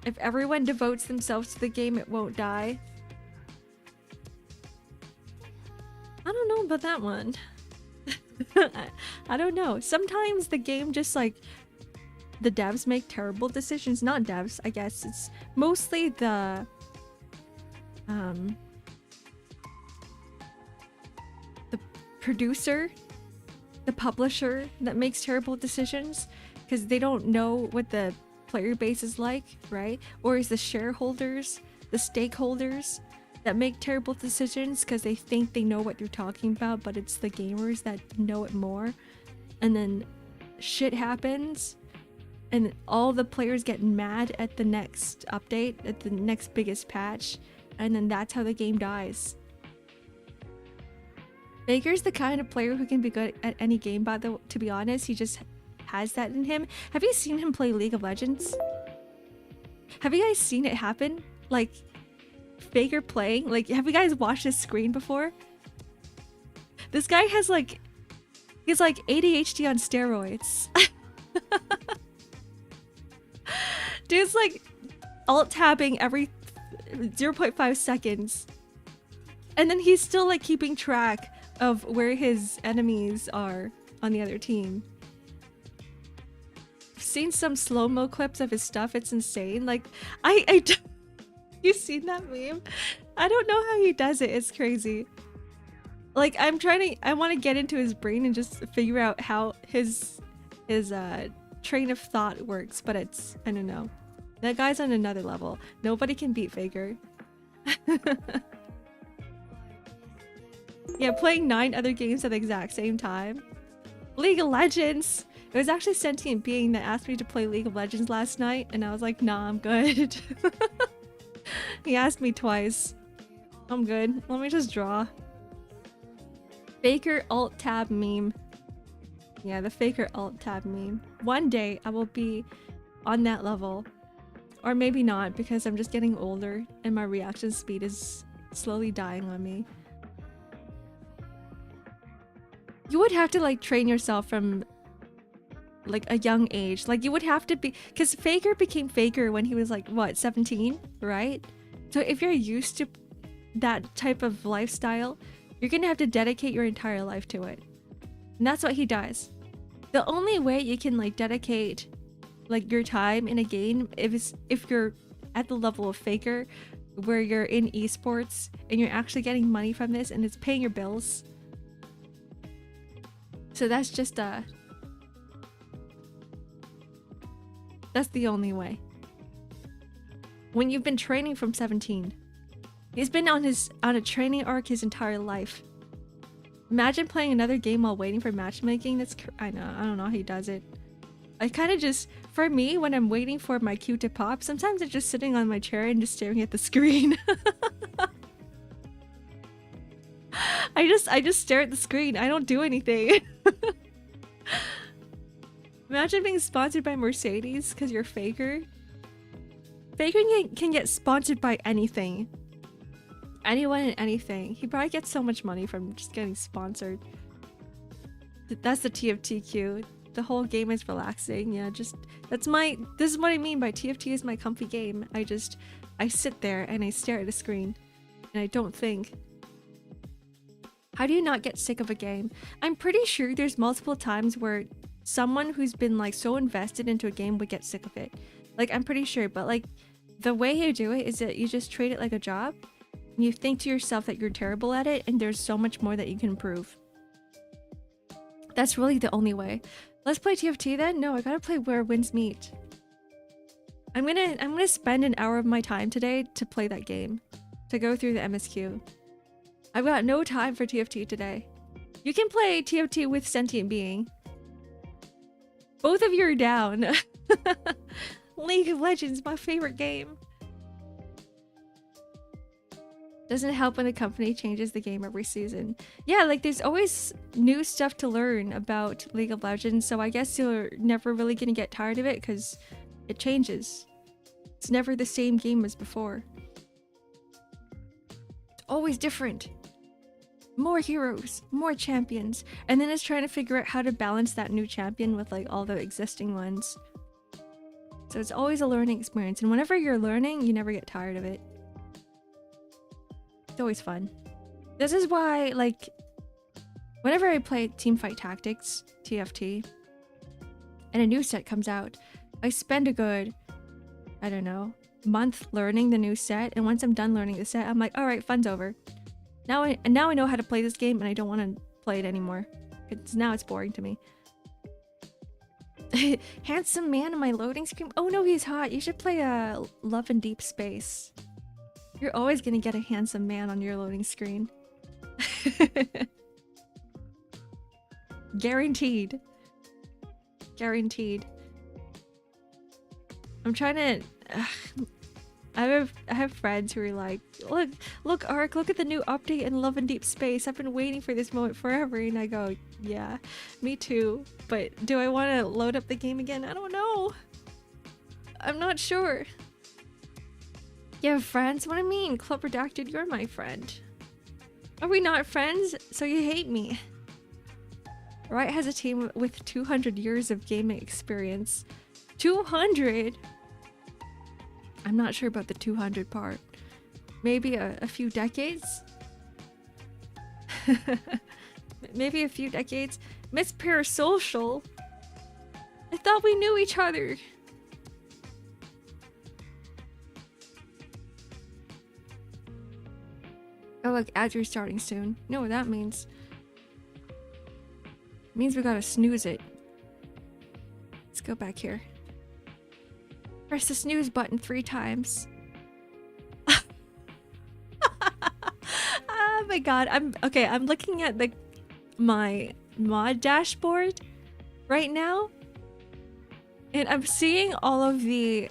If everyone devotes themselves to the game, it won't die. I don't know about that one. I don't know. Sometimes the game just, like, the devs make terrible decisions. Not devs, I guess. It's mostly the producer, the publisher that makes terrible decisions because they don't know what the player base is like, right? Or is the shareholders, the stakeholders that make terrible decisions because they think they know what you're talking about, but it's the gamers that know it more. And then shit happens and all the players get mad at the next update, at the next biggest patch, and then that's how the game dies. Baker's the kind of player who can be good at any game, to be honest. He just has that in him. Have you seen him play League of Legends? Have you guys seen it happen? Like, Faker playing? Like, have you guys watched his screen before? This guy has like He's like ADHD on steroids. Dude's like alt tabbing every 0.5 seconds. And then he's still like keeping track of where his enemies are on the other team. I've seen some slow-mo clips of his stuff. It's insane. Like, you've seen that meme? I don't know how he does it. It's crazy. Like, I want to get into his brain and just figure out how his train of thought works, but I don't know. That guy's on another level. Nobody can beat Faker. Yeah, playing 9 other games at the exact same time. League of Legends! It was actually Sentient Being that asked me to play League of Legends last night, and I was like, nah, I'm good. He asked me twice. I'm good. Let me just draw. Faker alt-tab meme. Yeah, the Faker alt-tab meme. One day, I will be on that level. Or maybe not, because I'm just getting older, and my reaction speed is slowly dying on me. You would have to like train yourself from like a young age. Like you would have to be, because Faker became Faker when he was like what, 17, right? So if you're used to that type of lifestyle, you're gonna have to dedicate your entire life to it. And that's what he does. The only way you can like dedicate like your time in a game if you're at the level of Faker, where you're in esports and you're actually getting money from this and it's paying your bills. So that's just that's the only way. When you've been training from 17, he's been on a training arc his entire life. Imagine playing another game while waiting for matchmaking. I don't know how he does it. I kind of just, for me, when I'm waiting for my cue to pop, sometimes I'm just sitting on my chair and just staring at the screen. I just stare at the screen. I don't do anything. Imagine being sponsored by Mercedes because you're Faker. Faker can get sponsored by anything. Anyone and anything. He probably gets so much money from just getting sponsored. That's the TFTQ. The whole game is relaxing. Yeah, this is what I mean by TFT is my comfy game. I sit there and I stare at a screen and I don't think. How do you not get sick of a game? I'm pretty sure there's multiple times where someone who's been like so invested into a game would get sick of it. Like, I'm pretty sure, but like the way you do it is that you just treat it like a job and you think to yourself that you're terrible at it and there's so much more that you can improve. That's really the only way. Let's play TFT then? No, I gotta play Where Winds Meet. I'm gonna spend an hour of my time today to play that game. To go through the MSQ. I've got no time for TFT today. You can play TFT with Sentient Being. Both of you are down. League of Legends, my favorite game. Doesn't help when the company changes the game every season. Yeah, like there's always new stuff to learn about League of Legends, so I guess you're never really gonna get tired of it because it changes. It's never the same game as before. It's always different. More heroes, more champions, and then it's trying to figure out how to balance that new champion with like all the existing ones. So it's always a learning experience, and whenever you're learning, you never get tired of it. It's always fun. This is why, like, whenever I play Teamfight Tactics, TFT, and a new set comes out, I spend a good, I don't know, month learning the new set, and once I'm done learning the set, I'm like, alright, fun's over. Now I know how to play this game, and I don't want to play it anymore. Now it's boring to me. Handsome man in my loading screen? Oh no, he's hot. You should play Love in Deep Space. You're always gonna get a handsome man on your loading screen. Guaranteed. Guaranteed. I'm trying to... I have friends who are like, look, Ark, look at the new update in Love in Deep Space. I've been waiting for this moment forever. And I go, yeah, me too. But do I want to load up the game again? I don't know. I'm not sure. You have friends? What do I mean? Club Redacted, you're my friend. Are we not friends? So you hate me. Riot has a team with 200 years of gaming experience. 200? I'm not sure about the 200 part. Maybe a few decades? Maybe a few decades? Miss Parasocial? I thought we knew each other. Oh look, ads are starting soon. You know what that means? It means we gotta snooze it. Let's go back here. Press the snooze button 3 times. Oh my god, I'm looking at my mod dashboard right now, and I'm seeing all of the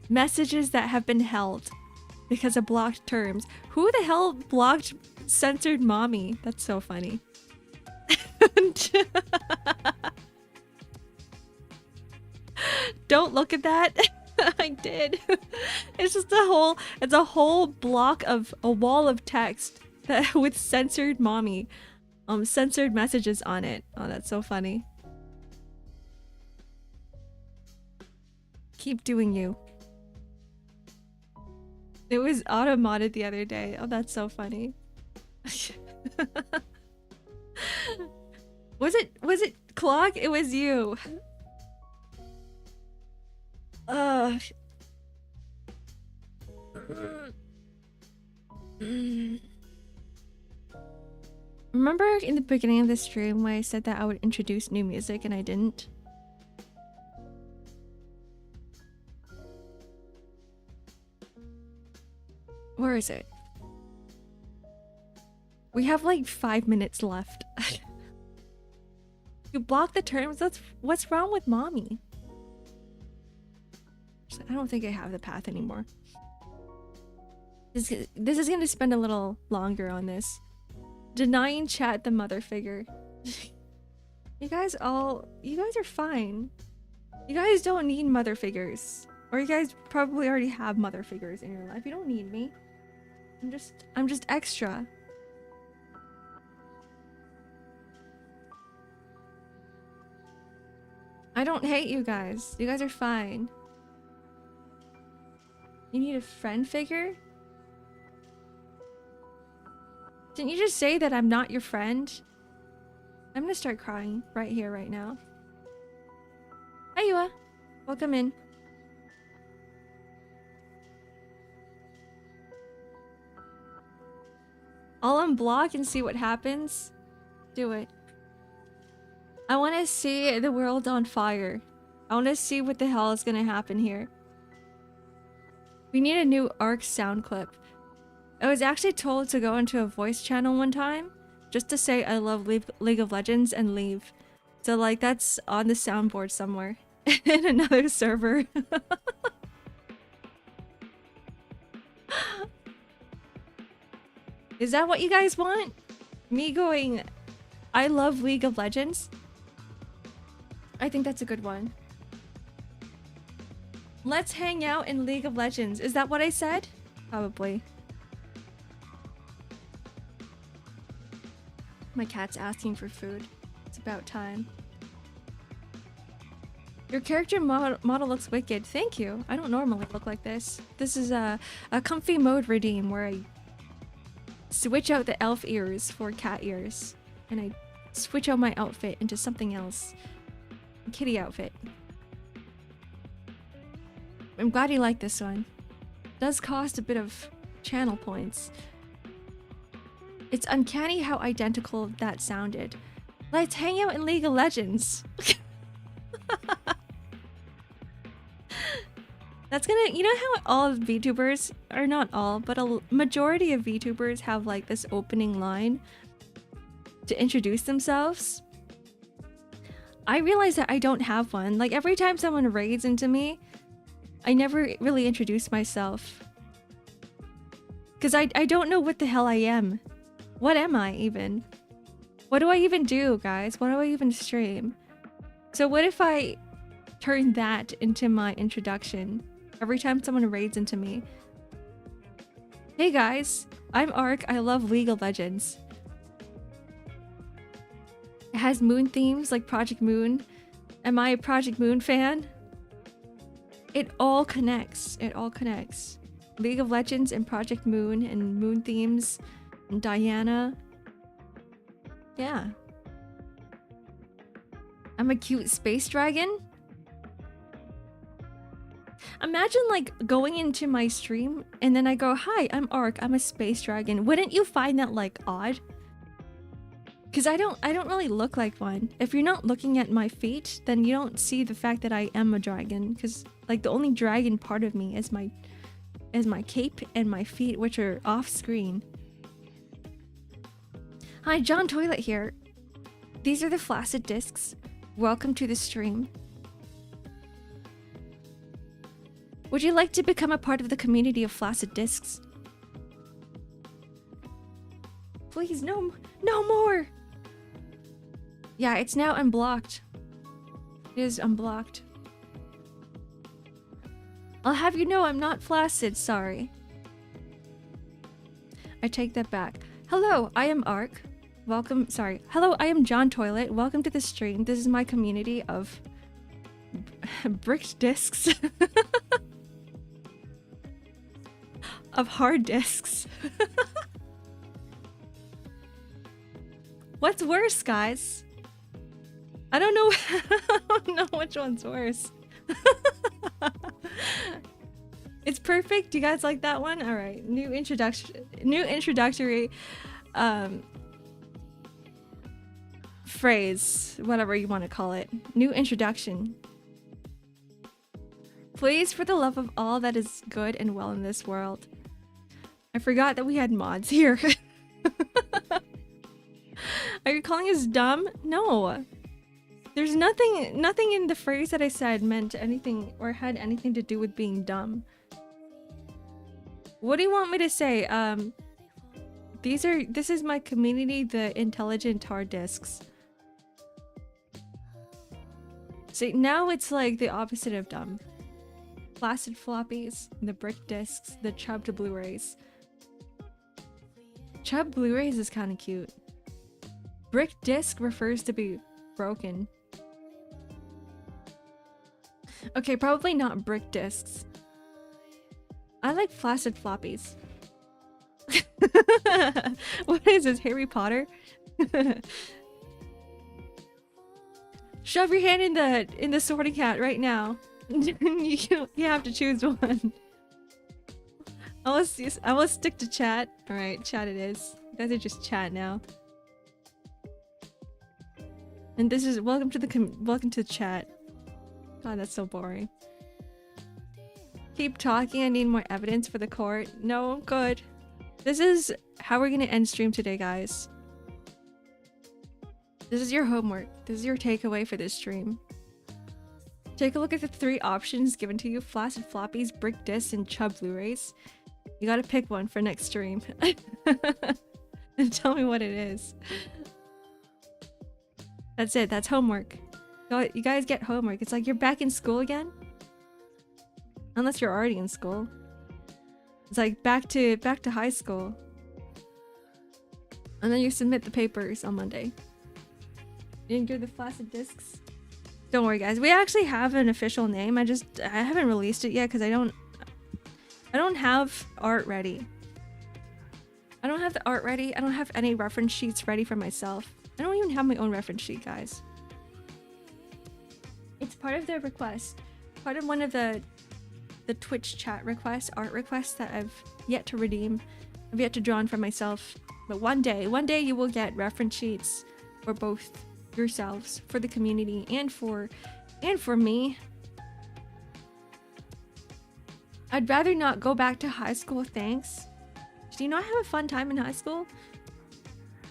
messages that have been held because of blocked terms. Who the hell blocked censored mommy? That's so funny. Don't look at that. I did. It's just it's a whole block of a wall of text that with censored mommy, censored messages on it. Oh, that's so funny. Keep doing you. It was auto-modded the other day. Oh, that's so funny. Was it Clock? It was you. Remember in the beginning of the stream when I said that I would introduce new music and I didn't? Where is it? We have like 5 minutes left. You block the terms? What's wrong with mommy? I don't think I have the path anymore. This is gonna spend a little longer on this. Denying chat the mother figure. You guys are fine. You guys don't need mother figures. Or you guys probably already have mother figures in your life. You don't need me. I'm just extra. I don't hate you guys. You guys are fine. You need a friend figure? Didn't you just say that I'm not your friend? I'm gonna start crying right here, right now. Hi, Yua. Welcome in. I'll unblock and see what happens. Do it. I want to see the world on fire. I want to see what the hell is gonna happen here. We need a new Ark sound clip. I was actually told to go into a voice channel one time just to say I love League of Legends and leave. So like that's on the soundboard somewhere in another server. Is that what you guys want? Me going, I love League of Legends? I think that's a good one. Let's hang out in League of Legends. Is that what I said? Probably. My cat's asking for food. It's about time. Your character model looks wicked. Thank you. I don't normally look like this. This is a comfy mode redeem where I switch out the elf ears for cat ears. And I switch out my outfit into something else. A kitty outfit. I'm glad you like this one. It does cost a bit of channel points. It's uncanny how identical that sounded. Let's hang out in League of Legends. That's gonna, you know how all VTubers, or not all, but a majority of VTubers have like this opening line to introduce themselves? I realize that I don't have one. Like every time someone raids into me, I never really introduce myself. Because I don't know what the hell I am. What am I even? What do I even do, guys? What do I even stream? So what if I turn that into my introduction every time someone raids into me? Hey guys, I'm Ark. I love League of Legends. It has moon themes like Project Moon. Am I a Project Moon fan? It all connects. It all connects. League of Legends and Project Moon and moon themes and Diana. Yeah. I'm a cute space dragon. Imagine like going into my stream and then I go, "Hi, I'm Ark. I'm a space dragon." Wouldn't you find that like odd? Because I don't really look like one. If you're not looking at my feet, then you don't see the fact that I am a dragon. Because like the only dragon part of me is my cape and my feet, which are off screen. Hi, John Toilet here. These are the flaccid discs. Welcome to the stream. Would you like to become a part of the community of flaccid discs? Please, no more. Yeah, it's now unblocked. It is unblocked. I'll have you know I'm not flaccid, sorry. I take that back. Hello, I am Ark. Welcome, sorry. Hello, I am John Toilet. Welcome to the stream. This is my community of bricked discs. Of hard discs. What's worse, guys? I don't know. I don't know which one's worse. It's perfect. You guys like that one? All right. New introductory phrase, whatever you want to call it. New introduction. Please, for the love of all that is good and well in this world. I forgot that we had mods here. Are you calling us dumb? No. There's nothing in the phrase that I said meant anything or had anything to do with being dumb. What do you want me to say? This is my community, the intelligent hard discs. See, now it's like the opposite of dumb. Flaccid floppies, the brick discs, the chubbed Blu-rays. Chubbed Blu-rays is kind of cute. Brick disc refers to be broken. Okay, probably not brick discs. I like flaccid floppies. What is this, Harry Potter? Shove your hand in the sorting hat right now. you have to choose one. I will stick to chat. All right, chat it is. You guys are just chat now. And this is welcome to chat. God, that's so boring. Keep talking. I need more evidence for the court. No, I'm good. This is how we're gonna end stream today, guys. This is your homework. This is your takeaway for this stream. Take a look at the 3 options given to you: flaccid floppies, brick discs, and chub Blu-rays. You gotta pick one for next stream. And tell me what it is. That's it. That's homework. You guys get homework. It's like you're back in school again. Unless you're already in school. It's like back to high school. And then you submit the papers on Monday. You didn't do the flaccid discs? Don't worry, guys. We actually have an official name. I haven't released it yet because I don't have art ready. I don't have the art ready. I don't have any reference sheets ready for myself. I don't even have my own reference sheet, guys. It's part of the request. Part of one of the Twitch chat requests, art requests that I've yet to redeem. I've yet to draw on for myself. But one day you will get reference sheets for both yourselves, for the community, and for me. I'd rather not go back to high school, thanks. Do you not have a fun time in high school?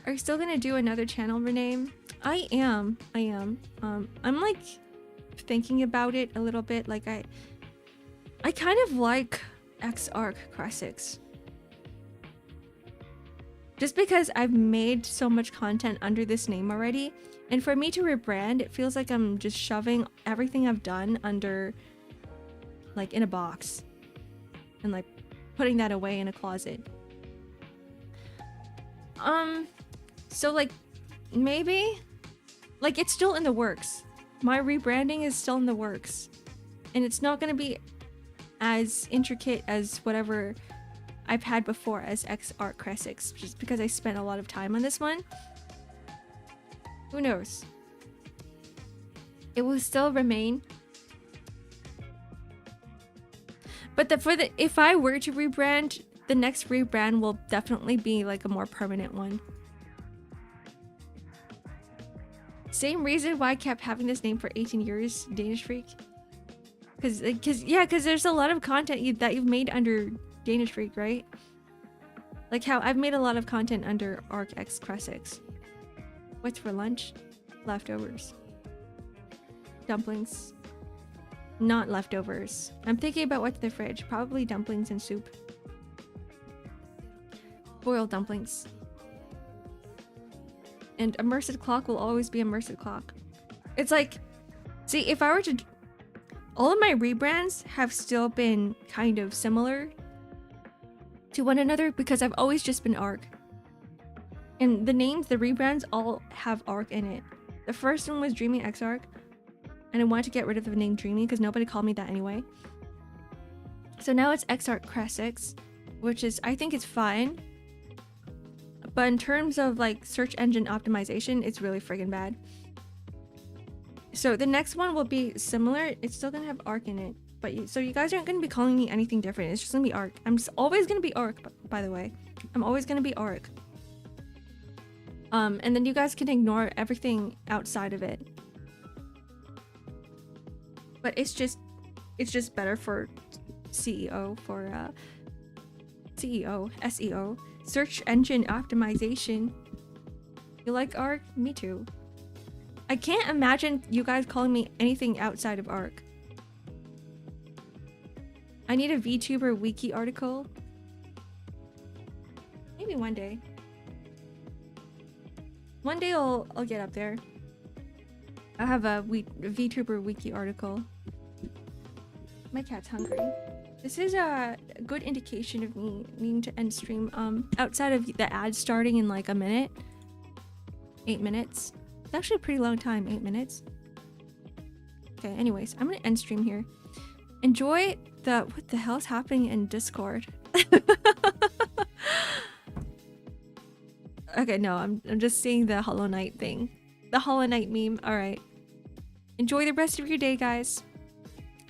Are you still gonna do another channel rename? I am. I'm like thinking about it a little bit. Like I kind of like X-Ark Classics. Just because I've made so much content under this name already, and for me to rebrand, it feels like I'm just shoving everything I've done under, like, in a box. And like putting that away in a closet. So like maybe Like, it's still in the works. My rebranding is still in the works. And it's not going to be as intricate as whatever I've had before as X-Ark Cressix, just because I spent a lot of time on this one. Who knows? It will still remain. But if I were to rebrand, the next rebrand will definitely be like a more permanent one. Same reason why I kept having this name for 18 years, Danish Freak. Cause there's a lot of content that you've made under Danish Freak, right? Like how I've made a lot of content under Arc X Cressix. What's for lunch? Leftovers. Dumplings. Not leftovers. I'm thinking about what's in the fridge. Probably dumplings and soup. Boiled dumplings. And a Merced clock will always be a Merced clock. It's like, see, if I were to... All of my rebrands have still been kind of similar to one another because I've always just been Arc. And the names, the rebrands, all have Arc in it. The first one was Dreaming X-Ark. And I wanted to get rid of the name Dreamy because nobody called me that anyway. So now it's X-Ark Cressix, which is, I think it's fine. But in terms of like search engine optimization, it's really friggin' bad. So the next one will be similar. It's still gonna have Arc in it. But so you guys aren't gonna be calling me anything different. It's just gonna be Arc. I'm just always gonna be Arc, by the way. I'm always gonna be Arc. And then you guys can ignore everything outside of it. But it's just better for SEO, search engine optimization. You like Arc? Me too. I can't imagine you guys calling me anything outside of Arc. I need a VTuber wiki article. Maybe one day. One day I'll get up there. I'll have a VTuber wiki article. My cat's hungry. This is a good indication of me needing to end stream. Outside of the ad starting in like a minute. 8 minutes. It's actually a pretty long time, 8 minutes. Okay, anyways, I'm gonna end stream here. Enjoy what the hell's happening in Discord? Okay, no, I'm just seeing the Hollow Knight thing. The Hollow Knight meme. Alright. Enjoy the rest of your day, guys.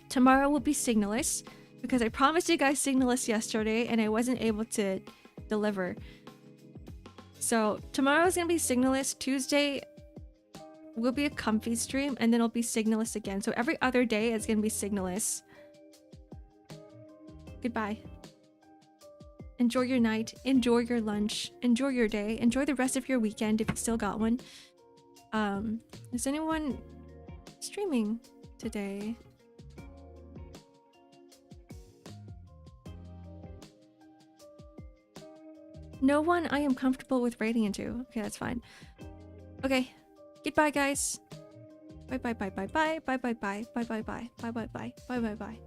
Tomorrow will be Signalist, because I promised you guys Signalist yesterday and I wasn't able to deliver. So tomorrow's gonna be Signalist. Tuesday will be a comfy stream, and then it'll be Signalist again. So every other day is gonna be Signalist. Goodbye. Enjoy your night, enjoy your lunch, enjoy your day, enjoy the rest of your weekend if you still got one. Is anyone streaming today? No one I am comfortable with raiding into. Okay, that's fine. Okay, goodbye guys. Bye bye bye bye bye bye bye bye bye bye bye bye bye bye bye bye bye.